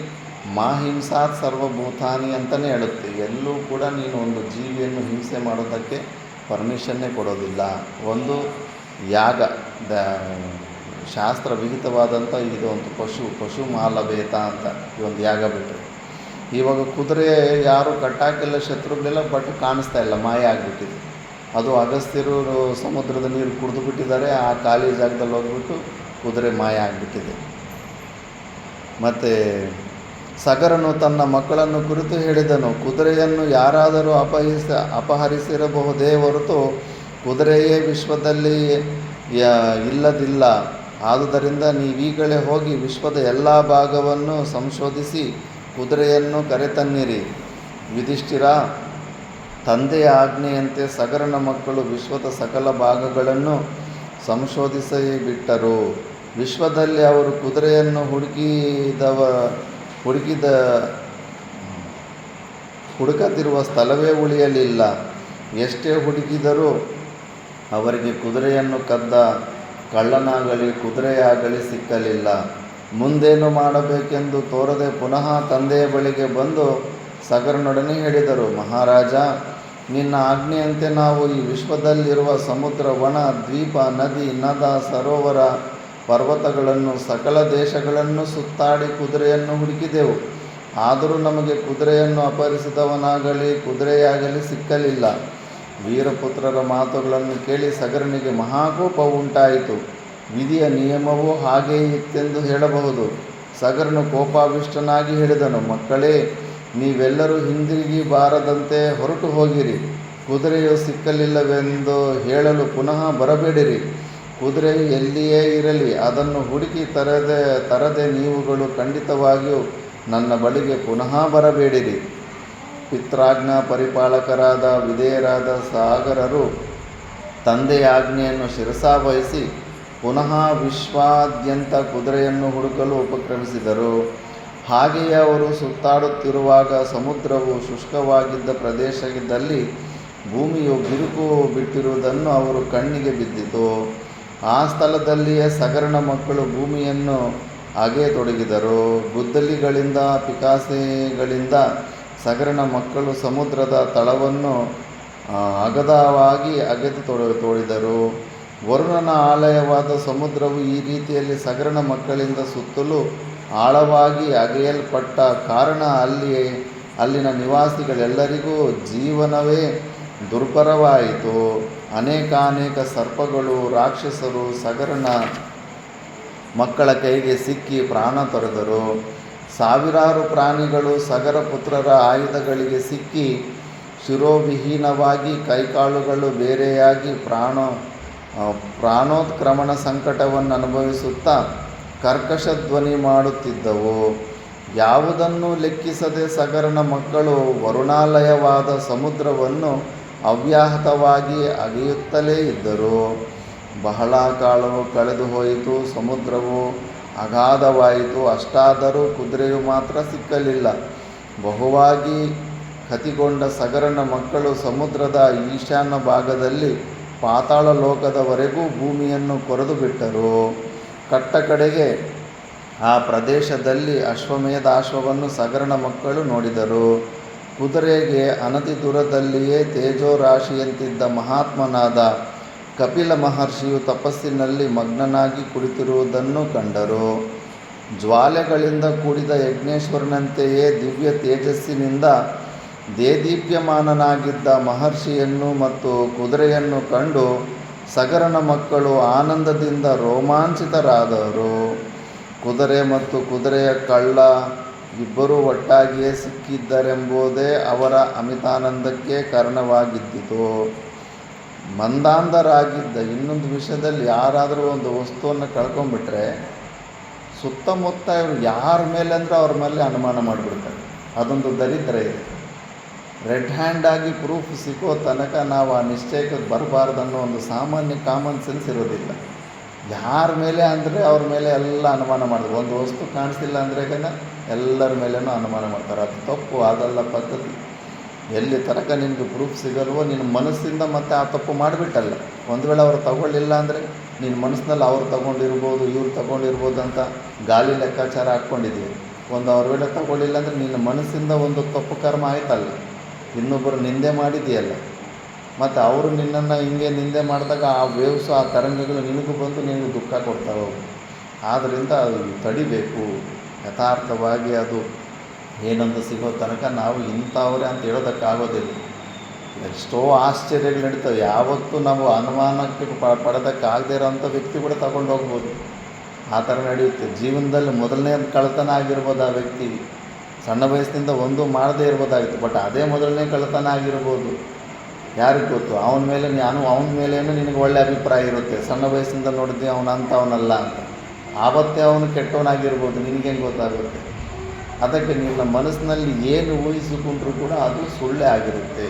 ಮಾಹಿಂಸಾತ್ ಸರ್ವಭೂತಾನಿ ಅಂತಲೇ ಹೇಳುತ್ತೆ. ಎಲ್ಲೂ ಕೂಡ ನೀನು ಒಂದು ಜೀವಿಯನ್ನು ಹಿಂಸೆ ಮಾಡೋದಕ್ಕೆ ಪರ್ಮಿಷನ್ನೇ ಕೊಡೋದಿಲ್ಲ. ಒಂದು ಯಾಗ ಶಾಸ್ತ್ರ ವಿಹಿತವಾದಂಥ ಇದು ಒಂದು ಪಶು ಮಾಲಭೇತ ಅಂತ ಈ ಒಂದು ಯಾಗ ಬಿಟ್ಟರೆ. ಇವಾಗ ಕುದುರೆ ಯಾರು ಕಟ್ಟಾಕಿಲ್ಲ, ಶತ್ರುಗಳೆಲ್ಲ, ಬಟ್ ಕಾಣಿಸ್ತಾ ಇಲ್ಲ, ಮಾಯ ಆಗಿಬಿಟ್ಟಿದೆ. ಅದು ಅಗಸ್ತ್ಯರು ಸಮುದ್ರದ ನೀರು ಕುಡಿದು ಬಿಟ್ಟಿದ್ದಾರೆ. ಆ ಖಾಲಿ ಜಾಗದಲ್ಲಿ ಹೋಗ್ಬಿಟ್ಟು ಕುದುರೆ ಮಾಯ ಆಗಿಬಿಟ್ಟಿದೆ. ಮತ್ತು ಸಗರನು ತನ್ನ ಮಕ್ಕಳನ್ನು ಕುರಿತು ಹೇಳಿದನು, ಕುದುರೆಯನ್ನು ಯಾರಾದರೂ ಅಪಹರಿಸಿರಬಹುದೇ ಹೊರತು ಕುದುರೆಯೇ ವಿಶ್ವದಲ್ಲಿ ಇಲ್ಲದಿಲ್ಲ. ಆದುದರಿಂದ ನೀವೀಗಲೇ ಹೋಗಿ ವಿಶ್ವದ ಎಲ್ಲ ಭಾಗವನ್ನು ಸಂಶೋಧಿಸಿ ಕುದುರೆಯನ್ನು ಕರೆತನ್ನಿರಿ. ಯುಧಿಷ್ಠಿರ, ತಂದೆಯ ಆಜ್ಞೆಯಂತೆ ಸಗರನ ಮಕ್ಕಳು ವಿಶ್ವದ ಸಕಲ ಭಾಗಗಳನ್ನು ಸಂಶೋಧಿಸಿಬಿಟ್ಟರು. ವಿಶ್ವದಲ್ಲಿ ಅವರು ಕುದುರೆಯನ್ನು ಹುಡುಕದಿರುವ ಸ್ಥಳವೇ ಉಳಿಯಲಿಲ್ಲ. ಎಷ್ಟೇ ಹುಡುಕಿದರೂ ಅವರಿಗೆ ಕುದುರೆಯನ್ನು ಕದ್ದ ಕಳ್ಳನಾಗಲಿ ಕುದುರೆಯಾಗಲಿ ಸಿಕ್ಕಲಿಲ್ಲ. ಮುಂದೇನು ಮಾಡಬೇಕೆಂದು ತೋರದೆ ಪುನಃ ತಂದೆಯ ಬಳಿಗೆ ಬಂದು ಸಗರನೊಡನೆ ಹೇಳಿದರು, ಮಹಾರಾಜ, ನಿನ್ನ ಆಜ್ಞೆಯಂತೆ ನಾವು ಈ ವಿಶ್ವದಲ್ಲಿರುವ ಸಮುದ್ರ, ವನ, ದ್ವೀಪ, ನದಿ, ನದ, ಸರೋವರ, ಪರ್ವತಗಳನ್ನು, ಸಕಲ ದೇಶಗಳನ್ನು ಸುತ್ತಾಡಿ ಕುದುರೆಯನ್ನು ಹುಡುಕಿದೆವು. ಆದರೂ ನಮಗೆ ಕುದುರೆಯನ್ನು ಅಪಹರಿಸಿದವನಾಗಲಿ ಕುದುರೆಯಾಗಲಿ ಸಿಕ್ಕಲಿಲ್ಲ. ವೀರಪುತ್ರರ ಮಾತುಗಳನ್ನು ಕೇಳಿ ಸಗರನಿಗೆ ಮಹಾಕೋಪ ಉಂಟಾಯಿತು. ವಿಧಿಯ ನಿಯಮವು ಹಾಗೆಯೇ ಇತ್ತೆಂದು ಹೇಳಬಹುದು. ಸಗರನು ಕೋಪಾವಿಷ್ಟನಾಗಿ ಹೇಳಿದನು, ಮಕ್ಕಳೇ, ನೀವೆಲ್ಲರೂ ಹಿಂದಿರುಗಿ ಬಾರದಂತೆ ಹೊರಟು ಹೋಗಿರಿ. ಕುದುರೆಯು ಸಿಕ್ಕಲಿಲ್ಲವೆಂದು ಹೇಳಲು ಪುನಃ ಬರಬೇಡಿರಿ. ಕುದುರೆಯು ಎಲ್ಲಿಯೇ ಇರಲಿ, ಅದನ್ನು ಹುಡುಕಿ ತರದೆ ನೀವುಗಳು ಖಂಡಿತವಾಗಿಯೂ ನನ್ನ ಬಳಿಗೆ ಪುನಃ ಬರಬೇಡಿರಿ. ಪಿತ್ರಾಜ್ಞಾ ಪರಿಪಾಲಕರಾದ ವಿಧೇಯರಾದ ಸಾಗರರು ತಂದೆಯ ಆಜ್ಞೆಯನ್ನು ಶಿರಸಾವಹಿಸಿ ಪುನಃ ವಿಶ್ವಾದ್ಯಂತ ಕುದುರೆಯನ್ನು ಹುಡುಕಲು ಉಪಕ್ರಮಿಸಿದರು. ಹಾಗೆಯೇ ಅವರು ಸುತ್ತಾಡುತ್ತಿರುವಾಗ ಸಮುದ್ರವು ಶುಷ್ಕವಾಗಿದ್ದ ಪ್ರದೇಶದಲ್ಲಿ ಭೂಮಿಯು ಬಿರುಕು ಬಿಟ್ಟಿರುವುದನ್ನು ಅವರು ಕಣ್ಣಿಗೆ ಬಿದ್ದಿತು. ಆ ಸ್ಥಳದಲ್ಲಿಯೇ ಸಗರನ ಮಕ್ಕಳು ಭೂಮಿಯನ್ನು ಅಗೆಯತೊಡಗಿದರು. ಗುದ್ದಲಿಗಳಿಂದ ಪಿಕಾಸೆಗಳಿಂದ ಸಗರನ ಮಕ್ಕಳು ಸಮುದ್ರದ ತಳವನ್ನು ಅಗಾಧವಾಗಿ ಅಗೆದು ತೋಡಿದರು. ವರುಣನ ಆಲಯವಾದ ಸಮುದ್ರವು ಈ ರೀತಿಯಲ್ಲಿ ಸಗರನ ಮಕ್ಕಳಿಂದ ಸುತ್ತಲೂ ಆಳವಾಗಿ ಅಗೆಯಲ್ಪಟ್ಟ ಕಾರಣ ಅಲ್ಲಿನ ನಿವಾಸಿಗಳೆಲ್ಲರಿಗೂ ಜೀವನವೇ ದುರ್ಭರವಾಯಿತು. ಅನೇಕಾನೇಕ ಸರ್ಪಗಳು, ರಾಕ್ಷಸರು ಸಗರನ ಮಕ್ಕಳ ಕೈಗೆ ಸಿಕ್ಕಿ ಪ್ರಾಣ ತೊರೆದರು. ಸಾವಿರಾರು ಪ್ರಾಣಿಗಳು ಸಗರ ಪುತ್ರರ ಆಯುಧಗಳಿಗೆ ಸಿಕ್ಕಿ ಶಿರೋವಿಹೀನವಾಗಿ ಕೈಕಾಲುಗಳು ಬೇರೆಯಾಗಿ ಪ್ರಾಣೋತ್ಕ್ರಮಣ ಸಂಕಟವನ್ನು ಅನುಭವಿಸುತ್ತಾ ಕರ್ಕಶ ಧ್ವನಿ ಮಾಡುತ್ತಿದ್ದವು. ಯಾವುದನ್ನು ಲೆಕ್ಕಿಸದೆ ಸಗರನ ಮಕ್ಕಳು ವರುಣಾಲಯವಾದ ಸಮುದ್ರವನ್ನು ಅವ್ಯಾಹತವಾಗಿ ಅಗೆಯುತ್ತಲೇ ಇದ್ದರು. ಬಹಳ ಕಾಲವು ಕಳೆದು ಹೋಯಿತು. ಸಮುದ್ರವು ಅಗಾಧವಾಯಿತು. ಅಷ್ಟಾದರೂ ಕುದುರೆಯು ಮಾತ್ರ ಸಿಕ್ಕಲಿಲ್ಲ. ಬಹುವಾಗಿ ಕತಿಗೊಂಡ ಸಗರನ ಮಕ್ಕಳು ಸಮುದ್ರದ ಈಶಾನ್ಯ ಭಾಗದಲ್ಲಿ ಪಾತಾಳ ಲೋಕದವರೆಗೂ ಭೂಮಿಯನ್ನು ಕೊರೆದು ಬಿಟ್ಟರು. ಕಡೆಗೆ ಆ ಪ್ರದೇಶದಲ್ಲಿ ಅಶ್ವವನ್ನು ಸಗರನ ಮಕ್ಕಳು ನೋಡಿದರು. ಕುದುರೆಗೆ ಅನತಿ ದೂರದಲ್ಲಿಯೇ ತೇಜೋರಾಶಿಯಂತಿದ್ದ ಮಹಾತ್ಮನಾದ ಕಪಿಲ ಮಹರ್ಷಿಯು ತಪಸ್ಸಿನಲ್ಲಿ ಮಗ್ನನಾಗಿ ಕುಳಿತಿರುವುದನ್ನು ಕಂಡರು. ಜ್ವಾಲೆಗಳಿಂದ ಕೂಡಿದ ಯಜ್ಞೇಶ್ವರನಂತೆಯೇ ದಿವ್ಯ ತೇಜಸ್ಸಿನಿಂದ ದೇದೀಪ್ಯಮಾನನಾಗಿದ್ದ ಮಹರ್ಷಿಯನ್ನು ಮತ್ತು ಕುದುರೆಯನ್ನು ಕಂಡು ಸಗರನ ಮಕ್ಕಳು ಆನಂದದಿಂದ ರೋಮಾಂಚಿತರಾದರು. ಕುದುರೆ ಮತ್ತು ಕುದುರೆಯ ಕಳ್ಳ ಇಬ್ಬರೂ ಒಟ್ಟಾಗಿಯೇ ಸಿಕ್ಕಿದ್ದರೆಂಬುದೇ ಅವರ ಅಮಿತಾನಂದಕ್ಕೆ ಕಾರಣವಾಗಿದ್ದಿತು. ಮಂದಾಂಧರಾಗಿದ್ದ ಇನ್ನೊಂದು ವಿಷಯದಲ್ಲಿ, ಯಾರಾದರೂ ಒಂದು ವಸ್ತುವನ್ನು ಕಳ್ಕೊಂಡ್ಬಿಟ್ರೆ ಸುತ್ತಮುತ್ತ ಇವರು ಯಾರ ಮೇಲೆ ಅಂದರೆ ಅವ್ರ ಮೇಲೆ ಅನುಮಾನ ಮಾಡಿಬಿಡ್ತಾರೆ. ಅದೊಂದು ದರಿದ್ರ ಇದೆ. ರೆಡ್ ಹ್ಯಾಂಡಾಗಿ ಪ್ರೂಫ್ ಸಿಕ್ಕೋ ತನಕ ನಾವು ಆ ನಿಶ್ಚಯಕ್ಕೆ ಬರಬಾರ್ದು ಅನ್ನೋ ಒಂದು ಸಾಮಾನ್ಯ ಕಾಮನ್ ಸೆನ್ಸ್ ಇರೋದಿಲ್ಲ. ಯಾರ ಮೇಲೆ ಅಂದರೆ ಅವ್ರ ಮೇಲೆ ಎಲ್ಲ ಅನುಮಾನ ಮಾಡಿದ್ರು. ಒಂದು ವಸ್ತು ಕಾಣಿಸ್ತಿಲ್ಲ ಅಂದರೆ ಎಲ್ಲರ ಮೇಲೇನೂ ಅನುಮಾನ ಮಾಡ್ತಾರೆ. ಅದು ತಪ್ಪು, ಅದಲ್ಲ ಪದ್ಧತಿ. ಎಲ್ಲಿ ತನಕ ನಿನಗೆ ಪ್ರೂಫ್ ಸಿಗಲ್ವೋ ನಿನ್ನ ಮನಸ್ಸಿಂದ ಮತ್ತೆ ಆ ತಪ್ಪು ಮಾಡಿಬಿಟ್ಟಲ್ಲ. ಒಂದು ವೇಳೆ ಅವ್ರು ತಗೊಳ್ಳಿಲ್ಲ ಅಂದರೆ ನಿನ್ನ ಮನಸ್ಸಿನಲ್ಲಿ ಅವ್ರು ತಗೊಂಡಿರ್ಬೋದು, ಇವ್ರು ತಗೊಂಡಿರ್ಬೋದು ಅಂತ ಗಾಲಿ ಲೆಕ್ಕಾಚಾರ ಹಾಕ್ಕೊಂಡಿದ್ದೀವಿ. ಅವ್ರ ವೇಳೆ ತಗೊಳ್ಳಿಲ್ಲ ಅಂದರೆ ನಿನ್ನ ಮನಸ್ಸಿಂದ ಒಂದು ತಪ್ಪು ಕರ್ಮ ಆಯ್ತಲ್ಲ, ಇನ್ನೊಬ್ಬರು ನಿಂದೆ ಮಾಡಿದೆಯಲ್ಲ. ಮತ್ತು ಅವರು ನಿನ್ನನ್ನು ಹಿಂಗೆ ನಿಂದೆ ಮಾಡಿದಾಗ ಆ ವೇವ್ಸು, ಆ ತರಂಗಗಳು ನಿನಗೂ ಬಂದು ನಿನಗೆ ದುಃಖ ಕೊಡ್ತಾವೆ. ಆದ್ದರಿಂದ ಅದು ತಡಿಬೇಕು. ಯಥಾರ್ಥವಾಗಿ ಅದು ಏನೊಂದು ಸಿಗೋ ತನಕ ನಾವು ಇಂಥವ್ರೆ ಅಂತ ಹೇಳೋದಕ್ಕಾಗೋದಿಲ್ಲ. ಎಷ್ಟೋ ಆಶ್ಚರ್ಯಗಳು ನಡೀತವೆ. ಯಾವತ್ತೂ ನಾವು ಅನುಮಾನಕ್ಕೆ ಪಡೆದಕ್ಕಾಗದೇ ಇರೋಂಥ ವ್ಯಕ್ತಿ ಕೂಡ ತಗೊಂಡು ಹೋಗ್ಬೋದು. ಆ ಥರ ನಡೆಯುತ್ತೆ. ಜೀವನದಲ್ಲಿ ಮೊದಲನೇ ಕಳ್ಳತನ ಆಗಿರ್ಬೋದು. ಆ ವ್ಯಕ್ತಿ ಸಣ್ಣ ವಯಸ್ಸಿನಿಂದ ಒಂದು ಮಾಡದೇ ಇರ್ಬೋದಾಗಿತ್ತು, ಬಟ್ ಅದೇ ಮೊದಲನೇ ಕಳ್ಳತನ ಆಗಿರ್ಬೋದು. ಯಾರಿಗೆ ಗೊತ್ತು? ಅವನ ಮೇಲೇನೂ ನಿನಗೆ ಒಳ್ಳೆಯ ಅಭಿಪ್ರಾಯ ಇರುತ್ತೆ. ಸಣ್ಣ ವಯಸ್ಸಿಂದ ನೋಡಿದ್ದೆ ಅವನಲ್ಲ ಅಂತ. ಆವತ್ತೇ ಅವನು ಕೆಟ್ಟವನಾಗಿರ್ಬೋದು, ನಿನಗೇನು ಗೊತ್ತಾಗುತ್ತೆ? ಅದಕ್ಕೆ ನಿನ್ನ ಮನಸ್ಸಿನಲ್ಲಿ ಏನು ಊಹಿಸಿಕೊಂಡ್ರೂ ಕೂಡ ಅದು ಸುಳ್ಳೇ ಆಗಿರುತ್ತೆ.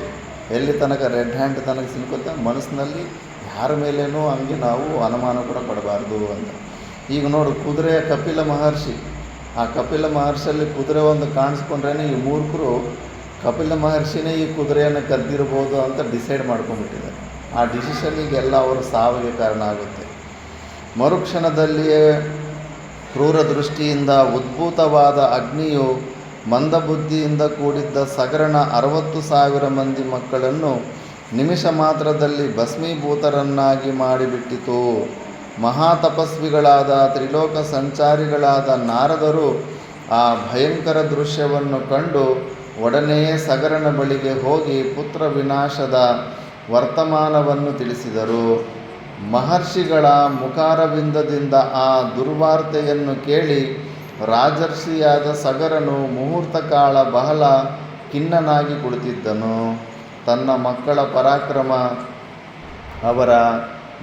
ಎಲ್ಲಿ ತನಕ ರೆಡ್ ಹ್ಯಾಂಡ್ ತನಕ ಸಿಲ್ಕೋತ್ತೆ ಮನಸ್ಸಿನಲ್ಲಿ ಯಾರ ಮೇಲೇನೂ ಹಂಗೆ ನಾವು ಅನುಮಾನ ಕೂಡ ಪಡಬಾರ್ದು ಅಂತ. ಈಗ ನೋಡು, ಕುದುರೆಯ ಕಪಿಲ ಮಹರ್ಷಿ, ಆ ಕಪಿಲ ಮಹರ್ಷಿಯಲ್ಲಿ ಕುದುರೆ ಒಂದು ಕಾಣಿಸ್ಕೊಂಡ್ರೇ ಈ ಮೂರ್ಖರು ಕಪಿಲ ಮಹರ್ಷಿನೇ ಈ ಕುದುರೆಯನ್ನು ಕದ್ದಿರ್ಬೋದು ಅಂತ ಡಿಸೈಡ್ ಮಾಡ್ಕೊಂಡ್ಬಿಟ್ಟಿದ್ದಾರೆ. ಆ ಡಿಸಿಷನ್ನಿಗೆಲ್ಲ ಅವರ ಸಾವಿಗೆ ಕಾರಣ ಆಗುತ್ತೆ. ಮರುಕ್ಷಣದಲ್ಲಿಯೇ ಕ್ರೂರ ದೃಷ್ಟಿಯಿಂದ ಉದ್ಭೂತವಾದ ಅಗ್ನಿಯು ಮಂದಬುದ್ಧಿಯಿಂದ ಕೂಡಿದ್ದ ಸಗರನ 60,000 ಮಂದಿ ಮಕ್ಕಳನ್ನು ನಿಮಿಷ ಮಾತ್ರದಲ್ಲಿ ಭಸ್ಮೀಭೂತರನ್ನಾಗಿ ಮಾಡಿಬಿಟ್ಟಿತು. ಮಹಾತಪಸ್ವಿಗಳಾದ ತ್ರಿಲೋಕ ಸಂಚಾರಿಗಳಾದ ನಾರದರು ಆ ಭಯಂಕರ ದೃಶ್ಯವನ್ನು ಕಂಡು ಒಡನೆಯೇ ಸಗರನ ಬಳಿಗೆ ಹೋಗಿ ಪುತ್ರ ವಿನಾಶದ ವರ್ತಮಾನವನ್ನು ತಿಳಿಸಿದರು. ಮಹರ್ಷಿಗಳ ಮುಖಾರವಿಂದದಿಂದ ಆ ದುರ್ವಾರ್ತೆಯನ್ನು ಕೇಳಿ ರಾಜರ್ಷಿಯಾದ ಸಗರನು ಮುಹೂರ್ತ ಕಾಲ ಬಹಳ ಖಿನ್ನನಾಗಿ ಕುಳಿತಿದ್ದನು. ತನ್ನ ಮಕ್ಕಳ ಪರಾಕ್ರಮ, ಅವರ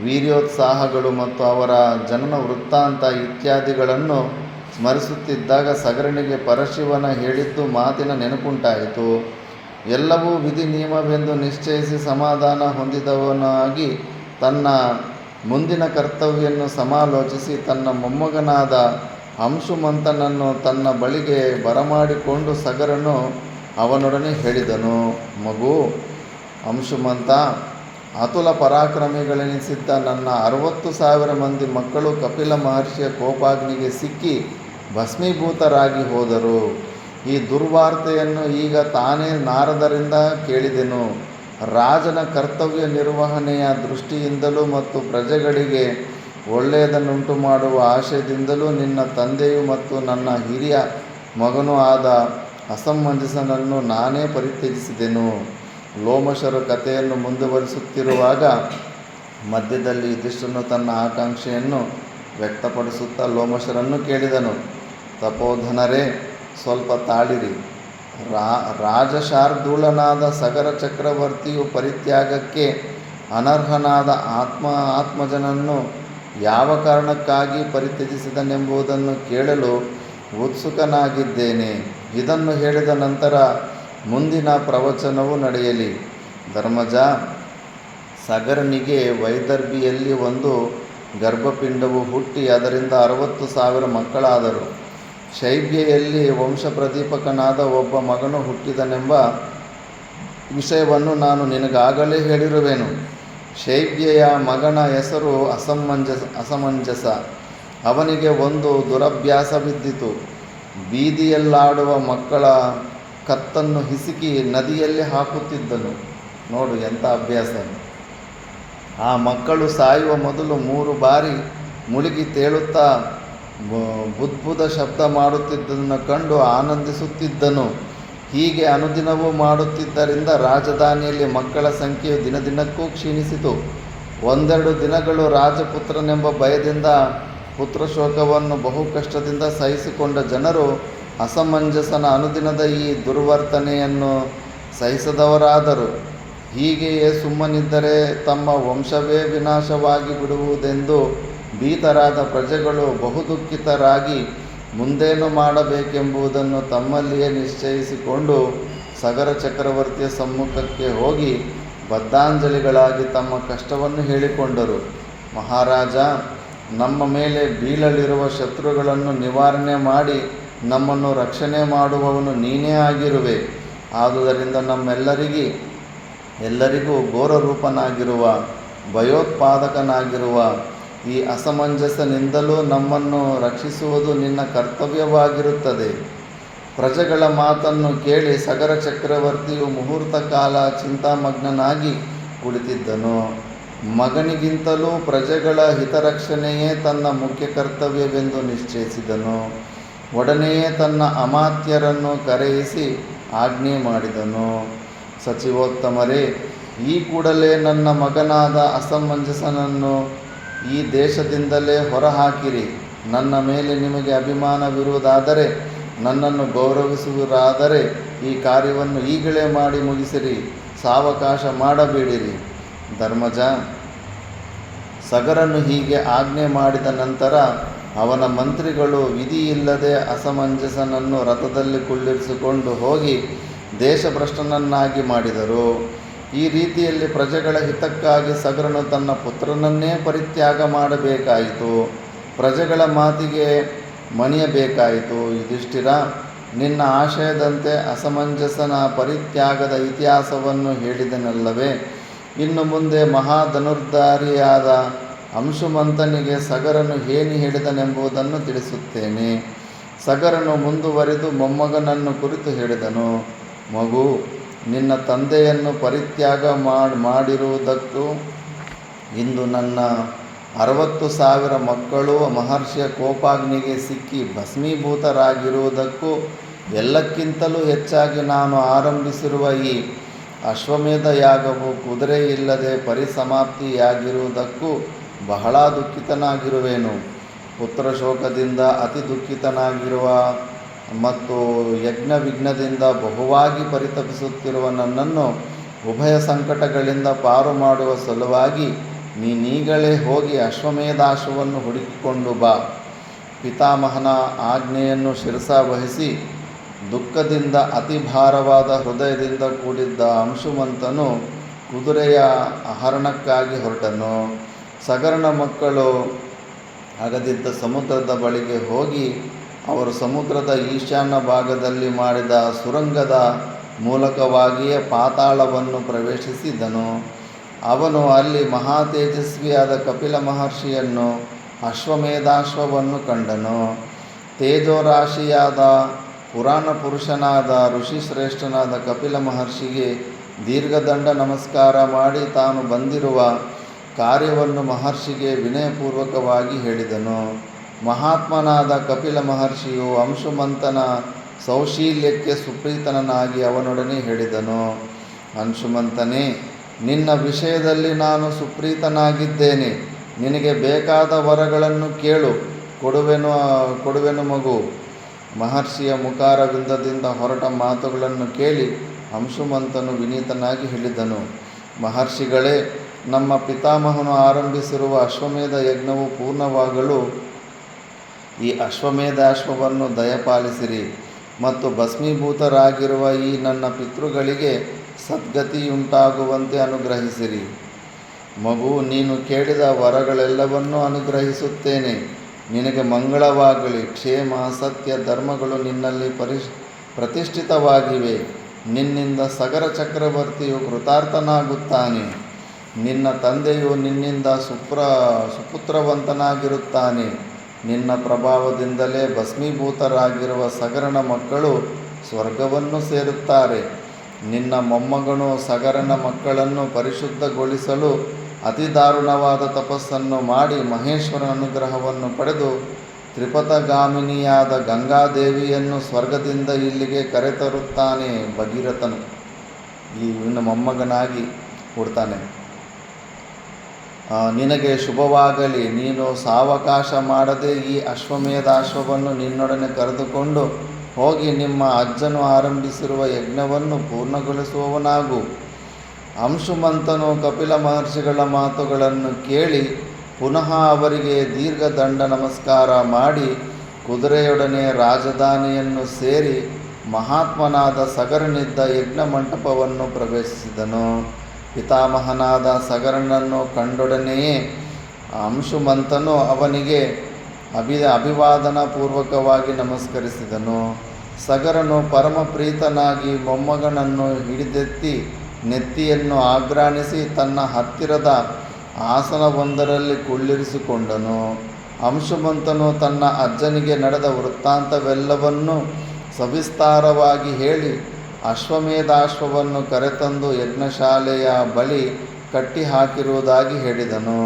ವೀರ್ಯೋತ್ಸಾಹಗಳು ಮತ್ತು ಅವರ ಜನನ ವೃತ್ತಾಂತ ಇತ್ಯಾದಿಗಳನ್ನು ಸ್ಮರಿಸುತ್ತಿದ್ದಾಗ ಸಗರನಿಗೆ ಪರಶಿವನ ಹೇಳಿದ್ದು ಮಾತಿನ ನೆನಪುಂಟಾಯಿತು. ಎಲ್ಲವೂ ವಿಧಿ ನಿಯಮವೆಂದು ನಿಶ್ಚಯಿಸಿ ಸಮಾಧಾನ ಹೊಂದಿದವನಾಗಿ ತನ್ನ ಮುಂದಿನ ಕರ್ತವ್ಯವನ್ನು ಸಮಾಲೋಚಿಸಿ ತನ್ನ ಮೊಮ್ಮಗನಾದ ಅಂಶುಮಂತನನ್ನು ತನ್ನ ಬಳಿಗೆ ಬರಮಾಡಿಕೊಂಡು ಸಗರನು ಅವನೊಡನೆ ಹೇಳಿದನು. ಮಗು ಅಂಶುಮಂತ, ಅತುಲ ಪರಾಕ್ರಮಿಗಳೆನಿಸಿದ್ದ ನನ್ನ 60,000 ಮಂದಿ ಮಕ್ಕಳು ಕಪಿಲ ಮಹರ್ಷಿಯ ಕೋಪಾಗ್ನಿಗೆ ಸಿಕ್ಕಿ ಭಸ್ಮೀಭೂತರಾಗಿ ಹೋದರು. ಈ ದುರ್ವಾರ್ತೆಯನ್ನು ಈಗ ತಾನೇ ನಾರದರಿಂದ ಕೇಳಿದೆನು. ರಾಜನ ಕರ್ತವ್ಯ ನಿರ್ವಹಣೆಯ ದೃಷ್ಟಿಯಿಂದಲೂ ಮತ್ತು ಪ್ರಜೆಗಳಿಗೆ ಒಳ್ಳೆಯದನ್ನುಂಟು ಮಾಡುವ ಆಶಯದಿಂದಲೂ ನಿನ್ನ ತಂದೆಯು ಮತ್ತು ನನ್ನ ಹಿರಿಯ ಮಗನೂ ಆದ ಅಸಮಂಜಸನನ್ನು ನಾನೇ ಪರಿತ್ಯಜಿಸಿದೆನು. ಲೋಮಶರು ಕಥೆಯನ್ನು ಮುಂದುವರಿಸುತ್ತಿರುವಾಗ ಮಧ್ಯದಲ್ಲಿ ಯುಧಿಷ್ಠಿರನು ತನ್ನ ಆಕಾಂಕ್ಷೆಯನ್ನು ವ್ಯಕ್ತಪಡಿಸುತ್ತಾ ಲೋಮಶರನ್ನು ಕೇಳಿದನು. ತಪೋಧನರೇ, ಸ್ವಲ್ಪ ತಾಳಿರಿ. ರಾಜಶಾರ್ದೂಲನಾದ ಸಗರ ಚಕ್ರವರ್ತಿಯು ಪರಿತ್ಯಾಗಕ್ಕೆ ಅನರ್ಹನಾದ ಆತ್ಮಜನನ್ನು ಯಾವ ಕಾರಣಕ್ಕಾಗಿ ಪರಿತ್ಯಜಿಸಿದನೆಂಬುದನ್ನು ಕೇಳಲು ಉತ್ಸುಕನಾಗಿದ್ದೇನೆ. ಇದನ್ನು ಹೇಳಿದ ನಂತರ ಮುಂದಿನ ಪ್ರವಚನವು ನಡೆಯಲಿ. ಧರ್ಮಜ, ಸಗರನಿಗೆ ವೈದರ್ಭಿಯಲ್ಲಿ ಒಂದು ಗರ್ಭಪಿಂಡವು ಹುಟ್ಟಿ ಅದರಿಂದ 60,000 ಮಕ್ಕಳಾದರು. ಶೈಬ್ಯೆಯಲ್ಲಿ ವಂಶಪ್ರದೀಪಕನಾದ ಒಬ್ಬ ಮಗನು ಹುಟ್ಟಿದನೆಂಬ ವಿಷಯವನ್ನು ನಾನು ನಿನಗಾಗಲೇ ಹೇಳಿರುವೆನು. ಶೈಬ್ಯೆಯ ಮಗನ ಹೆಸರು ಅಸಮಂಜಸ. ಅವನಿಗೆ ಒಂದು ದುರಭ್ಯಾಸವಿದ್ದಿತು. ಬೀದಿಯಲ್ಲಾಡುವ ಮಕ್ಕಳ ಕತ್ತನ್ನು ಹಿಸುಕಿ ನದಿಯಲ್ಲಿ ಹಾಕುತ್ತಿದ್ದನು. ನೋಡು ಎಂಥ ಅಭ್ಯಾಸ. ಆ ಮಕ್ಕಳು ಸಾಯುವ ಮೊದಲು 3 ಬಾರಿ ಮುಳುಗಿ ತೇಳುತ್ತಾ ಬುದ್ಬುದ ಶಬ್ದ ಮಾಡುತ್ತಿದ್ದದನ್ನು ಕಂಡು ಆನಂದಿಸುತ್ತಿದ್ದನು. ಹೀಗೆ ಅನುದಿನವೂ ಮಾಡುತ್ತಿದ್ದರಿಂದ ರಾಜಧಾನಿಯಲ್ಲಿ ಮಕ್ಕಳ ಸಂಖ್ಯೆಯು ದಿನದಿನಕ್ಕೂ ಕ್ಷೀಣಿಸಿತು. 1-2 ದಿನಗಳು ರಾಜಪುತ್ರನೆಂಬ ಭಯದಿಂದ ಪುತ್ರಶೋಕವನ್ನು ಬಹು ಕಷ್ಟದಿಂದ ಸಹಿಸಿಕೊಂಡ ಜನರು ಅಸಮಂಜಸನ ಅನುದಿನದ ಈ ದುರ್ವರ್ತನೆಯನ್ನು ಸಹಿಸದವರಾದರು. ಹೀಗೆಯೇ ಸುಮ್ಮನಿದ್ದರೆ ತಮ್ಮ ವಂಶವೇ ವಿನಾಶವಾಗಿ ಬಿಡುವುದೆಂದು ಭೀತರಾದ ಪ್ರಜೆಗಳು ಬಹುದುಃಖಿತರಾಗಿ ಮುಂದೇನು ಮಾಡಬೇಕೆಂಬುದನ್ನು ತಮ್ಮಲ್ಲಿಯೇ ನಿಶ್ಚಯಿಸಿಕೊಂಡು ಸಗರ ಚಕ್ರವರ್ತಿಯ ಸಮ್ಮುಖಕ್ಕೆ ಹೋಗಿ ಬದ್ಧಾಂಜಲಿಗಳಾಗಿ ತಮ್ಮ ಕಷ್ಟವನ್ನು ಹೇಳಿಕೊಂಡರು. ಮಹಾರಾಜ, ನಮ್ಮ ಮೇಲೆ ಬೀಳಲಿರುವ ಶತ್ರುಗಳನ್ನು ನಿವಾರಣೆ ಮಾಡಿ ನಮ್ಮನ್ನು ರಕ್ಷಣೆ ಮಾಡುವವನು ನೀನೇ ಆಗಿರುವೆ. ಆದುದರಿಂದ ಎಲ್ಲರಿಗೂ ಘೋರರೂಪನಾಗಿರುವ ಭಯೋತ್ಪಾದಕನಾಗಿರುವ ಈ ಅಸಮಂಜಸನಿಂದಲೂ ನಮ್ಮನ್ನು ರಕ್ಷಿಸುವುದು ನಿನ್ನ ಕರ್ತವ್ಯವಾಗಿರುತ್ತದೆ. ಪ್ರಜೆಗಳ ಮಾತನ್ನು ಕೇಳಿ ಸಗರ ಚಕ್ರವರ್ತಿಯು ಮುಹೂರ್ತ ಕಾಲ ಚಿಂತಾಮಗ್ನನಾಗಿ ಕುಳಿತಿದ್ದನು. ಮಗನಿಗಿಂತಲೂ ಪ್ರಜೆಗಳ ಹಿತರಕ್ಷಣೆಯೇ ತನ್ನ ಮುಖ್ಯ ಕರ್ತವ್ಯವೆಂದು ನಿಶ್ಚಯಿಸಿದನು. ಒಡನೆಯೇ ತನ್ನ ಅಮಾತ್ಯರನ್ನು ಕರೆಯಿಸಿ ಆಜ್ಞೆ ಮಾಡಿದನು. ಸಚಿವೋತ್ತಮರೇ, ಈ ಕೂಡಲೇ ನನ್ನ ಮಗನಾದ ಅಸಮಂಜಸನನ್ನು ಈ ದೇಶದಿಂದಲೇ ಹೊರಹಾಕಿರಿ. ನನ್ನ ಮೇಲೆ ನಿಮಗೆ ಅಭಿಮಾನವಿರುವುದಾದರೆ, ನನ್ನನ್ನು ಗೌರವಿಸುವುದಾದರೆ ಈ ಕಾರ್ಯವನ್ನು ಈಗಲೇ ಮಾಡಿ ಮುಗಿಸಿರಿ. ಸಾವಕಾಶ ಮಾಡಬೇಡಿರಿ. ಧರ್ಮಜ, ಸಗರನು ಹೀಗೆ ಆಜ್ಞೆ ಮಾಡಿದ ನಂತರ ಅವನ ಮಂತ್ರಿಗಳು ವಿಧಿಯಿಲ್ಲದೆ ಅಸಮಂಜಸನನ್ನು ರಥದಲ್ಲಿ ಕುಳ್ಳಿರಿಸಿಕೊಂಡು ಹೋಗಿ ದೇಶಭ್ರಷ್ಟನನ್ನಾಗಿ ಮಾಡಿದರು. ಈ ರೀತಿಯಲ್ಲಿ ಪ್ರಜೆಗಳ ಹಿತಕ್ಕಾಗಿ ಸಗರನು ತನ್ನ ಪುತ್ರನನ್ನೇ ಪರಿತ್ಯಾಗ ಮಾಡಬೇಕಾಯಿತು. ಪ್ರಜೆಗಳ ಮಾತಿಗೆ ಮಣಿಯಬೇಕಾಯಿತು. ಯುಧಿಷ್ಠಿರ, ನಿನ್ನ ಆಶಯದಂತೆ ಅಸಮಂಜಸನ ಪರಿತ್ಯಾಗದ ಇತಿಹಾಸವನ್ನು ಹೇಳಿದನಲ್ಲವೇ? ಇನ್ನು ಮುಂದೆ ಮಹಾಧನುರ್ಧಾರಿಯಾದ ಅಂಶುಮಂತನಿಗೆ ಸಗರನು ಏನು ಹೇಳಿದನೆಂಬುದನ್ನು ತಿಳಿಸುತ್ತೇನೆ. ಸಗರನು ಮುಂದುವರಿದು ಮೊಮ್ಮಗನನ್ನು ಕುರಿತು ಹೇಳಿದನು, ಮಗು, ನಿನ್ನ ತಂದೆಯನ್ನು ಪರಿತ್ಯಾಗ ಮಾಡಿರುವುದಕ್ಕೂ ಇಂದು ನನ್ನ 60,000 ಮಕ್ಕಳು ಮಹರ್ಷಿಯ ಕೋಪಾಗ್ನಿಗೆ ಸಿಕ್ಕಿ ಭಸ್ಮೀಭೂತರಾಗಿರುವುದಕ್ಕೂ ಎಲ್ಲಕ್ಕಿಂತಲೂ ಹೆಚ್ಚಾಗಿ ನಾನು ಆರಂಭಿಸಿರುವ ಈ ಅಶ್ವಮೇಧ ಯಾಗವು ಕುದುರೆ ಇಲ್ಲದೆ ಪರಿಸಮಾಪ್ತಿಯಾಗಿರುವುದಕ್ಕೂ ಬಹಳ ದುಃಖಿತನಾಗಿರುವೆನು. ಪುತ್ರಶೋಕದಿಂದ ಅತಿ ದುಃಖಿತನಾಗಿರುವ ಮತ್ತು ಯಜ್ಞವಿಘ್ನದಿಂದ ಬಹುವಾಗಿ ಪರಿತಪಿಸುತ್ತಿರುವ ನನ್ನನ್ನು ಉಭಯ ಸಂಕಟಗಳಿಂದ ಪಾರು ಮಾಡುವ ಸಲುವಾಗಿ ನೀನೀಗಲೇ ಹೋಗಿ ಅಶ್ವಮೇಧಾಶ್ವವನ್ನು ಹುಡುಕಿಕೊಂಡು ಬಾ. ಪಿತಾಮಹನ ಆಜ್ಞೆಯನ್ನು ಶಿರಸಾವಹಿಸಿ ದುಃಖದಿಂದ ಅತಿ ಭಾರವಾದ ಹೃದಯದಿಂದ ಕೂಡಿದ್ದ ಅಂಶುಮಂತನು ಕುದುರೆಯ ಅಹರಣಕ್ಕಾಗಿ ಹೊರಟನು. ಸಗರನ ಮಕ್ಕಳು ಅಗದಿದ್ದ ಸಮುದ್ರದ ಬಳಿಗೆ ಹೋಗಿ ಅವರು ಸಮುದ್ರದ ಈಶಾನ್ಯ ಭಾಗದಲ್ಲಿ ಮಾಡಿದ ಸುರಂಗದ ಮೂಲಕವಾಗಿಯೇ ಪಾತಾಳವನ್ನು ಪ್ರವೇಶಿಸಿದನು. ಅವನು ಅಲ್ಲಿ ಮಹಾತೇಜಸ್ವಿಯಾದ ಕಪಿಲ ಮಹರ್ಷಿಯನ್ನು ಅಶ್ವಮೇಧಾಶ್ವವನ್ನು ಕಂಡನು. ತೇಜೋರಾಶಿಯಾದ ಪುರಾಣ ಪುರುಷನಾದ ಋಷಿಶ್ರೇಷ್ಠನಾದ ಕಪಿಲ ಮಹರ್ಷಿಗೆ ದೀರ್ಘದಂಡ ನಮಸ್ಕಾರ ಮಾಡಿ ತಾನು ಬಂದಿರುವ ಕಾರ್ಯವನ್ನು ಮಹರ್ಷಿಗೆ ವಿನಯಪೂರ್ವಕವಾಗಿ ಹೇಳಿದನು. ಮಹಾತ್ಮನಾದ ಕಪಿಲ ಮಹರ್ಷಿಯು ಅಂಶುಮಂತನ ಸೌಶೀಲ್ಯಕ್ಕೆ ಸುಪ್ರೀತನಾಗಿ ಅವನೊಡನೆ ಹೇಳಿದನು, ಅಂಶುಮಂತನೇ, ನಿನ್ನ ವಿಷಯದಲ್ಲಿ ನಾನು ಸುಪ್ರೀತನಾಗಿದ್ದೇನೆ. ನಿನಗೆ ಬೇಕಾದ ವರಗಳನ್ನು ಕೇಳು, ಕೊಡುವೆನು ಮಗು. ಮಹರ್ಷಿಯ ಮುಖಾರವಿಂದದಿಂದ ಹೊರಟ ಮಾತುಗಳನ್ನು ಕೇಳಿ ಅಂಶುಮಂತನು ವಿನೀತನಾಗಿ ಹೇಳಿದನು, ಮಹರ್ಷಿಗಳೇ, ನಮ್ಮ ಪಿತಾಮಹನು ಆರಂಭಿಸಿರುವ ಅಶ್ವಮೇಧ ಯಜ್ಞವು ಪೂರ್ಣವಾಗಲು ಈ ಅಶ್ವಮೇಧಾಶ್ವವನ್ನು ದಯಪಾಲಿಸಿರಿ ಮತ್ತು ಭಸ್ಮೀಭೂತರಾಗಿರುವ ಈ ನನ್ನ ಪಿತೃಗಳಿಗೆ ಸದ್ಗತಿಯುಂಟಾಗುವಂತೆ ಅನುಗ್ರಹಿಸಿರಿ. ಮಗು, ನೀನು ಕೇಳಿದ ವರಗಳೆಲ್ಲವನ್ನೂ ಅನುಗ್ರಹಿಸುತ್ತೇನೆ. ನಿನಗೆ ಮಂಗಳವಾಗಲಿ. ಕ್ಷೇಮ, ಸತ್ಯ, ಧರ್ಮಗಳು ನಿನ್ನಲ್ಲಿ ಪ್ರತಿಷ್ಠಿತವಾಗಿವೆ. ನಿನ್ನಿಂದ ಸಗರ ಚಕ್ರವರ್ತಿಯು ಕೃತಾರ್ಥನಾಗುತ್ತಾನೆ. ನಿನ್ನ ತಂದೆಯು ನಿನ್ನಿಂದ ಸುಪುತ್ರವಂತನಾಗಿರುತ್ತಾನೆ. ನಿನ್ನ ಪ್ರಭಾವದಿಂದಲೇ ಭಸ್ಮೀಭೂತರಾಗಿರುವ ಸಗರನ ಮಕ್ಕಳು ಸ್ವರ್ಗವನ್ನು ಸೇರುತ್ತಾರೆ. ನಿನ್ನ ಮೊಮ್ಮಗನು ಸಗರನ ಮಕ್ಕಳನ್ನು ಪರಿಶುದ್ಧಗೊಳಿಸಲು ಅತಿ ದಾರುಣವಾದ ತಪಸ್ಸನ್ನು ಮಾಡಿ ಮಹೇಶ್ವರನ ಅನುಗ್ರಹವನ್ನು ಪಡೆದು ತ್ರಿಪಥಗಾಮಿನಿಯಾದ ಗಂಗಾದೇವಿಯನ್ನು ಸ್ವರ್ಗದಿಂದ ಇಲ್ಲಿಗೆ ಕರೆತರುತ್ತಾನೆ. ಭಗೀರಥನು ಇನ್ನು ಮೊಮ್ಮಗನಾಗಿ ಹುಡ್ತಾನೆ. ನಿನಗೆ ಶುಭವಾಗಲಿ. ನೀನು ಸಾವಕಾಶ ಮಾಡದೆ ಈ ಅಶ್ವಮೇಧಾಶ್ವವನ್ನು ನಿನ್ನೊಡನೆ ಕರೆದುಕೊಂಡು ಹೋಗಿ ನಿಮ್ಮ ಅಜ್ಜನು ಆರಂಭಿಸಿರುವ ಯಜ್ಞವನ್ನು ಪೂರ್ಣಗೊಳಿಸುವವನಾಗು. ಅಂಶುಮಂತನು ಕಪಿಲ ಮಹರ್ಷಿಗಳ ಮಾತುಗಳನ್ನು ಕೇಳಿ ಪುನಃ ಅವರಿಗೆ ದೀರ್ಘದಂಡ ನಮಸ್ಕಾರ ಮಾಡಿ ಕುದುರೆಯೊಡನೆ ರಾಜಧಾನಿಯನ್ನು ಸೇರಿ ಮಹಾತ್ಮನಾದ ಸಗರನಿದ್ದ ಯಜ್ಞ ಮಂಟಪವನ್ನು ಪ್ರವೇಶಿಸಿದನು. ಪಿತಾಮಹನಾದ ಸಗರನನ್ನು ಕಂಡೊಡನೆಯೇ ಅಂಶುಮಂತನು ಅವನಿಗೆ ಅಭಿವಾದನ ಪೂರ್ವಕವಾಗಿ ನಮಸ್ಕರಿಸಿದನು. ಸಗರನು ಪರಮ ಪ್ರೀತನಾಗಿ ಮೊಮ್ಮಗನನ್ನು ಹಿಡಿದೆತ್ತಿ ನೆತ್ತಿಯನ್ನು ಆಘ್ರಾಣಿಸಿ ತನ್ನ ಹತ್ತಿರದ ಆಸನವೊಂದರಲ್ಲಿ ಕುಳ್ಳಿರಿಸಿಕೊಂಡನು. ಅಂಶುಮಂತನು ತನ್ನ ಅಜ್ಜನಿಗೆ ನಡೆದ ವೃತ್ತಾಂತವೆಲ್ಲವನ್ನೂ ಸವಿಸ್ತಾರವಾಗಿ ಹೇಳಿ ಅಶ್ವಮೇಧಾಶ್ವವನ್ನು ಕರೆತಂದು ಯಜ್ಞಶಾಲೆಯ ಬಳಿ ಕಟ್ಟಿಹಾಕಿರುವುದಾಗಿ ಹೇಳಿದನು.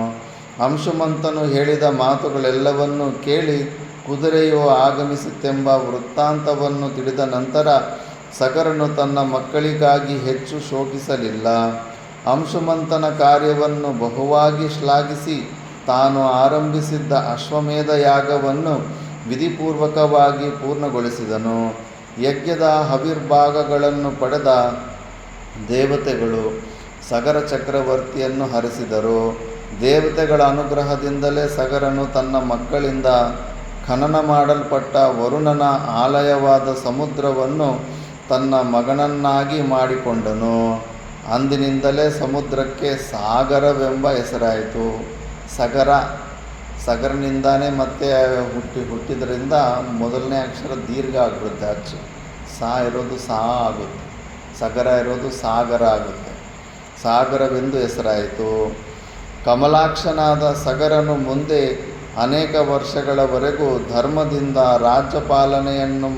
ಅಂಶುಮಂತನು ಹೇಳಿದ ಮಾತುಗಳೆಲ್ಲವನ್ನೂ ಕೇಳಿ ಕುದುರೆಯು ಆಗಮಿಸಿತೆಂಬ ವೃತ್ತಾಂತವನ್ನು ತಿಳಿದ ನಂತರ ಸಗರನು ತನ್ನ ಮಕ್ಕಳಿಗಾಗಿ ಹೆಚ್ಚು ಶೋಕಿಸಲಿಲ್ಲ. ಅಂಶುಮಂತನ ಕಾರ್ಯವನ್ನು ಬಹುವಾಗಿ ಶ್ಲಾಘಿಸಿ ತಾನು ಆರಂಭಿಸಿದ್ದ ಅಶ್ವಮೇಧ ಯಾಗವನ್ನು ವಿಧಿಪೂರ್ವಕವಾಗಿ ಪೂರ್ಣಗೊಳಿಸಿದನು. ಯಜ್ಞದ ಹವಿರ್ಭಾಗಗಳನ್ನು ಪಡೆದ ದೇವತೆಗಳು ಸಗರ ಚಕ್ರವರ್ತಿಯನ್ನು ಹರಿಸಿದರು. ದೇವತೆಗಳ ಅನುಗ್ರಹದಿಂದಲೇ ಸಗರನು ತನ್ನ ಮಕ್ಕಳಿಂದ ಖನನ ಮಾಡಲ್ಪಟ್ಟ ವರುಣನ ಆಲಯವಾದ ಸಮುದ್ರವನ್ನು ತನ್ನ ಮಗನನ್ನಾಗಿ ಮಾಡಿಕೊಂಡನು. ಅಂದಿನಿಂದಲೇ ಸಮುದ್ರಕ್ಕೆ ಸಾಗರವೆಂಬ ಹೆಸರಾಯಿತು. ಸಗರನಿಂದಾನೇ ಮತ್ತೆ ಹುಟ್ಟಿದ್ರಿಂದ ಮೊದಲನೇ ಅಕ್ಷರ ದೀರ್ಘ ಆಗಿಬಿಡುತ್ತೆ. ಅಚ್ಚು ಸಾ ಇರೋದು ಸಾ ಆಗುತ್ತೆ, ಸಗರ ಇರೋದು ಸಾಗರ ಆಗುತ್ತೆ. ಸಾಗರವೆಂದು ಹೆಸರಾಯಿತು. ಕಮಲಾಕ್ಷನಾದ ಸಗರನು ಮುಂದೆ ಅನೇಕ ವರ್ಷಗಳವರೆಗೂ ಧರ್ಮದಿಂದ ರಾಜ್ಯಪಾಲನೆಯನ್ನು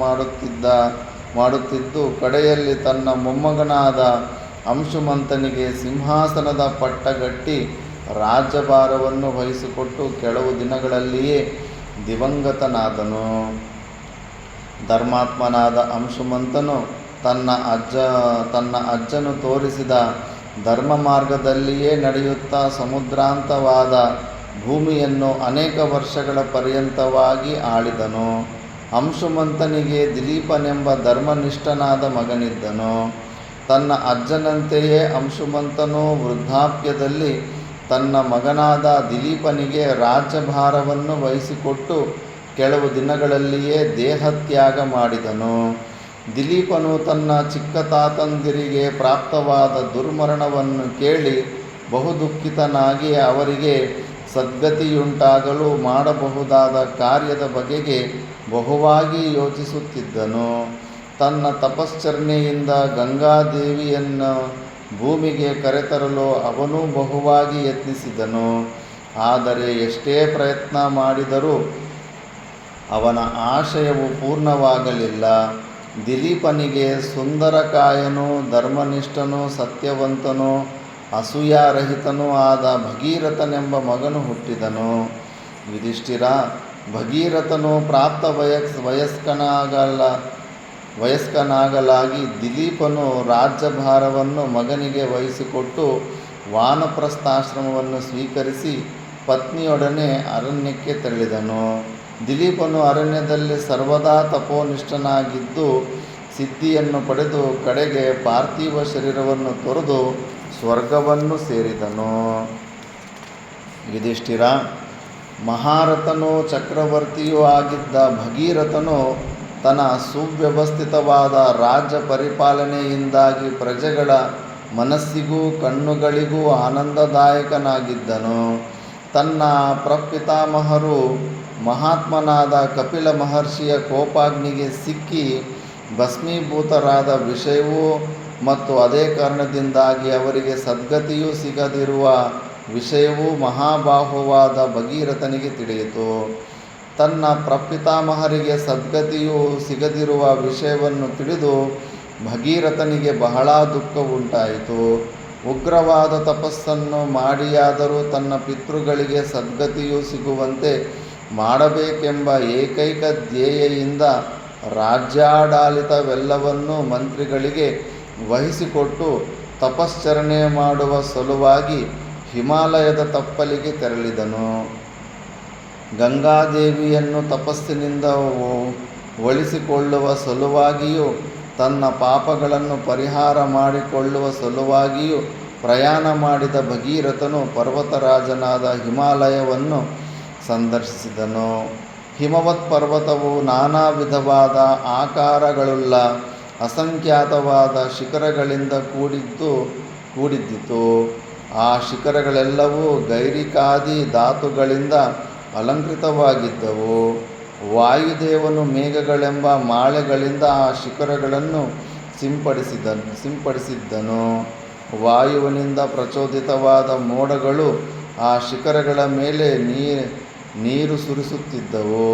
ಮಾಡುತ್ತಿದ್ದು ಕಡೆಯಲ್ಲಿ ತನ್ನ ಮೊಮ್ಮಗನಾದ ಅಂಶುಮಂತನಿಗೆ ಸಿಂಹಾಸನದ ಪಟ್ಟಗಟ್ಟಿ ರಾಜ್ಯಭಾರವನ್ನು ವಹಿಸಿಕೊಟ್ಟು ಕೆಲವು ದಿನಗಳಲ್ಲಿಯೇ ದಿವಂಗತನಾದನು. ಧರ್ಮಾತ್ಮನಾದ ಅಂಶುಮಂತನು ತನ್ನ ಅಜ್ಜನು ತೋರಿಸಿದ ಧರ್ಮ ಮಾರ್ಗದಲ್ಲಿಯೇ ನಡೆಯುತ್ತಾ ಸಮುದ್ರಾಂತವಾದ ಭೂಮಿಯನ್ನು ಅನೇಕ ವರ್ಷಗಳ ಪರ್ಯಂತವಾಗಿ ಆಳಿದನು. ಅಂಶುಮಂತನಿಗೆ ದಿಲೀಪನೆಂಬ ಧರ್ಮನಿಷ್ಠನಾದ ಮಗನಿದ್ದನು. ತನ್ನ ಅಜ್ಜನಂತೆಯೇ ಅಂಶುಮಂತನು ವೃದ್ಧಾಪ್ಯದಲ್ಲಿ ತನ್ನ ಮಗನಾದ ದಿಲೀಪನಿಗೆ ರಾಜ್ಯಭಾರವನ್ನು ವಹಿಸಿಕೊಟ್ಟು ಕೆಲವು ದಿನಗಳಲ್ಲಿಯೇ ದೇಹತ್ಯಾಗ ಮಾಡಿದನು. ದಿಲೀಪನು ತನ್ನ ಚಿಕ್ಕ ತಾತಂದಿರಿಗೆ ಪ್ರಾಪ್ತವಾದ ದುರ್ಮರಣವನ್ನು ಕೇಳಿ ಬಹುದುಃಖಿತನಾಗಿ ಅವರಿಗೆ ಸದ್ಗತಿಯುಂಟಾಗಲು ಮಾಡಬಹುದಾದ ಕಾರ್ಯದ ಬಗೆಗೆ ಬಹುವಾಗಿ ಯೋಚಿಸುತ್ತಿದ್ದನು. ತನ್ನ ತಪಶ್ಚರ್ಯೆಯಿಂದ ಗಂಗಾದೇವಿಯನ್ನು ಭೂಮಿಗೆ ಕರೆತರಲು ಅವನು ಬಹುವಾಗಿ ಯತ್ನಿಸಿದನು. ಆದರೆ ಎಷ್ಟೇ ಪ್ರಯತ್ನ ಮಾಡಿದರೂ ಅವನ ಆಶಯವು ಪೂರ್ಣವಾಗಲಿಲ್ಲ. ದಿಲೀಪನಿಗೆ ಸುಂದರಕಾಯನೂ ಧರ್ಮನಿಷ್ಠನೂ ಸತ್ಯವಂತನೂ ಅಸೂಯಾರಹಿತನೂ ಆದ ಭಗೀರಥನೆಂಬ ಮಗನು ಹುಟ್ಟಿದನು. ಯುಧಿಷ್ಠಿರ, ಭಗೀರಥನು ಪ್ರಾಪ್ತ ವಯಸ್ಕನಾಗಲಾಗಿ ದಿಲೀಪನು ರಾಜ್ಯಭಾರವನ್ನು ಮಗನಿಗೆ ವಹಿಸಿಕೊಟ್ಟು ವಾನಪ್ರಸ್ಥಾಶ್ರಮವನ್ನು ಸ್ವೀಕರಿಸಿ ಪತ್ನಿಯೊಡನೆ ಅರಣ್ಯಕ್ಕೆ ತೆರಳಿದನು. ದಿಲೀಪನು ಅರಣ್ಯದಲ್ಲಿ ಸರ್ವದಾ ತಪೋನಿಷ್ಠನಾಗಿದ್ದು ಸಿದ್ಧಿಯನ್ನು ಪಡೆದು ಕಡೆಗೆ ಪಾರ್ಥಿವ ಶರೀರವನ್ನು ತೊರೆದು ಸ್ವರ್ಗವನ್ನು ಸೇರಿದನು. ಯುಧಿಷ್ಠಿರ, ಮಹಾರಥನೂ ಚಕ್ರವರ್ತಿಯೂ ಆಗಿದ್ದ ಭಗೀರಥನು ತನ್ನ ಸುವ್ಯವಸ್ಥಿತವಾದ ರಾಜ್ಯ ಪರಿಪಾಲನೆಯಿಂದಾಗಿ ಪ್ರಜೆಗಳ ಮನಸ್ಸಿಗೂ ಕಣ್ಣುಗಳಿಗೂ ಆನಂದದಾಯಕನಾಗಿದ್ದನು. ತನ್ನ ಪ್ರಪಿತಾಮಹರು ಮಹಾತ್ಮನಾದ ಕಪಿಲ ಮಹರ್ಷಿಯ ಕೋಪಾಗ್ನಿಗೆ ಸಿಕ್ಕಿ ಭಸ್ಮೀಭೂತರಾದ ವಿಷಯವೂ ಮತ್ತು ಅದೇ ಕಾರಣದಿಂದಾಗಿ ಅವರಿಗೆ ಸದ್ಗತಿಯೂ ಸಿಗದಿರುವ ವಿಷಯವೂ ಮಹಾಬಾಹುವಾದ ಭಗೀರಥನಿಗೆ ತಿಳಿಯಿತು. ತನ್ನ ಪ್ರಪಿತಾಮಹರಿಗೆ ಸದ್ಗತಿಯೂ ಸಿಗದಿರುವ ವಿಷಯವನ್ನು ತಿಳಿದು ಭಗೀರಥನಿಗೆ ಬಹಳ ದುಃಖವುಂಟಾಯಿತು. ಉಗ್ರವಾದ ತಪಸ್ಸನ್ನು ಮಾಡಿಯಾದರೂ ತನ್ನ ಪಿತೃಗಳಿಗೆ ಸದ್ಗತಿಯೂ ಸಿಗುವಂತೆ ಮಾಡಬೇಕೆಂಬ ಏಕೈಕ ಧ್ಯೇಯದಿಂದ ರಾಜ್ಯಾಡಳಿತವೆಲ್ಲವನ್ನೂ ಮಂತ್ರಿಗಳಿಗೆ ವಹಿಸಿಕೊಟ್ಟು ತಪಶ್ಚರಣೆ ಮಾಡುವ ಸಲುವಾಗಿ ಹಿಮಾಲಯದ ತಪ್ಪಲಿಗೆ ತೆರಳಿದನು. ಗಂಗಾದೇವಿಯನ್ನು ತಪಸ್ಸಿನಿಂದ ಒಲಿಸಿಕೊಳ್ಳುವ ಸಲುವಾಗಿಯೂ ತನ್ನ ಪಾಪಗಳನ್ನು ಪರಿಹಾರ ಮಾಡಿಕೊಳ್ಳುವ ಸಲುವಾಗಿಯೂ ಪ್ರಯಾಣ ಮಾಡಿದ ಭಗೀರಥನು ಪರ್ವತರಾಜನಾದ ಹಿಮಾಲಯವನ್ನು ಸಂದರ್ಶಿಸಿದನು. ಹಿಮವತ್ ಪರ್ವತವು ನಾನಾ ವಿಧವಾದ ಆಕಾರಗಳುಳ್ಳ ಅಸಂಖ್ಯಾತವಾದ ಶಿಖರಗಳಿಂದ ಕೂಡಿದ್ದಿತು. ಆ ಶಿಖರಗಳೆಲ್ಲವೂ ಗೈರಿಕಾದಿ ಧಾತುಗಳಿಂದ ಅಲಂಕೃತವಾಗಿದ್ದವು. ವಾಯುದೇವನು ಮೇಘಗಳೆಂಬ ಮಾಳೆಗಳಿಂದ ಆ ಶಿಖರಗಳನ್ನು ಸಿಂಪಡಿಸಿದ್ದನು. ವಾಯುವಿನಿಂದ ಪ್ರಚೋದಿತವಾದ ಮೋಡಗಳು ಆ ಶಿಖರಗಳ ಮೇಲೆ ನೀರು ಸುರಿಸುತ್ತಿದ್ದವು.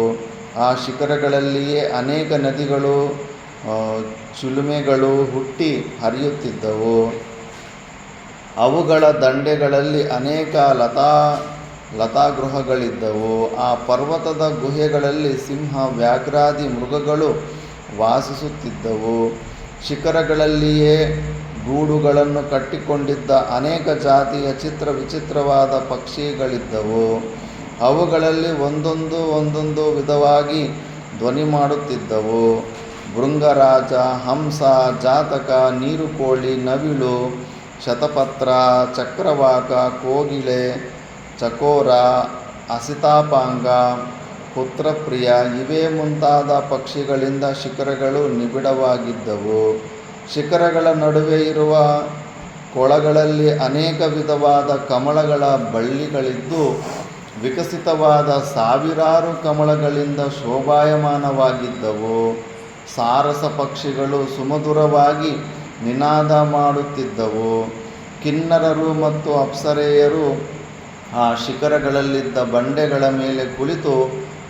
ಆ ಶಿಖರಗಳಲ್ಲಿಯೇ ಅನೇಕ ನದಿಗಳು ಚಿಲುಮೆಗಳು ಹುಟ್ಟಿ ಹರಿಯುತ್ತಿದ್ದವು. ಅವುಗಳ ದಂಡೆಗಳಲ್ಲಿ ಅನೇಕ ಲತಾಗೃಹಗಳಿದ್ದವು. ಆ ಪರ್ವತದ ಗುಹೆಗಳಲ್ಲಿ ಸಿಂಹ ವ್ಯಾಘ್ರಾದಿ ಮೃಗಗಳು ವಾಸಿಸುತ್ತಿದ್ದವು. ಶಿಖರಗಳಲ್ಲಿಯೇ ಗೂಡುಗಳನ್ನು ಕಟ್ಟಿಕೊಂಡಿದ್ದ ಅನೇಕ ಜಾತಿಯ ವಿಚಿತ್ರವಾದ ಪಕ್ಷಿಗಳಿದ್ದವು. ಅವುಗಳಲ್ಲಿ ಒಂದೊಂದು ವಿಧವಾಗಿ ಧ್ವನಿ ಮಾಡುತ್ತಿದ್ದವು. ಭೃಂಗರಾಜ, ಹಂಸ, ಜಾತಕ, ನೀರುಕೋಳಿ, ನವಿಲು, ಶತಪತ್ರ, ಚಕ್ರವಾಕ, ಕೋಗಿಲೆ, ಚಕೋರ, ಅಸಿತಾಪಾಂಗ, ಪುತ್ರಪ್ರಿಯ ಇವೇ ಮುಂತಾದ ಪಕ್ಷಿಗಳಿಂದ ಶಿಖರಗಳು ನಿಬಿಡವಾಗಿದ್ದವು. ಶಿಖರಗಳ ನಡುವೆ ಇರುವ ಕೊಳಗಳಲ್ಲಿ ಅನೇಕ ವಿಧವಾದ ಕಮಲಗಳ ಬಳ್ಳಿಗಳಿದ್ದು ವಿಕಸಿತವಾದ ಸಾವಿರಾರು ಕಮಲಗಳಿಂದ ಶೋಭಾಯಮಾನವಾಗಿದ್ದವು. ಸಾರಸ ಪಕ್ಷಿಗಳು ಸುಮಧುರವಾಗಿ ನಿನಾದ ಮಾಡುತ್ತಿದ್ದವು. ಕಿನ್ನರರು ಮತ್ತು ಅಪ್ಸರೆಯರು ಆ ಶಿಖರಗಳಲ್ಲಿದ್ದ ಬಂಡೆಗಳ ಮೇಲೆ ಕುಳಿತು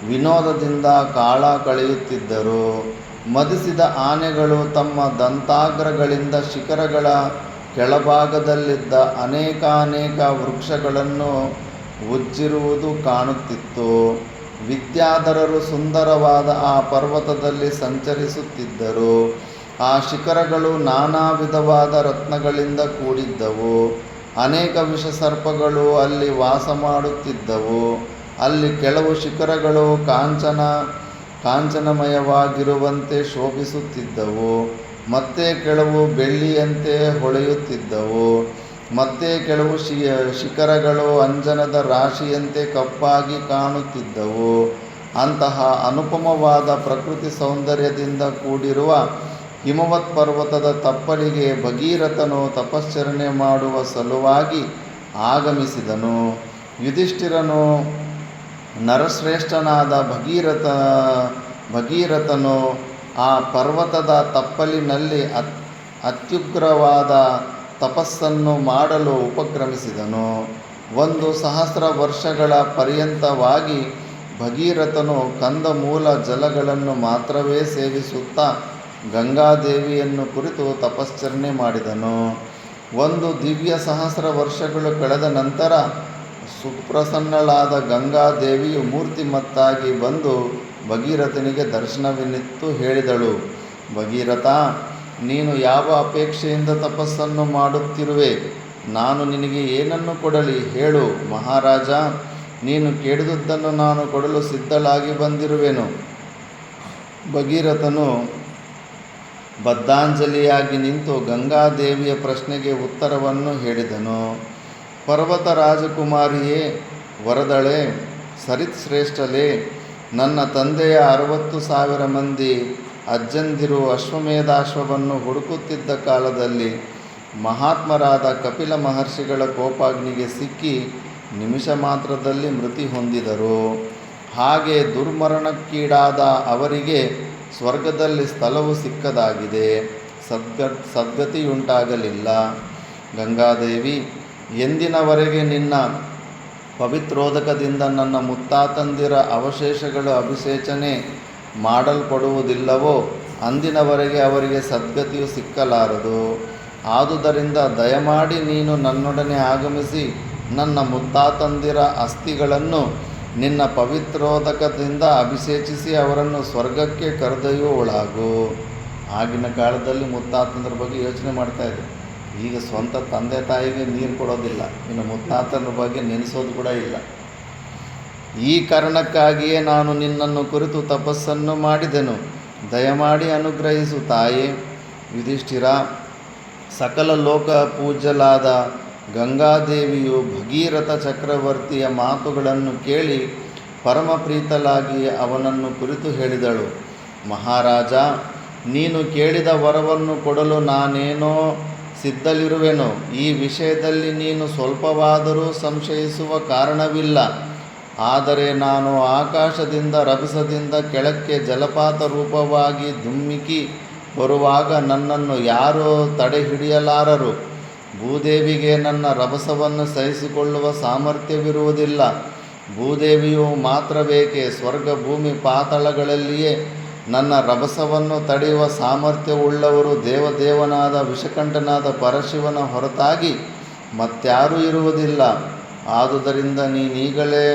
ವಿನೋದದಿಂದ ಕಾಲ ಕಳೆಯುತ್ತಿದ್ದರು. ಮದಿಸಿದ ಆನೆಗಳು ತಮ್ಮ ದಂತಾಗ್ರಗಳಿಂದ ಶಿಖರಗಳ ಕೆಳಭಾಗದಲ್ಲಿದ್ದ ಅನೇಕಾನೇಕ ವೃಕ್ಷಗಳನ್ನು ಉಜ್ಜಿರುವುದು ಕಾಣುತ್ತಿತ್ತು. ವಿದ್ಯಾಧರರು ಸುಂದರವಾದ ಆ ಪರ್ವತದಲ್ಲಿ ಸಂಚರಿಸುತ್ತಿದ್ದರು. ಆ ಶಿಖರಗಳು ನಾನಾ ವಿಧವಾದ ರತ್ನಗಳಿಂದ ಕೂಡಿದ್ದವು. ಅನೇಕ ವಿಷಸರ್ಪಗಳು ಅಲ್ಲಿ ವಾಸ ಮಾಡುತ್ತಿದ್ದವು. ಅಲ್ಲಿ ಕೆಲವು ಶಿಖರಗಳು ಕಾಂಚನಮಯವಾಗಿರುವಂತೆ ಶೋಭಿಸುತ್ತಿದ್ದವು, ಮತ್ತೆ ಕೆಲವು ಬೆಳ್ಳಿಯಂತೆ ಹೊಳೆಯುತ್ತಿದ್ದವು, ಮತ್ತೆ ಕೆಲವು ಶಿಖರಗಳು ಅಂಜನದ ರಾಶಿಯಂತೆ ಕಪ್ಪಾಗಿ ಕಾಣುತ್ತಿದ್ದವು. ಅಂತಹ ಅನುಪಮವಾದ ಪ್ರಕೃತಿ ಸೌಂದರ್ಯದಿಂದ ಕೂಡಿರುವ ಹಿಮವತ್ ಪರ್ವತದ ತಪ್ಪಲಿಗೆ ಭಗೀರಥನು ತಪಶ್ಚರಣೆ ಮಾಡುವ ಸಲುವಾಗಿ ಆಗಮಿಸಿದನು. ಯುಧಿಷ್ಠಿರನು ನರಶ್ರೇಷ್ಠನಾದ ಭಗೀರಥನು ಆ ಪರ್ವತದ ತಪ್ಪಲಿನಲ್ಲಿ ಅತ್ಯುಗ್ರವಾದ ತಪಸ್ಸನ್ನು ಮಾಡಲು ಉಪಕ್ರಮಿಸಿದನು. 1,000 ವರ್ಷಗಳ ಪರ್ಯಂತವಾಗಿ ಭಗೀರಥನು ಕಂದಮೂಲ ಜಲಗಳನ್ನು ಮಾತ್ರವೇ ಸೇವಿಸುತ್ತಾ ಗಂಗಾದೇವಿಯನ್ನು ಕುರಿತು ತಪಶ್ಚರಣೆ ಮಾಡಿದನು. 1,000 ವರ್ಷಗಳು ಕಳೆದ ನಂತರ ಸುಪ್ರಸನ್ನಳಾದ ಗಂಗಾದೇವಿಯು ಮೂರ್ತಿಮತ್ತಾಗಿ ಬಂದು ಭಗೀರಥನಿಗೆ ದರ್ಶನವಿನಿತ್ತು ಹೇಳಿದಳು, ಭಗೀರಥ, ನೀನು ಯಾವ ಅಪೇಕ್ಷೆಯಿಂದ ತಪಸ್ಸನ್ನು ಮಾಡುತ್ತಿರುವೆ? ನಾನು ನಿನಗೆ ಏನನ್ನು ಕೊಡಲಿ ಹೇಳು ಮಹಾರಾಜ. ನೀನು ಕೇಳಿದುದನ್ನು ನಾನು ಕೊಡಲು ಸಿದ್ಧಳಾಗಿ ಬಂದಿರುವೆನು. ಭಗೀರಥನು ಬದ್ಧಾಂಜಲಿಯಾಗಿ ನಿಂತು ಗಂಗಾದೇವಿಯ ಪ್ರಶ್ನೆಗೆ ಉತ್ತರವನ್ನು ಹೇಳಿದನು. ಪರ್ವತ ರಾಜಕುಮಾರಿಯೇ, ವರದಳೆ, ಸರಿತ್ಶ್ರೇಷ್ಠಳೇ, ನನ್ನ ತಂದೆಯ 60,000 ಮಂದಿ ಅಜ್ಜಂದಿರು ಅಶ್ವಮೇಧಾಶ್ವವನ್ನು ಹುಡುಕುತ್ತಿದ್ದ ಕಾಲದಲ್ಲಿ ಮಹಾತ್ಮರಾದ ಕಪಿಲ ಮಹರ್ಷಿಗಳ ಕೋಪಾಗ್ನಿಗೆ ಸಿಕ್ಕಿ ನಿಮಿಷ ಮಾತ್ರದಲ್ಲಿ ಮೃತಿ ಹೊಂದಿದರು. ಹಾಗೆ ದುರ್ಮರಣಕ್ಕೀಡಾದ ಅವರಿಗೆ ಸ್ವರ್ಗದಲ್ಲಿ ಸ್ಥಳವು ಸಿಕ್ಕದಾಗಿದೆ, ಸದ್ಗತಿಯುಂಟಾಗಲಿಲ್ಲ. ಗಂಗಾದೇವಿ, ಎಂದಿನವರೆಗೆ ನಿನ್ನ ಪವಿತ್ರೋದಕದಿಂದ ನನ್ನ ಮುತ್ತಾತಂದಿರ ಅವಶೇಷಗಳು ಅಭಿಷೇಚನೆ ಮಾಡಲ್ಪಡುವುದಿಲ್ಲವೋ ಅಂದಿನವರೆಗೆ ಅವರಿಗೆ ಸದ್ಗತಿಯು ಸಿಕ್ಕಲಾರದು. ಆದುದರಿಂದ ದಯಮಾಡಿ ನೀನು ನನ್ನೊಡನೆ ಆಗಮಿಸಿ ನನ್ನ ಮುತ್ತಾತಂದಿರ ಅಸ್ಥಿಗಳನ್ನು ನಿನ್ನ ಪವಿತ್ರೋದಕದಿಂದ ಅಭಿಷೇಚಿಸಿ ಅವರನ್ನು ಸ್ವರ್ಗಕ್ಕೆ ಕರೆದೊಯ್ಯುವಳಾಗು. ಆಗಿನ ಕಾಲದಲ್ಲಿ ಮುತ್ತಾತಂದ್ರ ಬಗ್ಗೆ ಯೋಚನೆ ಮಾಡ್ತಾಯಿದ್ರು. ಈಗ ಸ್ವಂತ ತಂದೆ ತಾಯಿಗೆ ನೀರು ಕೊಡೋದಿಲ್ಲ, ಇನ್ನು ಮುತ್ತಾತನ ಬಗ್ಗೆ ನೆನೆಸೋದು ಕೂಡ ಇಲ್ಲ. ಈ ಕಾರಣಕ್ಕಾಗಿಯೇ ನಾನು ನಿನ್ನನ್ನು ಕುರಿತು ತಪಸ್ಸನ್ನು ಮಾಡಿದೆನು. ದಯಮಾಡಿ ಅನುಗ್ರಹಿಸು ತಾಯೇ. ಯುಧಿಷ್ಠಿರ, ಸಕಲ ಲೋಕ ಪೂಜ್ಯಲಾದ ಗಂಗಾದೇವಿಯು ಭಗೀರಥ ಚಕ್ರವರ್ತಿಯ ಮಾತುಗಳನ್ನು ಕೇಳಿ ಪರಮಪ್ರೀತಲಾಗಿ ಅವನನ್ನು ಕುರಿತು ಹೇಳಿದಳು, ಮಹಾರಾಜ, ನೀನು ಕೇಳಿದ ವರವನ್ನು ಕೊಡಲು ನಾನೇನೋ ಸಿದ್ಧಲಿರುವೆನು. ಈ ವಿಷಯದಲ್ಲಿ ನೀನು ಸ್ವಲ್ಪವಾದರೂ ಸಂಶಯಿಸುವ ಕಾರಣವಿಲ್ಲ. ಆದರೆ ನಾನು ಆಕಾಶದಿಂದ ರಭಸದಿಂದ ಕೆಳಕ್ಕೆ ಜಲಪಾತ ರೂಪವಾಗಿ ಧುಮ್ಮಿಕ್ಕಿ ಬರುವಾಗ ನನ್ನನ್ನು ಯಾರೂ ತಡೆ ಹಿಡಿಯಲಾರರು. ಭೂದೇವಿಗೆ ನನ್ನ ರಭಸವನ್ನು ಸಹಿಸಿಕೊಳ್ಳುವ ಸಾಮರ್ಥ್ಯವಿರುವುದಿಲ್ಲ. ಭೂದೇವಿಯು ಮಾತ್ರ ಬೇಕೆ, ಸ್ವರ್ಗ ಭೂಮಿ ಪಾತಾಳಗಳಲ್ಲಿಯೇ ನನ್ನ ರಭಸವನ್ನು ತಡೆಯುವ ಸಾಮರ್ಥ್ಯವುಳ್ಳವರು ದೇವದೇವನಾದ ವಿಷಕಂಠನಾದ ಪರಶಿವನ ಹೊರತಾಗಿ ಮತ್ಯಾರೂ ಇರುವುದಿಲ್ಲ. ಆದುದರಿಂದ ನೀನೀಗಲೇ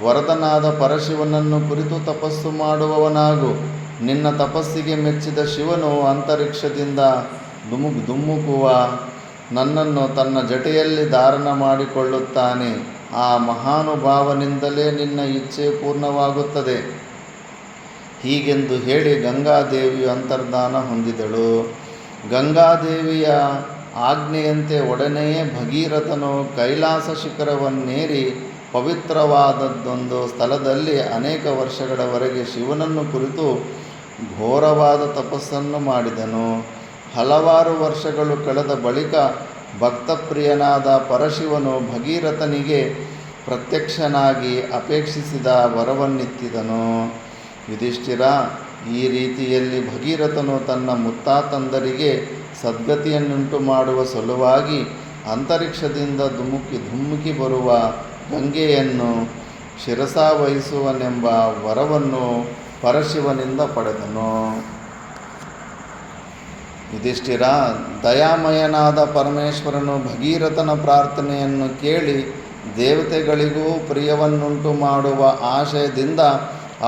ವರದನಾದ ಪರಶಿವನನ್ನು ಕುರಿತು ತಪಸ್ಸು ಮಾಡುವವನಾಗು. ನಿನ್ನ ತಪಸ್ಸಿಗೆ ಮೆಚ್ಚಿದ ಶಿವನು ಅಂತರಿಕ್ಷದಿಂದ ಧುಮುಕುವ ನನ್ನನ್ನು ತನ್ನ ಜಟೆಯಲ್ಲಿ ಧಾರಣ ಮಾಡಿಕೊಳ್ಳುತ್ತಾನೆ. ಆ ಮಹಾನುಭಾವನಿಂದಲೇ ನಿನ್ನ ಇಚ್ಛೆ ಪೂರ್ಣವಾಗುತ್ತದೆ. ಹೀಗೆಂದು ಹೇಳಿ ಗಂಗಾದೇವಿಯು ಅಂತರ್ಧಾನ ಹೊಂದಿದಳು. ಗಂಗಾದೇವಿಯ ಆಜ್ಞೆಯಂತೆ ಒಡನೆಯೇ ಭಗೀರಥನು ಕೈಲಾಸ ಶಿಖರವನ್ನೇರಿ ಪವಿತ್ರವಾದದ್ದೊಂದು ಸ್ಥಳದಲ್ಲಿ ಅನೇಕ ವರ್ಷಗಳವರೆಗೆ ಶಿವನನ್ನು ಕುರಿತು ಘೋರವಾದ ತಪಸ್ಸನ್ನು ಮಾಡಿದನು. ಹಲವಾರು ವರ್ಷಗಳು ಕಳೆದ ಬಳಿಕ ಭಕ್ತಪ್ರಿಯನಾದ ಪರಶಿವನು ಭಗೀರಥನಿಗೆ ಪ್ರತ್ಯಕ್ಷನಾಗಿ ಅಪೇಕ್ಷಿಸಿದ ವರವನ್ನಿತ್ತಿದನು. ಯುಧಿಷ್ಠಿರ, ಈ ರೀತಿಯಲ್ಲಿ ಭಗೀರಥನು ತನ್ನ ಮುತ್ತಾತಂದರಿಗೆ ಸದ್ಗತಿಯನ್ನುಂಟು ಮಾಡುವ ಸಲುವಾಗಿ ಅಂತರಿಕ್ಷದಿಂದ ಧುಮುಕಿ ಬರುವ ಗಂಗೆಯನ್ನು ಶಿರಸಾವಹಿಸುವನೆಂಬ ವರವನ್ನು ಪರಶಿವನಿಂದ ಪಡೆದನು. ಯುಧಿಷ್ಠಿರ, ದಯಾಮಯನಾದ ಪರಮೇಶ್ವರನು ಭಗೀರಥನ ಪ್ರಾರ್ಥನೆಯನ್ನು ಕೇಳಿ ದೇವತೆಗಳಿಗೂ ಪ್ರಿಯವನ್ನುಂಟು ಮಾಡುವ ಆಶಯದಿಂದ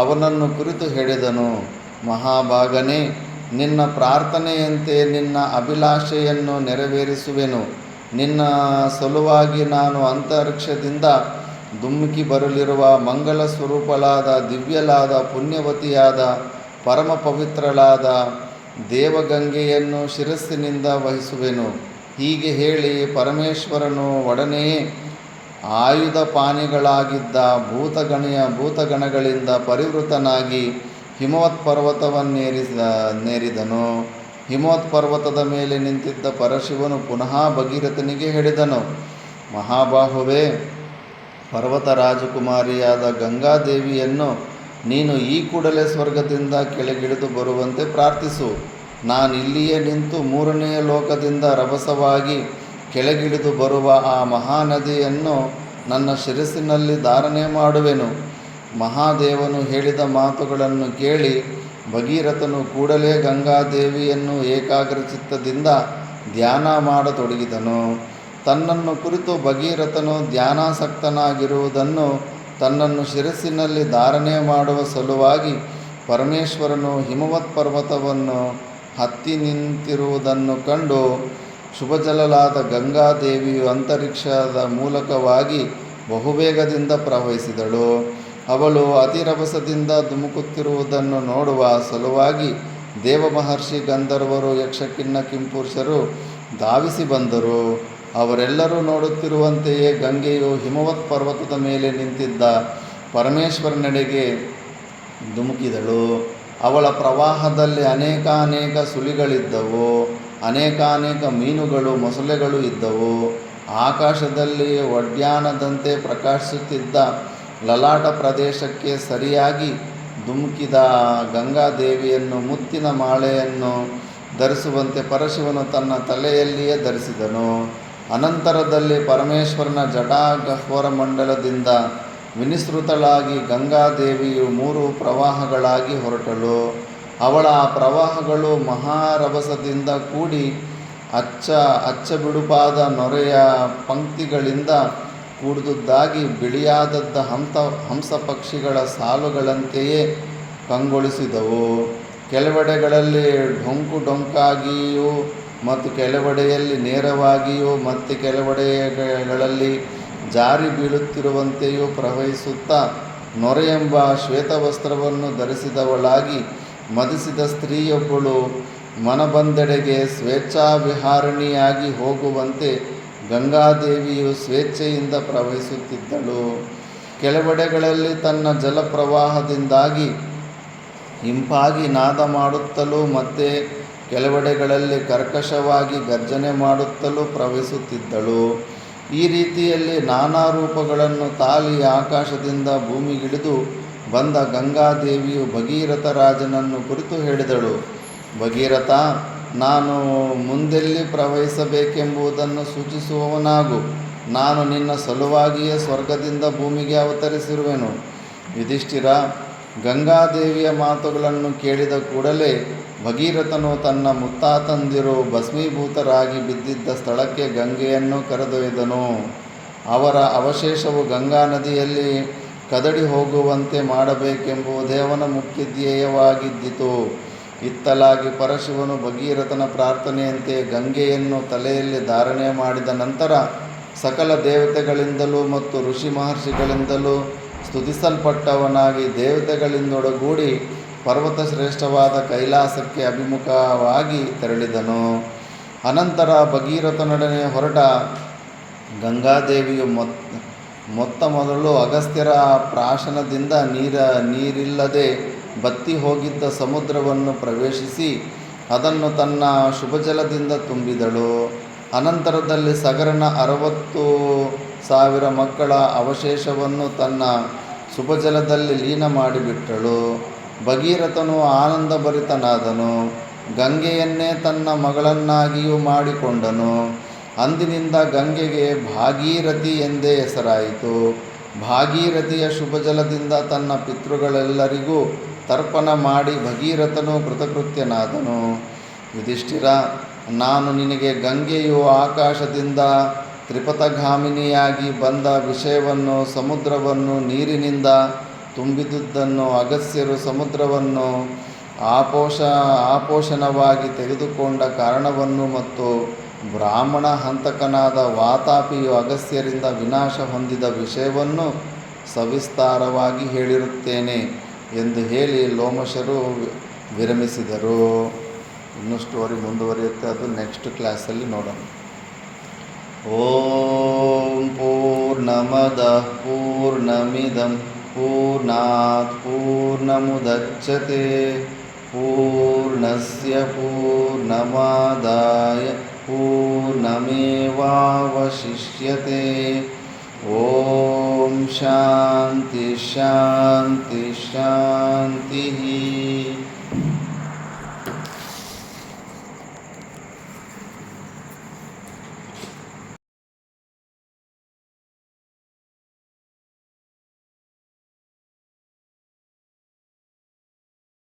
ಅವನನ್ನು ಕುರಿತು ಹೇಳಿದನು. ಮಹಾಭಾಗನೇ, ನಿನ್ನ ಪ್ರಾರ್ಥನೆಯಂತೆ ನಿನ್ನ ಅಭಿಲಾಷೆಯನ್ನು ನೆರವೇರಿಸುವೆನು. ನಿನ್ನ ಸಲುವಾಗಿ ನಾನು ಅಂತರಿಕ್ಷದಿಂದ ಧುಮುಕಿ ಬರಲಿರುವ ಮಂಗಲ ಸ್ವರೂಪಳಾದ, ದಿವ್ಯಲಾದ, ಪುಣ್ಯವತಿಯಾದ, ಪರಮ ಪವಿತ್ರಳಾದ ದೇವಗಂಗೆಯನ್ನು ಶಿರಸ್ಸಿನಿಂದ ವಹಿಸುವೆನು. ಹೀಗೆ ಹೇಳಿ ಪರಮೇಶ್ವರನು ಒಡನೆಯೇ ಆಯುಧಪಾನಿಗಳಾಗಿದ್ದ ಭೂತಗಣಗಳಿಂದ ಪರಿವೃತನಾಗಿ ಹಿಮವತ್ ಪರ್ವತವನ್ನೇರಿದನು. ಹಿಮವತ್ ಪರ್ವತದ ಮೇಲೆ ನಿಂತಿದ್ದ ಪರಶಿವನು ಪುನಃ ಭಗೀರಥನಿಗೆ ಹೇಳಿದನು. ಮಹಾಬಾಹುವೇ, ಪರ್ವತ ರಾಜಕುಮಾರಿಯಾದ ಗಂಗಾದೇವಿಯನ್ನು ನೀನು ಈ ಕೂಡಲೇ ಸ್ವರ್ಗದಿಂದ ಕೆಳಗಿಳಿದು ಬರುವಂತೆ ಪ್ರಾರ್ಥಿಸು. ನಾನಿಲ್ಲಿಯೇ ನಿಂತು ಮೂರನೆಯ ಲೋಕದಿಂದ ರಭಸವಾಗಿ ಕೆಳಗಿಳಿದು ಬರುವ ಆ ಮಹಾನದಿಯನ್ನು ನನ್ನ ಶಿರಸ್ಸಿನಲ್ಲಿ ಧಾರಣೆ ಮಾಡುವೆನು. ಮಹಾದೇವನು ಹೇಳಿದ ಮಾತುಗಳನ್ನು ಕೇಳಿ ಭಗೀರಥನು ಕೂಡಲೇ ಗಂಗಾದೇವಿಯನ್ನು ಏಕಾಗ್ರಚಿತ್ತದಿಂದ ಧ್ಯಾನ ಮಾಡತೊಡಗಿದನು. ತನ್ನನ್ನು ಕುರಿತು ಭಗೀರಥನು ಧ್ಯಾನಾಸಕ್ತನಾಗಿರುವುದನ್ನು, ತನ್ನನ್ನು ಶಿರಸ್ಸಿನಲ್ಲಿ ಧಾರಣೆ ಮಾಡುವ ಸಲುವಾಗಿ ಪರಮೇಶ್ವರನು ಹಿಮವತ್ ಪರ್ವತವನ್ನು ಹತ್ತಿ ನಿಂತಿರುವುದನ್ನು ಕಂಡು ಶುಭಜಲಲಾದ ಗಂಗಾದೇವಿಯು ಅಂತರಿಕ್ಷದ ಮೂಲಕವಾಗಿ ಬಹುಬೇಗದಿಂದ ಪ್ರವಹಿಸಿದಳು. ಅವಳು ಅತಿರಭಸದಿಂದ ಧುಮುಕುತ್ತಿರುವುದನ್ನು ನೋಡುವ ಸಲುವಾಗಿ ದೇವಮಹರ್ಷಿ, ಗಂಧರ್ವರು, ಯಕ್ಷಕಿನ್ನ, ಕಿಂಪುರುಷರು ಧಾವಿಸಿ ಬಂದರು. ಅವರೆಲ್ಲರೂ ನೋಡುತ್ತಿರುವಂತೆಯೇ ಗಂಗೆಯು ಹಿಮವತ್ ಪರ್ವತದ ಮೇಲೆ ನಿಂತಿದ್ದ ಪರಮೇಶ್ವರನೆಡೆಗೆ ಧುಮುಕಿದಳು. ಅವಳ ಪ್ರವಾಹದಲ್ಲಿ ಅನೇಕಾನೇಕ ಸುಳಿಗಳಿದ್ದವು. ಅನೇಕಾನೇಕ ಮೀನುಗಳು, ಮೊಸಳೆಗಳು ಇದ್ದವು. ಆಕಾಶದಲ್ಲಿ ಒಡ್ಯಾನದಂತೆ ಪ್ರಕಾಶಿಸುತ್ತಿದ್ದ ಲಲಾಟ ಪ್ರದೇಶಕ್ಕೆ ಸರಿಯಾಗಿ ಧುಮುಕಿದ ಗಂಗಾದೇವಿಯನ್ನು ಮುತ್ತಿನ ಮಾಲೆಯನ್ನು ಧರಿಸುವಂತೆ ಪರಶಿವನು ತನ್ನ ತಲೆಯಲ್ಲಿಯೇ ಧರಿಸಿದನು. ಅನಂತರದಲ್ಲಿ ಪರಮೇಶ್ವರನ ಜಟಾಗಹ್ವರ ಮಂಡಲದಿಂದ ವಿನಿಸೃತಳಾಗಿ ಗಂಗಾದೇವಿಯು 3 ಪ್ರವಾಹಗಳಾಗಿ ಹೊರಟಳು. ಅವಳ ಆ ಪ್ರವಾಹಗಳು ಮಹಾರಭಸದಿಂದ ಕೂಡಿ ಅಚ್ಚಬಿಡುಪಾದ ನೊರೆಯ ಪಂಕ್ತಿಗಳಿಂದ ಕೂಡಿದುದಾಗಿ ಬಿಳಿಯಾದದ್ದ ಹಂಸ ಪಕ್ಷಿಗಳ ಸಾಲುಗಳಂತೆಯೇ ಕಂಗೊಳಿಸಿದವು. ಕೆಲವೆಡೆಗಳಲ್ಲಿ ಡೊಂಕಾಗಿಯೂ ಮತ್ತು ಕೆಲವೆಡೆಯಲ್ಲಿ ನೇರವಾಗಿಯೂ ಮತ್ತು ಕೆಲವೆಡೆಗಳಲ್ಲಿ ಜಾರಿ ಬೀಳುತ್ತಿರುವಂತೆಯೂ ಪ್ರವಹಿಸುತ್ತಾ ನೊರೆಯೆಂಬ ಶ್ವೇತವಸ್ತ್ರವನ್ನು ಧರಿಸಿದವಳಾಗಿ ಮದಿಸಿದ ಸ್ತ್ರೀಯೊಬ್ಬಳು ಮನಬಂದೆಡೆಗೆ ಸ್ವೇಚ್ಛಾವಿಹಾರಿಣಿಯಾಗಿ ಹೋಗುವಂತೆ ಗಂಗಾದೇವಿಯು ಸ್ವೇಚ್ಛೆಯಿಂದ ಪ್ರವಹಿಸುತ್ತಿದ್ದಳು. ಕೆಲವೆಡೆಗಳಲ್ಲಿ ತನ್ನ ಜಲಪ್ರವಾಹದಿಂದಾಗಿ ಇಂಪಾಗಿ ನಾದ ಮಾಡುತ್ತಲೂ ಮತ್ತೆ ಕೆಲವೆಡೆಗಳಲ್ಲಿ ಕರ್ಕಶವಾಗಿ ಗರ್ಜನೆ ಮಾಡುತ್ತಲೂ ಪ್ರವಹಿಸುತ್ತಿದ್ದಳು. ಈ ರೀತಿಯಲ್ಲಿ ನಾನಾ ರೂಪಗಳನ್ನು ತಾಳಿ ಆಕಾಶದಿಂದ ಭೂಮಿಗಿಳಿದು ಬಂದ ಗಂಗಾದೇವಿಯು ಭಗೀರಥ ರಾಜನನ್ನು ಕುರಿತು ಹೇಳಿದಳು. ಭಗೀರಥ, ನಾನು ಮುಂದೆಲ್ಲಿ ಪ್ರವಹಿಸಬೇಕೆಂಬುದನ್ನು ಸೂಚಿಸುವವನಾಗು. ನಾನು ನಿನ್ನ ಸಲುವಾಗಿಯೇ ಸ್ವರ್ಗದಿಂದ ಭೂಮಿಗೆ ಅವತರಿಸಿರುವೆನು. ಯುಧಿಷ್ಠಿರ, ಗಂಗಾದೇವಿಯ ಮಾತುಗಳನ್ನು ಕೇಳಿದ ಕೂಡಲೇ ಭಗೀರಥನು ತನ್ನ ಮುತ್ತಾತಂದಿರು ಭಸ್ಮೀಭೂತರಾಗಿ ಬಿದ್ದಿದ್ದ ಸ್ಥಳಕ್ಕೆ ಗಂಗೆಯನ್ನು ಕರೆದೊಯ್ದನು. ಅವರ ಅವಶೇಷವು ಗಂಗಾ ನದಿಯಲ್ಲಿ ಕದಡಿ ಹೋಗುವಂತೆ ಮಾಡಬೇಕೆಂಬುದೇ ಅವನ ಮುಖ್ಯ ಧ್ಯೇಯವಾಗಿದ್ದಿತು. ಇತ್ತಲಾಗಿ ಪರಶಿವನು ಭಗೀರಥನ ಪ್ರಾರ್ಥನೆಯಂತೆ ಗಂಗೆಯನ್ನು ತಲೆಯಲ್ಲಿ ಧಾರಣೆ ಮಾಡಿದ ನಂತರ ಸಕಲ ದೇವತೆಗಳಿಂದಲೂ ಮತ್ತು ಋಷಿ ಮಹರ್ಷಿಗಳಿಂದಲೂ ಸ್ತುತಿಸಲ್ಪಟ್ಟವನಾಗಿ ದೇವತೆಗಳಿಂದೊಡಗೂಡಿ ಪರ್ವತ ಶ್ರೇಷ್ಠವಾದ ಕೈಲಾಸಕ್ಕೆ ಅಭಿಮುಖವಾಗಿ ತೆರಳಿದನು. ಅನಂತರ ಭಗೀರಥನೊಡನೆ ಹೊರಟ ಗಂಗಾದೇವಿಯು ಮೊದಲು ಅಗಸ್ತ್ಯರ ಪ್ರಾಶನದಿಂದ ನೀರಿಲ್ಲದೆ ಬತ್ತಿ ಹೋಗಿದ್ದ ಸಮುದ್ರವನ್ನು ಪ್ರವೇಶಿಸಿ ಅದನ್ನು ತನ್ನ ಶುಭಜಲದಿಂದ ತುಂಬಿದಳು. ಅನಂತರದಲ್ಲಿ ಸಗರನ 60,000 ಮಕ್ಕಳ ಅವಶೇಷವನ್ನು ತನ್ನ ಶುಭಜಲದಲ್ಲಿ ಲೀನ ಮಾಡಿಬಿಟ್ಟಳು. ಭಗೀರಥನು ಆನಂದಭರಿತನಾದನು. ಗಂಗೆಯನ್ನೇ ತನ್ನ ಮಗಳನ್ನಾಗಿಯೂ ಮಾಡಿಕೊಂಡನು. ಅಂದಿನಿಂದ ಗಂಗೆಗೆ ಭಾಗೀರಥಿ ಎಂದೇ ಹೆಸರಾಯಿತು. ಭಾಗೀರಥಿಯ ಶುಭಜಲದಿಂದ ತನ್ನ ಪಿತೃಗಳೆಲ್ಲರಿಗೂ ತರ್ಪಣ ಮಾಡಿ ಭಗೀರಥನು ಕೃತಕೃತ್ಯನಾದನು. ಯುಧಿಷ್ಠಿರ, ನಾನು ನಿನಗೆ ಗಂಗೆಯು ಆಕಾಶದಿಂದ ತ್ರಿಪಥಗಾಮಿನಿಯಾಗಿ ಬಂದ ವಿಷಯವನ್ನು, ಸಮುದ್ರವನ್ನು ತುಂಬಿದುದನ್ನು, ಅಗಸ್ತ್ಯರು ಸಮುದ್ರವನ್ನು ಆಪೋಷಣವಾಗಿ ತೆಗೆದುಕೊಂಡ ಕಾರಣವನ್ನು ಮತ್ತು ಬ್ರಾಹ್ಮಣ ಹಂತಕನಾದ ವಾತಾಪಿಯು ಅಗಸ್ತ್ಯರಿಂದ ವಿನಾಶ ಹೊಂದಿದ ವಿಷಯವನ್ನು ಸವಿಸ್ತಾರವಾಗಿ ಹೇಳಿರುತ್ತೇನೆ ಎಂದು ಹೇಳಿ ಲೋಮಶರು ವಿರಮಿಸಿದರು. ಇನ್ನೂ ಸ್ಟೋರಿ ಮುಂದುವರಿಯುತ್ತೆ, ಅದು ನೆಕ್ಸ್ಟ್ ಕ್ಲಾಸಲ್ಲಿ ನೋಡೋಣ. ಓಂ ಪೂರ್ಣಮದಃ ಪೂರ್ಣಮಿದಂ ಪೂರ್ಣಾತ್ ಪೂರ್ಣಮುದಚ್ಯತೆ ಪೂರ್ಣಸ್ಯ ಪೂರ್ಣಮಾದಾಯ ಪೂರ್ಣಮೇವಾವಶಿಷ್ಯತೆ. ಓಂ ಶಾಂತಿ ಶಾಂತಿ ಶಾಂತಿ.